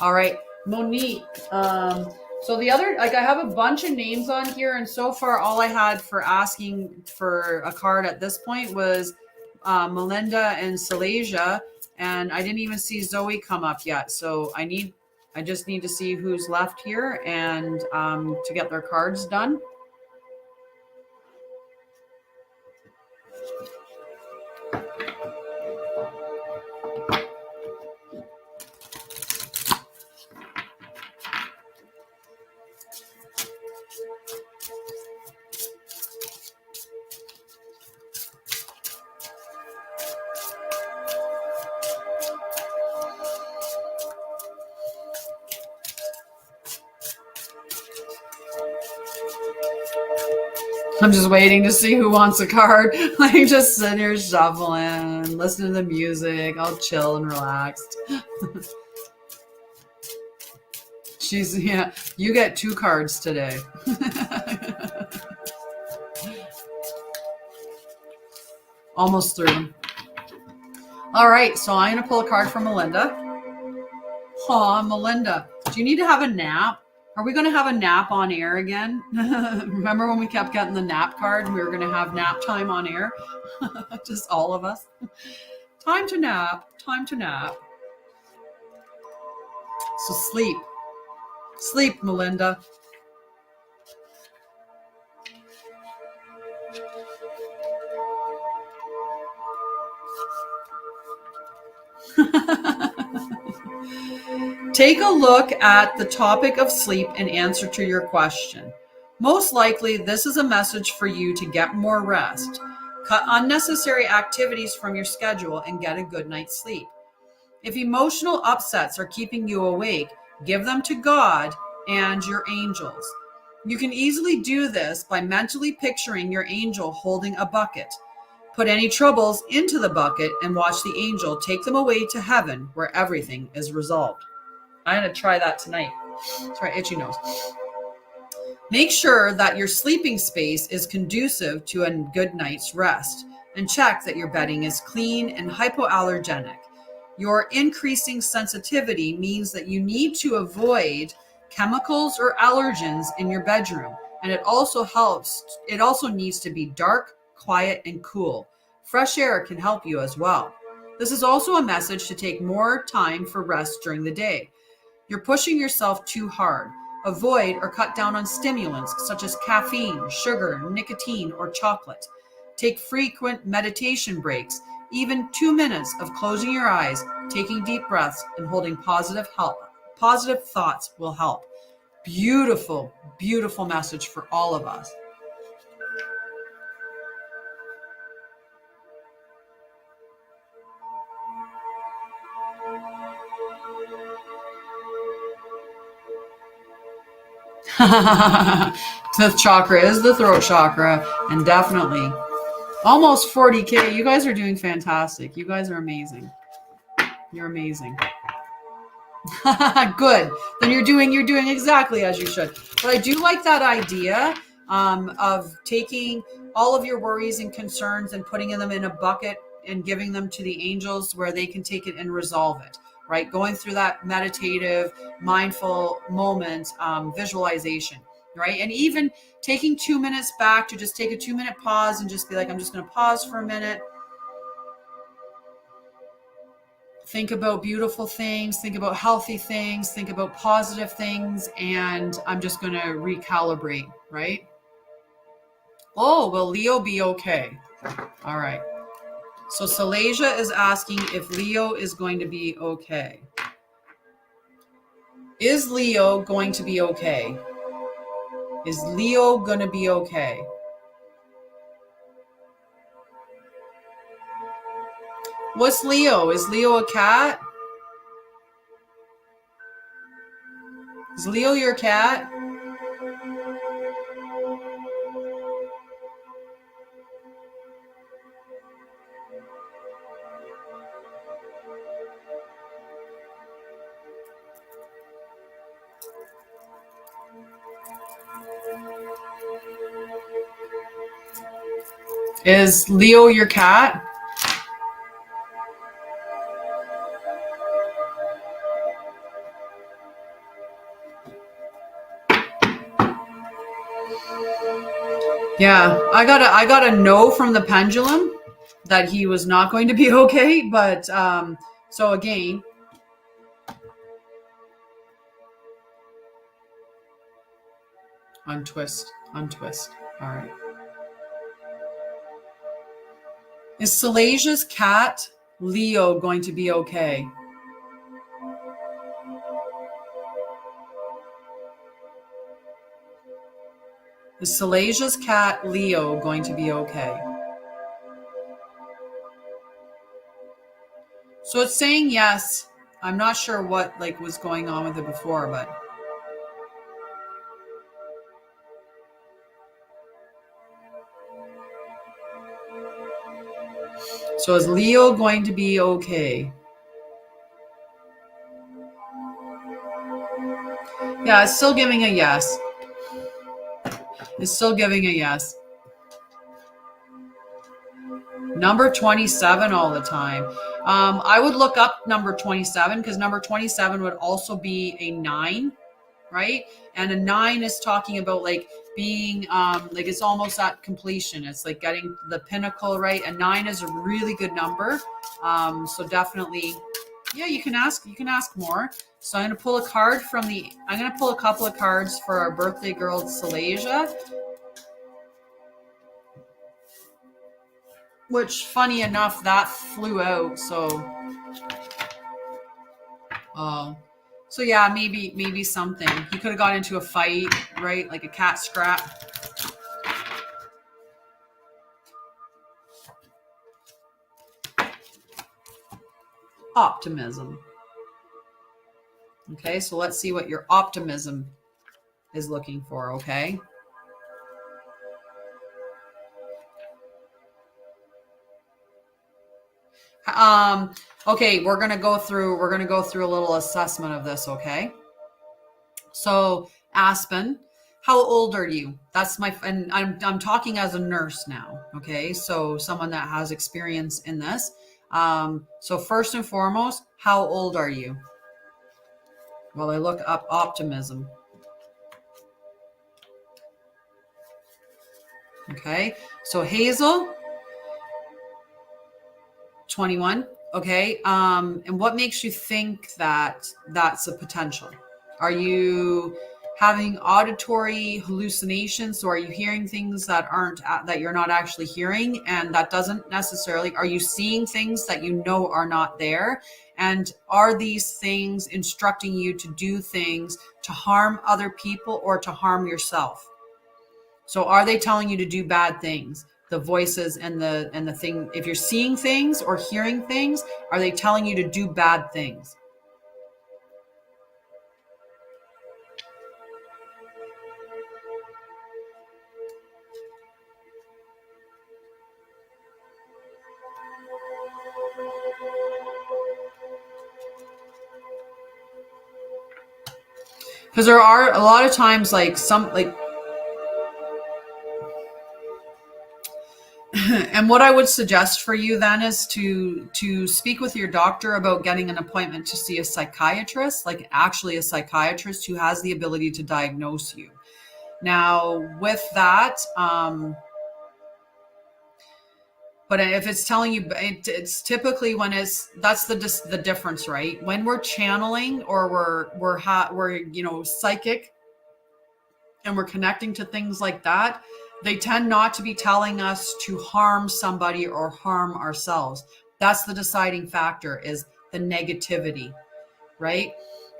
All right, Monique. So the other, like, I have a bunch of names on here, and so far all I had for asking for a card at this point was Melinda and Salasia, and I didn't even see Zoe come up yet. So I just need to see who's left here and to get their cards done. I'm just waiting to see who wants a card. Like, just sitting here shuffling, listening to the music, all chill and relaxed. Yeah, you get 2 cards today. Almost through them. All right, so I'm going to pull a card for Melinda. Aw, Melinda, do you need to have a nap? Are we going to have a nap on air again? Remember when we kept getting the nap card and we were going to have nap time on air? Just all of us. Time to nap. Time to nap. So sleep. Sleep, Melinda. Take a look at the topic of sleep and answer to your question. Most likely, this is a message for you to get more rest, cut unnecessary activities from your schedule, and get a good night's sleep. If emotional upsets are keeping you awake, give them to God and your angels. You can easily do this by mentally picturing your angel holding a bucket. Put any troubles into the bucket and watch the angel take them away to heaven where everything is resolved. I'm going to try that tonight. Sorry, itchy nose. Make sure that your sleeping space is conducive to a good night's rest, and check that your bedding is clean and hypoallergenic. Your increasing sensitivity means that you need to avoid chemicals or allergens in your bedroom, and it also needs to be dark, quiet, and cool. Fresh air can help you as well. This is also a message to take more time for rest during the day. You're pushing yourself too hard. Avoid or cut down on stimulants such as caffeine, sugar, nicotine, or chocolate. Take frequent meditation breaks. Even 2 minutes of closing your eyes, taking deep breaths, and holding positive thoughts will help. Beautiful, beautiful message for all of us. Fifth chakra is the throat chakra, and definitely almost 40K. You guys are doing fantastic. You guys are amazing. You're amazing. Good. Then you're doing exactly as you should. But I do like that idea of taking all of your worries and concerns and putting them in a bucket and giving them to the angels where they can take it and resolve it. Right? Going through that meditative, mindful moment, visualization. right? And even taking 2 minutes back to just take a 2-minute pause and just be like, I'm just going to pause for a minute. Think about beautiful things, think about healthy things, think about positive things, and I'm just going to recalibrate, right? Oh, will Leo be okay? All right. So Salasia is asking if Leo is going to be okay. Is Leo going to be okay? Is Leo going to be okay? What's Leo? Is Leo a cat? Is Leo your cat? Is Leo your cat? Yeah, I got a no from the pendulum that he was not going to be okay, but so again, untwist. All right. Is Salasia's cat Leo going to be okay? Is Salasia's cat Leo going to be okay? So it's saying yes. I'm not sure what was going on with it before, but so is Leo going to be okay? Yeah, it's still giving a yes. It's still giving a yes. Number 27 all the time. I would look up number 27 because number 27 would also be a 9, right? And a 9 is talking about being it's almost at completion. It's like getting the pinnacle, right? A 9 is a really good number. So definitely, yeah, you can ask more. So I'm going to pull a card I'm going to pull a couple of cards for our birthday girl, Salasia. Which, funny enough, that flew out. So yeah, maybe something. He could have got into a fight, right? Like a cat scrap. Optimism. Okay, so let's see what your optimism is looking for, okay? Okay, we're gonna go through a little assessment of this, okay? So Aspen, how old are you? And I'm talking as a nurse now, okay? So someone that has experience in this. So first and foremost, how old are you? Well, I look up optimism. Okay, so Hazel, 21. Okay, and what makes you think that that's a potential? Are you having auditory hallucinations? So are you hearing things that you're not actually hearing? And that doesn't necessarily, are you seeing things that you know are not there? And are these things instructing you to do things to harm other people or to harm yourself? So are they telling you to do bad things? The voices and the thing, if you're seeing things or hearing things, are they telling you to do bad things? Because there are a lot of times and what I would suggest for you then is to speak with your doctor about getting an appointment to see a psychiatrist, like actually a psychiatrist who has the ability to diagnose you. Now, with that, but if it's telling you, it's typically when that's the difference, right? When we're channeling or we're psychic and we're connecting to things like that, they tend not to be telling us to harm somebody or harm ourselves. That's the deciding factor, is the negativity, right?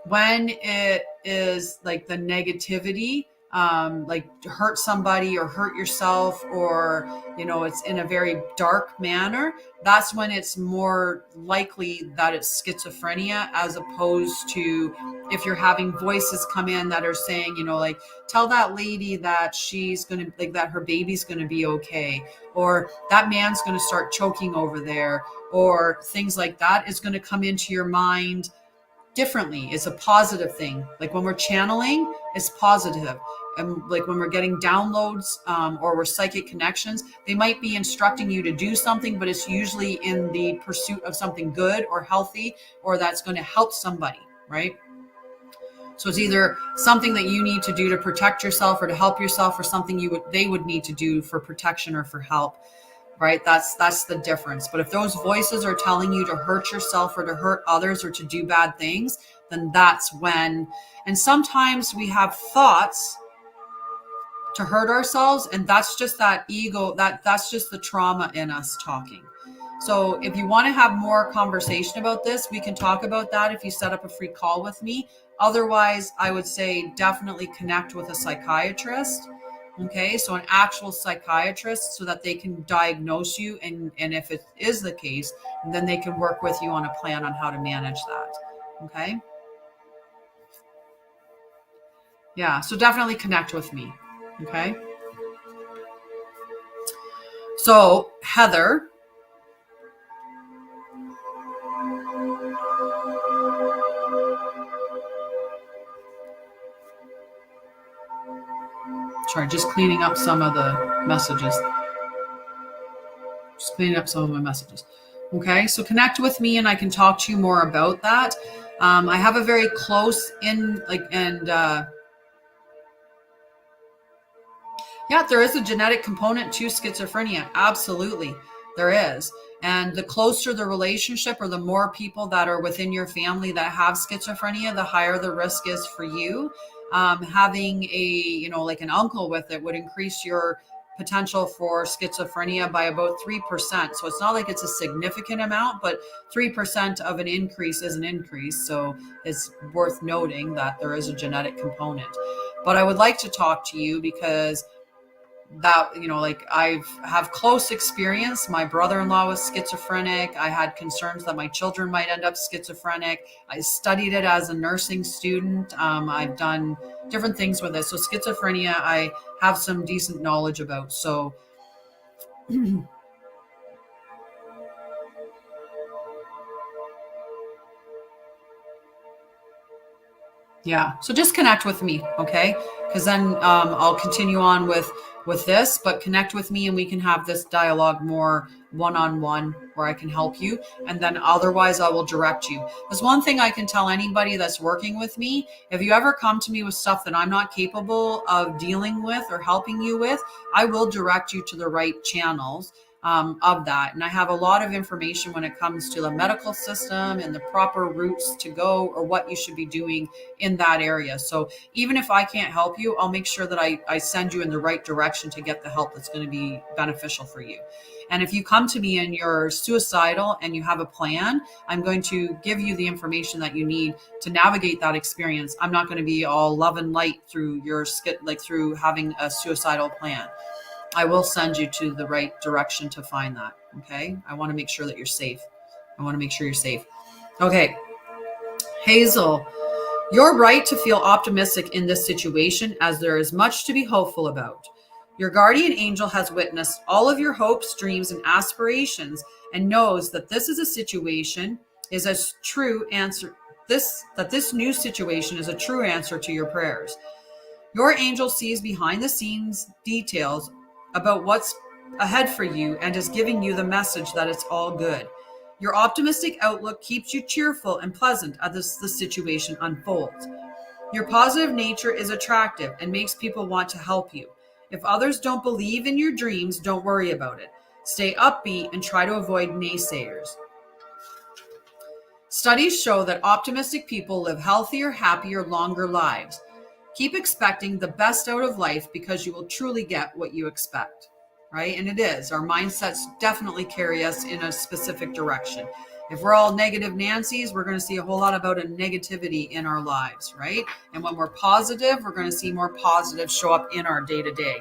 When it is like the negativity, like to hurt somebody or hurt yourself, or it's in a very dark manner, that's when it's more likely that it's schizophrenia, as opposed to if you're having voices come in that are saying, like, tell that lady that she's gonna, like, that her baby's gonna be okay, or that man's gonna start choking over there, or things like that is going to come into your mind differently. It's a positive thing. Like when we're channeling, it's positive. And like when we're getting downloads, or we're psychic connections, they might be instructing you to do something, but it's usually in the pursuit of something good or healthy, or that's going to help somebody, right? So it's either something that you need to do to protect yourself or to help yourself, or something they would need to do for protection or for help. Right? That's the difference. But if those voices are telling you to hurt yourself or to hurt others or to do bad things, then that's when, and sometimes we have thoughts to hurt ourselves, and that's just that ego, that's just the trauma in us talking. So if you want to have more conversation about this, we can talk about that if you set up a free call with me. Otherwise, I would say definitely connect with a psychiatrist. Okay, so an actual psychiatrist, so that they can diagnose you, and if it is the case, then they can work with you on a plan on how to manage that. Okay. Yeah, so definitely connect with me. Okay. So Heather, sorry, just cleaning up some of the messages. Just cleaning up some of my messages. Okay, so connect with me and I can talk to you more about that. I have a very close yeah, there is a genetic component to schizophrenia. Absolutely, there is. And the closer the relationship, or the more people that are within your family that have schizophrenia, the higher the risk is for you. Having like an uncle with it would increase your potential for schizophrenia by about 3%. So it's not like it's a significant amount, but 3% of an increase is an increase. So it's worth noting that there is a genetic component. But I would like to talk to you because that, like, I have close experience. My brother-in-law was schizophrenic. I had concerns that my children might end up schizophrenic. I studied it as a nursing student. I've done different things with it. So schizophrenia, I have some decent knowledge about. So yeah, so just connect with me, okay? Because then I'll continue on with this, but connect with me and we can have this dialogue more one-on-one, where I can help you, and then otherwise I will direct you. There's one thing I can tell anybody that's working with me: if you ever come to me with stuff that I'm not capable of dealing with or helping you with, I will direct you to the right channels of that. And I have a lot of information when it comes to the medical system and the proper routes to go, or what you should be doing in that area. So even if I can't help you, I'll make sure that I send you in the right direction to get the help that's going to be beneficial for you. And if you come to me and you're suicidal and you have a plan, I'm going to give you the information that you need to navigate that experience. I'm not going to be all love and light through through having a suicidal plan. I will send you to the right direction to find that. Okay. I want to make sure that you're safe. Okay. Hazel, you're right to feel optimistic in this situation, as there is much to be hopeful about. Your guardian angel has witnessed all of your hopes, dreams, and aspirations, and knows that this new situation is a true answer to your prayers. Your angel sees behind the scenes details about what's ahead for you and is giving you the message that it's all good. Your optimistic outlook keeps you cheerful and pleasant as the situation unfolds. Your positive nature is attractive and makes people want to help you. If others don't believe in your dreams, don't worry about it. Stay upbeat and try to avoid naysayers. Studies show that optimistic people live healthier, happier, longer lives. Keep expecting the best out of life because you will truly get what you expect, right? And it is. Our mindsets definitely carry us in a specific direction. If we're all negative Nancy's, we're going to see a whole lot about a negativity in our lives, right? And when we're positive, we're going to see more positive show up in our day-to-day.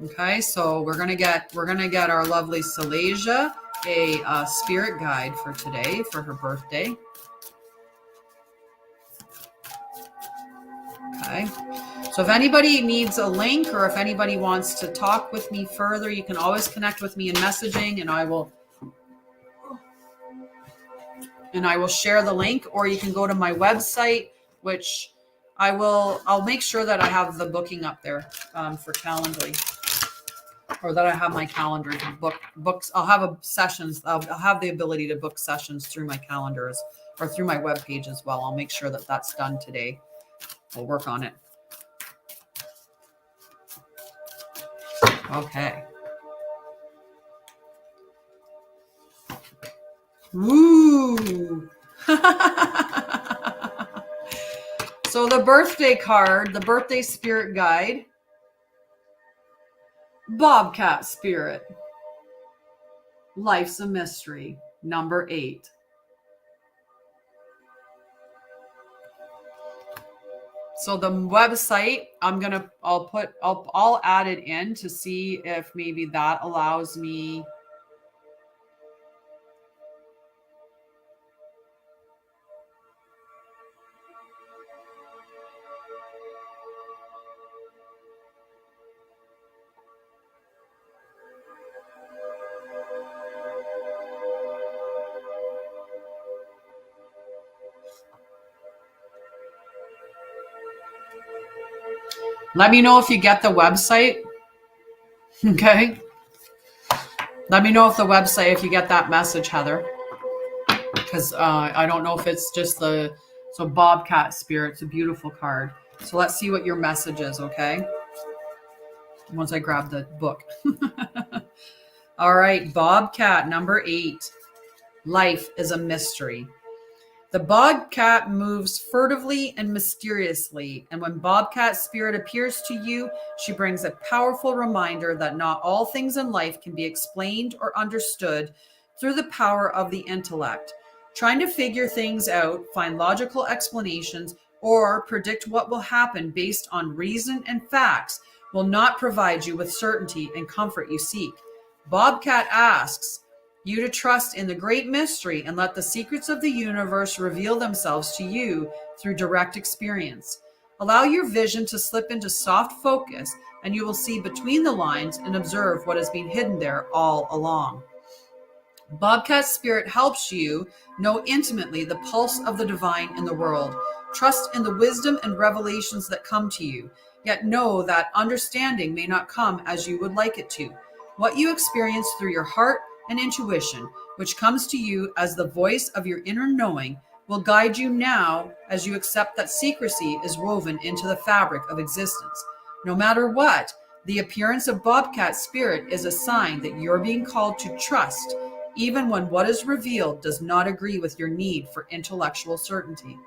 Okay, so we're gonna get our lovely Salasia a spirit guide for today for her birthday. Okay, so if anybody needs a link or if anybody wants to talk with me further, you can always connect with me in messaging, and I will share the link, or you can go to my website, which I'll make sure that I have the booking up there for Calendly. Or that I have my calendar to books. I'll have sessions. I'll have the ability to book sessions through my calendars or through my webpage as well. I'll make sure that that's done today. We'll work on it. Okay. Woo! So the birthday card, the birthday spirit guide. Bobcat spirit. Life's a mystery. Number 8. So the website, I'll add it in to see if maybe that allows me. Let me know if you get the website. Okay. Let me know if you get that message, Heather. Because I don't know if it's just so Bobcat Spirit's a beautiful card. So let's see what your message is, okay? Once I grab the book. All right, Bobcat, number 8. Life is a mystery. The bobcat moves furtively and mysteriously, and when Bobcat Spirit appears to you, she brings a powerful reminder that not all things in life can be explained or understood through the power of the intellect. Trying to figure things out, find logical explanations, or predict what will happen based on reason and facts will not provide you with certainty and comfort you seek. Bobcat asks you to trust in the great mystery and let the secrets of the universe reveal themselves to you through direct experience. Allow your vision to slip into soft focus, and you will see between the lines and observe what has been hidden there all along. Bobcat Spirit helps you know intimately the pulse of the divine in the world. Trust in the wisdom and revelations that come to you, yet know that understanding may not come as you would like it to. What you experience through your heart and intuition, which comes to you as the voice of your inner knowing, will guide you now as you accept that secrecy is woven into the fabric of existence. No matter what, the appearance of Bobcat Spirit is a sign that you're being called to trust, even when what is revealed does not agree with your need for intellectual certainty.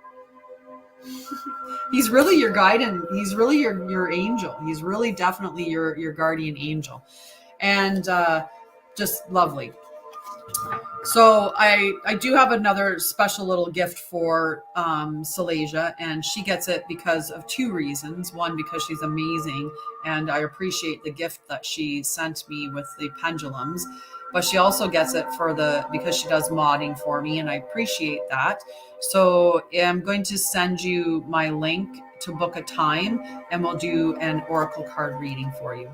He's really your guide, and he's really your angel. He's really definitely your guardian angel. And just lovely. So I do have another special little gift for Salasia, and she gets it because of 2 reasons. One, because she's amazing, and I appreciate the gift that she sent me with the pendulums. But she also gets it because she does modding for me, and I appreciate that. So I'm going to send you my link to book a time, and we'll do an oracle card reading for you.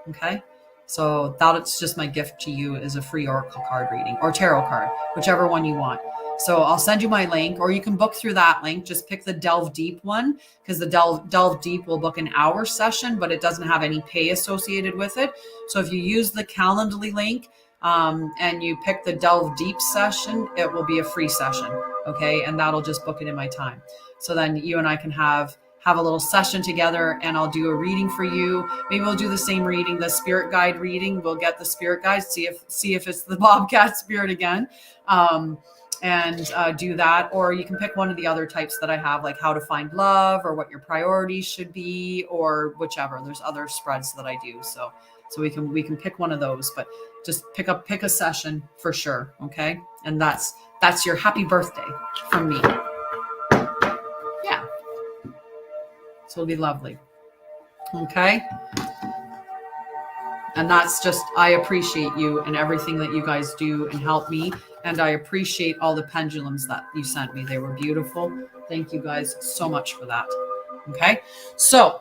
Okay? So that's just my gift to you, is a free oracle card reading or tarot card, whichever one you want. So I'll send you my link, or you can book through that link. Just pick the Delve Deep one, because the Delve Deep will book an hour session, but it doesn't have any pay associated with it. So if you use the Calendly link and you pick the Delve Deep session, it will be a free session. Okay. And that'll just book it in my time. So then you and I can have a little session together, and I'll do a reading for you. Maybe we'll do the same reading, the spirit guide reading. We'll get the spirit guide, see if it's the Bobcat spirit again. And do that. Or you can pick one of the other types that I have, like how to find love, or what your priorities should be, or whichever. There's other spreads that I do. So we can pick one of those, but just pick a session for sure. Okay. And that's your happy birthday from me. Yeah. So it'll be lovely. Okay. And that's just, I appreciate you and everything that you guys do and help me. And I appreciate all the pendulums that you sent me. They were beautiful. Thank you guys so much for that. Okay. So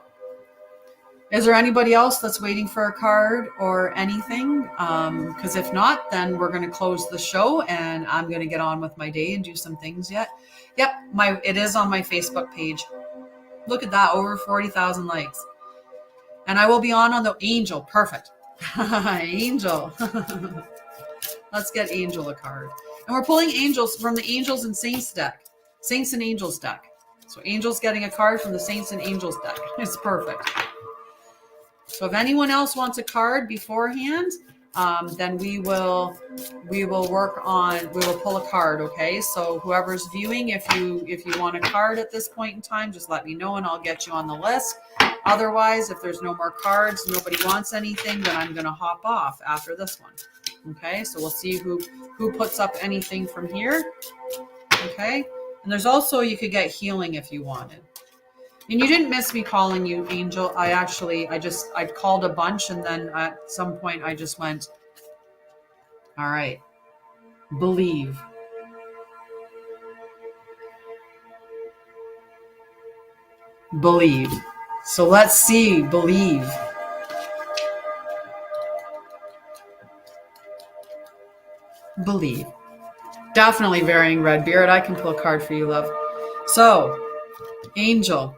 is there anybody else that's waiting for a card or anything? Because if not, then we're going to close the show, and I'm going to get on with my day and do some things yet. Yep. It is on my Facebook page. Look at that. Over 40,000 likes. And I will be on the Angel. Perfect. Angel. Let's get Angel a card. And we're pulling angels from the Angels and Saints deck. Saints and Angels deck. So Angel's getting a card from the Saints and Angels deck. It's perfect. So if anyone else wants a card beforehand, then we will pull a card. Okay. So whoever's viewing, if you want a card at this point in time, just let me know and I'll get you on the list. Otherwise, if there's no more cards, nobody wants anything, then I'm going to hop off after this one. Okay. So we'll see who puts up anything from here. Okay. And there's also, you could get healing if you wanted. And you didn't miss me calling you, Angel. I called a bunch, and then at some point I just went, all right, believe. Believe. So let's see, believe. Believe. Definitely varying Redbeard. I can pull a card for you, love. So, Angel.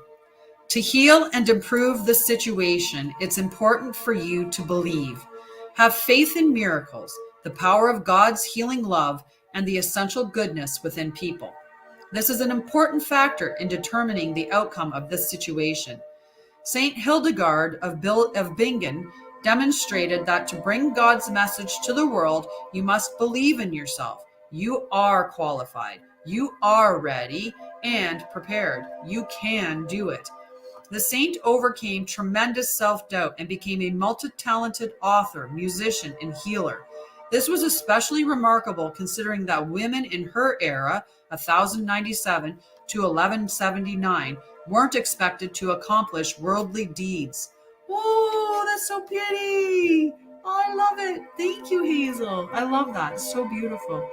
To heal and improve the situation, it's important for you to believe. Have faith in miracles, the power of God's healing love, and the essential goodness within people. This is an important factor in determining the outcome of this situation. Saint Hildegard of Bingen demonstrated that to bring God's message to the world, you must believe in yourself. You are qualified. You are ready and prepared. You can do it. The saint overcame tremendous self-doubt and became a multi-talented author, musician, and healer. This was especially remarkable considering that women in her era, 1097 to 1179, weren't expected to accomplish worldly deeds. Oh, that's so pretty. Oh, I love it. Thank you, Hazel. I love that. It's so beautiful.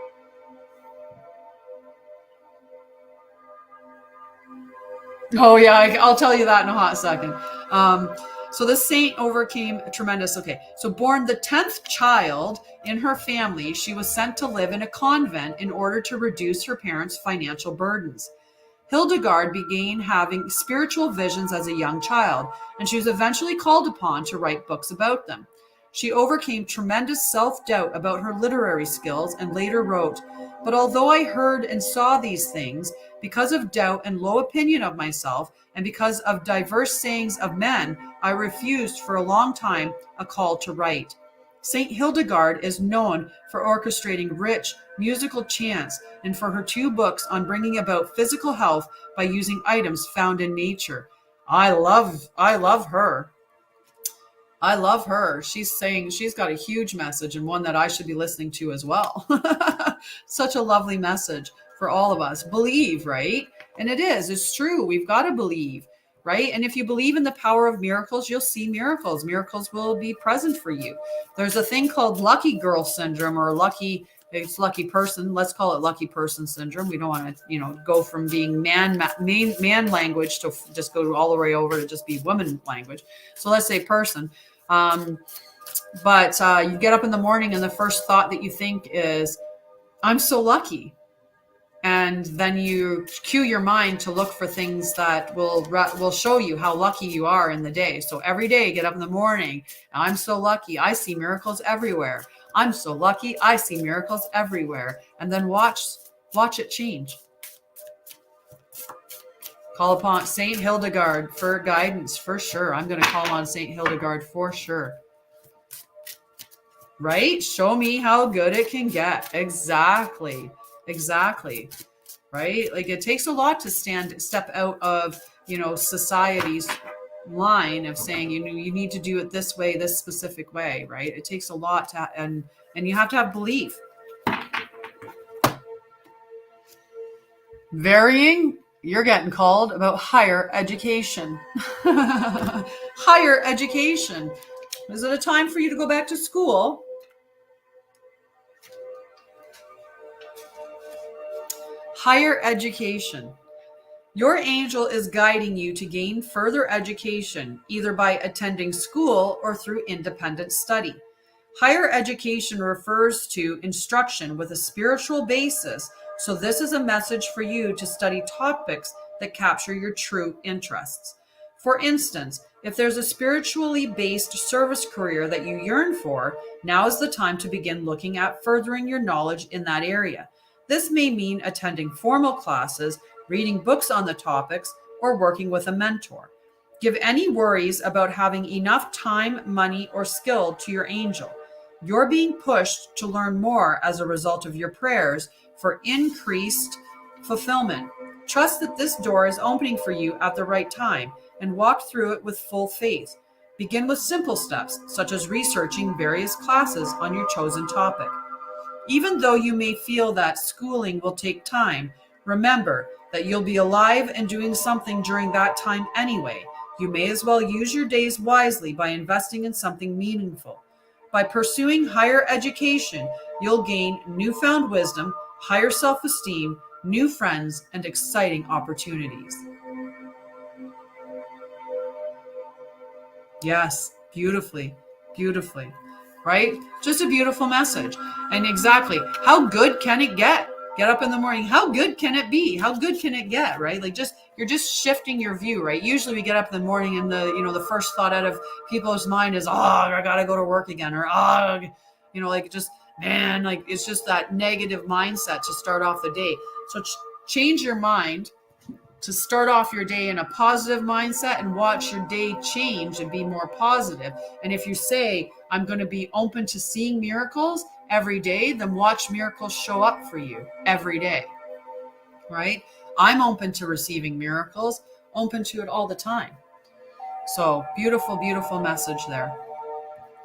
Oh, yeah, I'll tell you that in a hot second. So this saint overcame tremendous. Okay, so born the 10th child in her family, she was sent to live in a convent in order to reduce her parents' financial burdens. Hildegard began having spiritual visions as a young child, and she was eventually called upon to write books about them. She overcame tremendous self-doubt about her literary skills and later wrote, "But although I heard and saw these things, because of doubt and low opinion of myself, and because of diverse sayings of men, I refused for a long time a call to write." Saint Hildegard is known for orchestrating rich musical chants and for her 2 books on bringing about physical health by using items found in nature. I love her. I love her. She's saying she's got a huge message and one that I should be listening to as well. Such a lovely message for all of us. Believe, right? And it's true. We've got to believe, right? And if you believe in the power of miracles, you'll see miracles. Miracles will be present for you. There's a thing called lucky girl syndrome or lucky person. Let's call it lucky person syndrome. We don't want to, go from being man language to just go all the way over to just be woman language. So let's say person. But you get up in the morning and the first thought that you think is, I'm so lucky. And then you cue your mind to look for things that will show you how lucky you are in the day. So every day, get up in the morning. I'm so lucky. I see miracles everywhere. I'm so lucky. I see miracles everywhere. And then watch it change. Call upon Saint Hildegard for guidance, for sure. I'm going to call on Saint Hildegard for sure. Right? Show me how good it can get. Exactly. Right? Like it takes a lot to step out of, society's line of saying, you need to do it this way, this specific way, right? It takes a lot to, and you have to have belief. Varying, you're getting called about higher education. Higher education. Is it a time for you to go back to school? Higher education. Your angel is guiding you to gain further education, either by attending school or through independent study. Higher education refers to instruction with a spiritual basis, so this is a message for you to study topics that capture your true interests. For instance, if there's a spiritually based service career that you yearn for, now is the time to begin looking at furthering your knowledge in that area. This may mean attending formal classes, reading books on the topics, or working with a mentor. Give any worries about having enough time, money, or skill to your angel. You're being pushed to learn more as a result of your prayers for increased fulfillment. Trust that this door is opening for you at the right time and walk through it with full faith. Begin with simple steps, such as researching various classes on your chosen topic. Even though you may feel that schooling will take time, remember that you'll be alive and doing something during that time anyway. You may as well use your days wisely by investing in something meaningful. By pursuing higher education, you'll gain newfound wisdom, higher self-esteem, new friends, and exciting opportunities. Yes, beautifully, right? Just a beautiful message. And exactly, how good can it get? Get up in the morning. How good can it be? How good can it get, right? Like you're just shifting your view, right? Usually we get up in the morning and the first thought out of people's mind is, I got to go to work again, or, it's just that negative mindset to start off the day. So change your mind to start off your day in a positive mindset and watch your day change and be more positive. And if you say, I'm going to be open to seeing miracles every day, then watch miracles show up for you every day, right? I'm open to receiving miracles, open to it all the time. So beautiful, beautiful message there.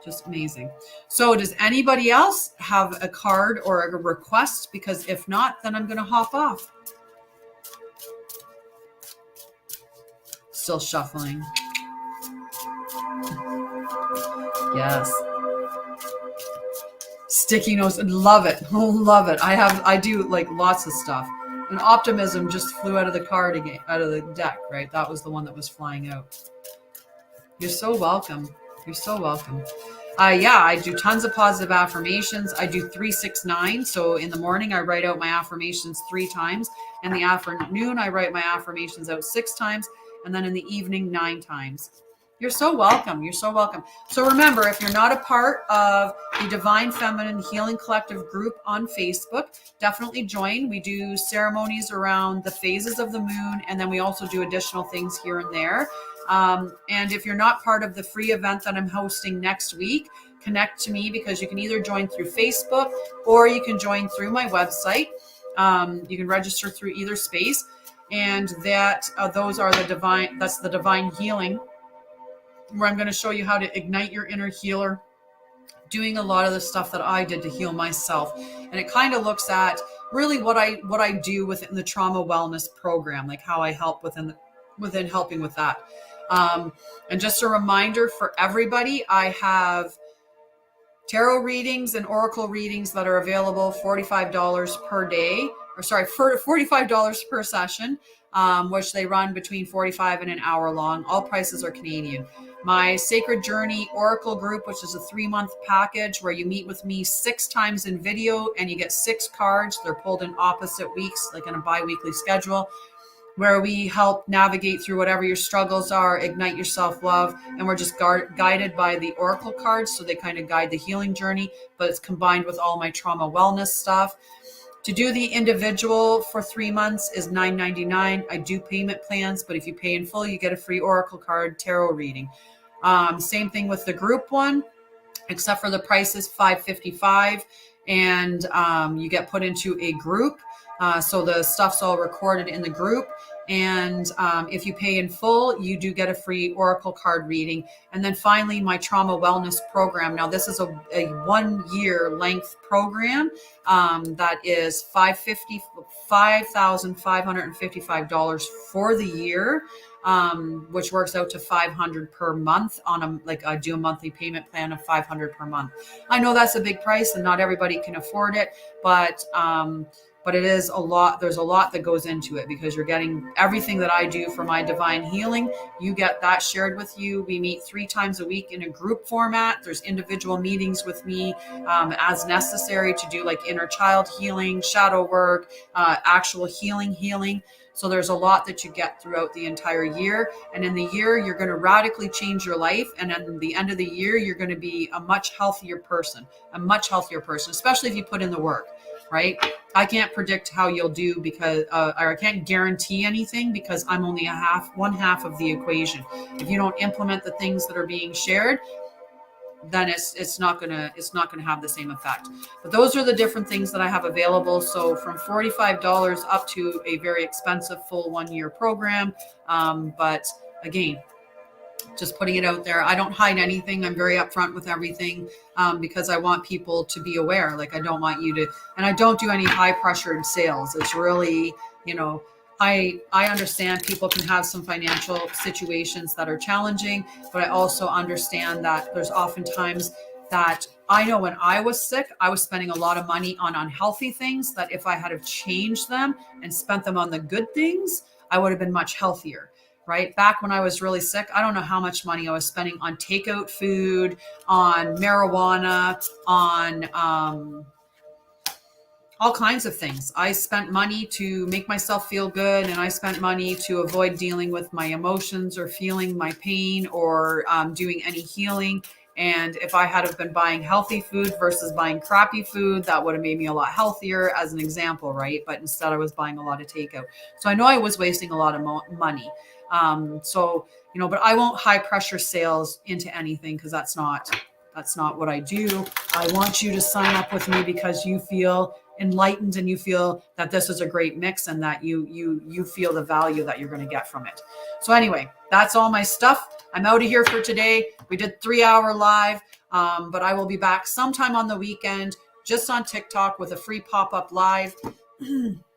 Just amazing. So does anybody else have a card or a request? Because if not, then I'm going to hop off. Still shuffling. Yes. Sticky notes. Love it. Love it. I do like lots of stuff. And optimism just flew out of the card again, out of the deck, right? That was the one that was flying out. You're so welcome. You're so welcome. I do tons of positive affirmations. I do 369. So in the morning, I write out my affirmations 3 times. In the afternoon, I write my affirmations out 6 times. And then in the evening, 9 times. You're so welcome. You're so welcome. So remember, if you're not a part of the Divine Feminine Healing Collective group on Facebook, definitely join. We do ceremonies around the phases of the moon, and then we also do additional things here and there. And if you're not part of the free event that I'm hosting next week, connect to me, because you can either join through Facebook or you can join through my website. You can register through either space. And that those are that's the divine healing, where I'm going to show you how to ignite your inner healer, doing a lot of the stuff that I did to heal myself. And it kind of looks at really what I do within the trauma wellness program, like how I help within helping with that. And just a reminder for everybody, I have tarot readings and oracle readings that are available $45 per day. For $45 per session, which they run between 45 and an hour long. All prices are Canadian. my Sacred Journey Oracle group, which is a 3-month package where you meet with me 6 times in video and you get 6 cards. They're pulled in opposite weeks, like in a bi-weekly schedule, where we help navigate through whatever your struggles are, ignite your self-love, and we're just guided by the Oracle cards, so they kind of guide the healing journey, but it's combined with all my trauma wellness stuff. To do the individual for 3 months is $9.99. I do payment plans, but if you pay in full, you get a free Oracle card tarot reading. Same thing with the group one, except for the price is $5.55, and you get put into a group. So the stuff's all recorded in the group. And if you pay in full, you do get a free Oracle card reading. And then finally, my trauma wellness program. Now, this is a 1-year length program that is $5,555 for the year, which works out to $500 per month on I do a monthly payment plan of $500 per month. I know that's a big price and not everybody can afford it, but it is a lot. There's a lot that goes into it because you're getting everything that I do for my divine healing. You get that shared with you. We meet 3 times a week in a group format. There's individual meetings with me as necessary to do like inner child healing, shadow work, actual healing. So there's a lot that you get throughout the entire year. And in the year, you're going to radically change your life. And at the end of the year, you're going to be a much healthier person, especially if you put in the work, right? I can't predict how you'll do because, or I can't guarantee anything because I'm only one half of the equation. If you don't implement the things that are being shared, then it's not gonna have the same effect. But those are the different things that I have available. So from $45 up to a very expensive full 1-year program. But again, just putting it out there. I don't hide anything. I'm very upfront with everything because I want people to be aware. Like I don't want you to, and I don't do any high pressured sales. It's really, I understand people can have some financial situations that are challenging, but I also understand that there's oftentimes that I know when I was sick, I was spending a lot of money on unhealthy things that if I had have changed them and spent them on the good things, I would have been much healthier. Right? Back when I was really sick, I don't know how much money I was spending on takeout food, on marijuana, on all kinds of things. I spent money to make myself feel good, and I spent money to avoid dealing with my emotions or feeling my pain or doing any healing. And if I had have been buying healthy food versus buying crappy food, that would have made me a lot healthier as an example, right? But instead I was buying a lot of takeout. So I know I was wasting a lot of money. But I won't high pressure sales into anything because that's not what I do. I want you to sign up with me because you feel enlightened and you feel that this is a great mix and that you feel the value that you're going to get from it. So anyway, that's all my stuff. I'm out of here for today. We did 3-hour live, but I will be back sometime on the weekend, just on TikTok with a free pop-up live.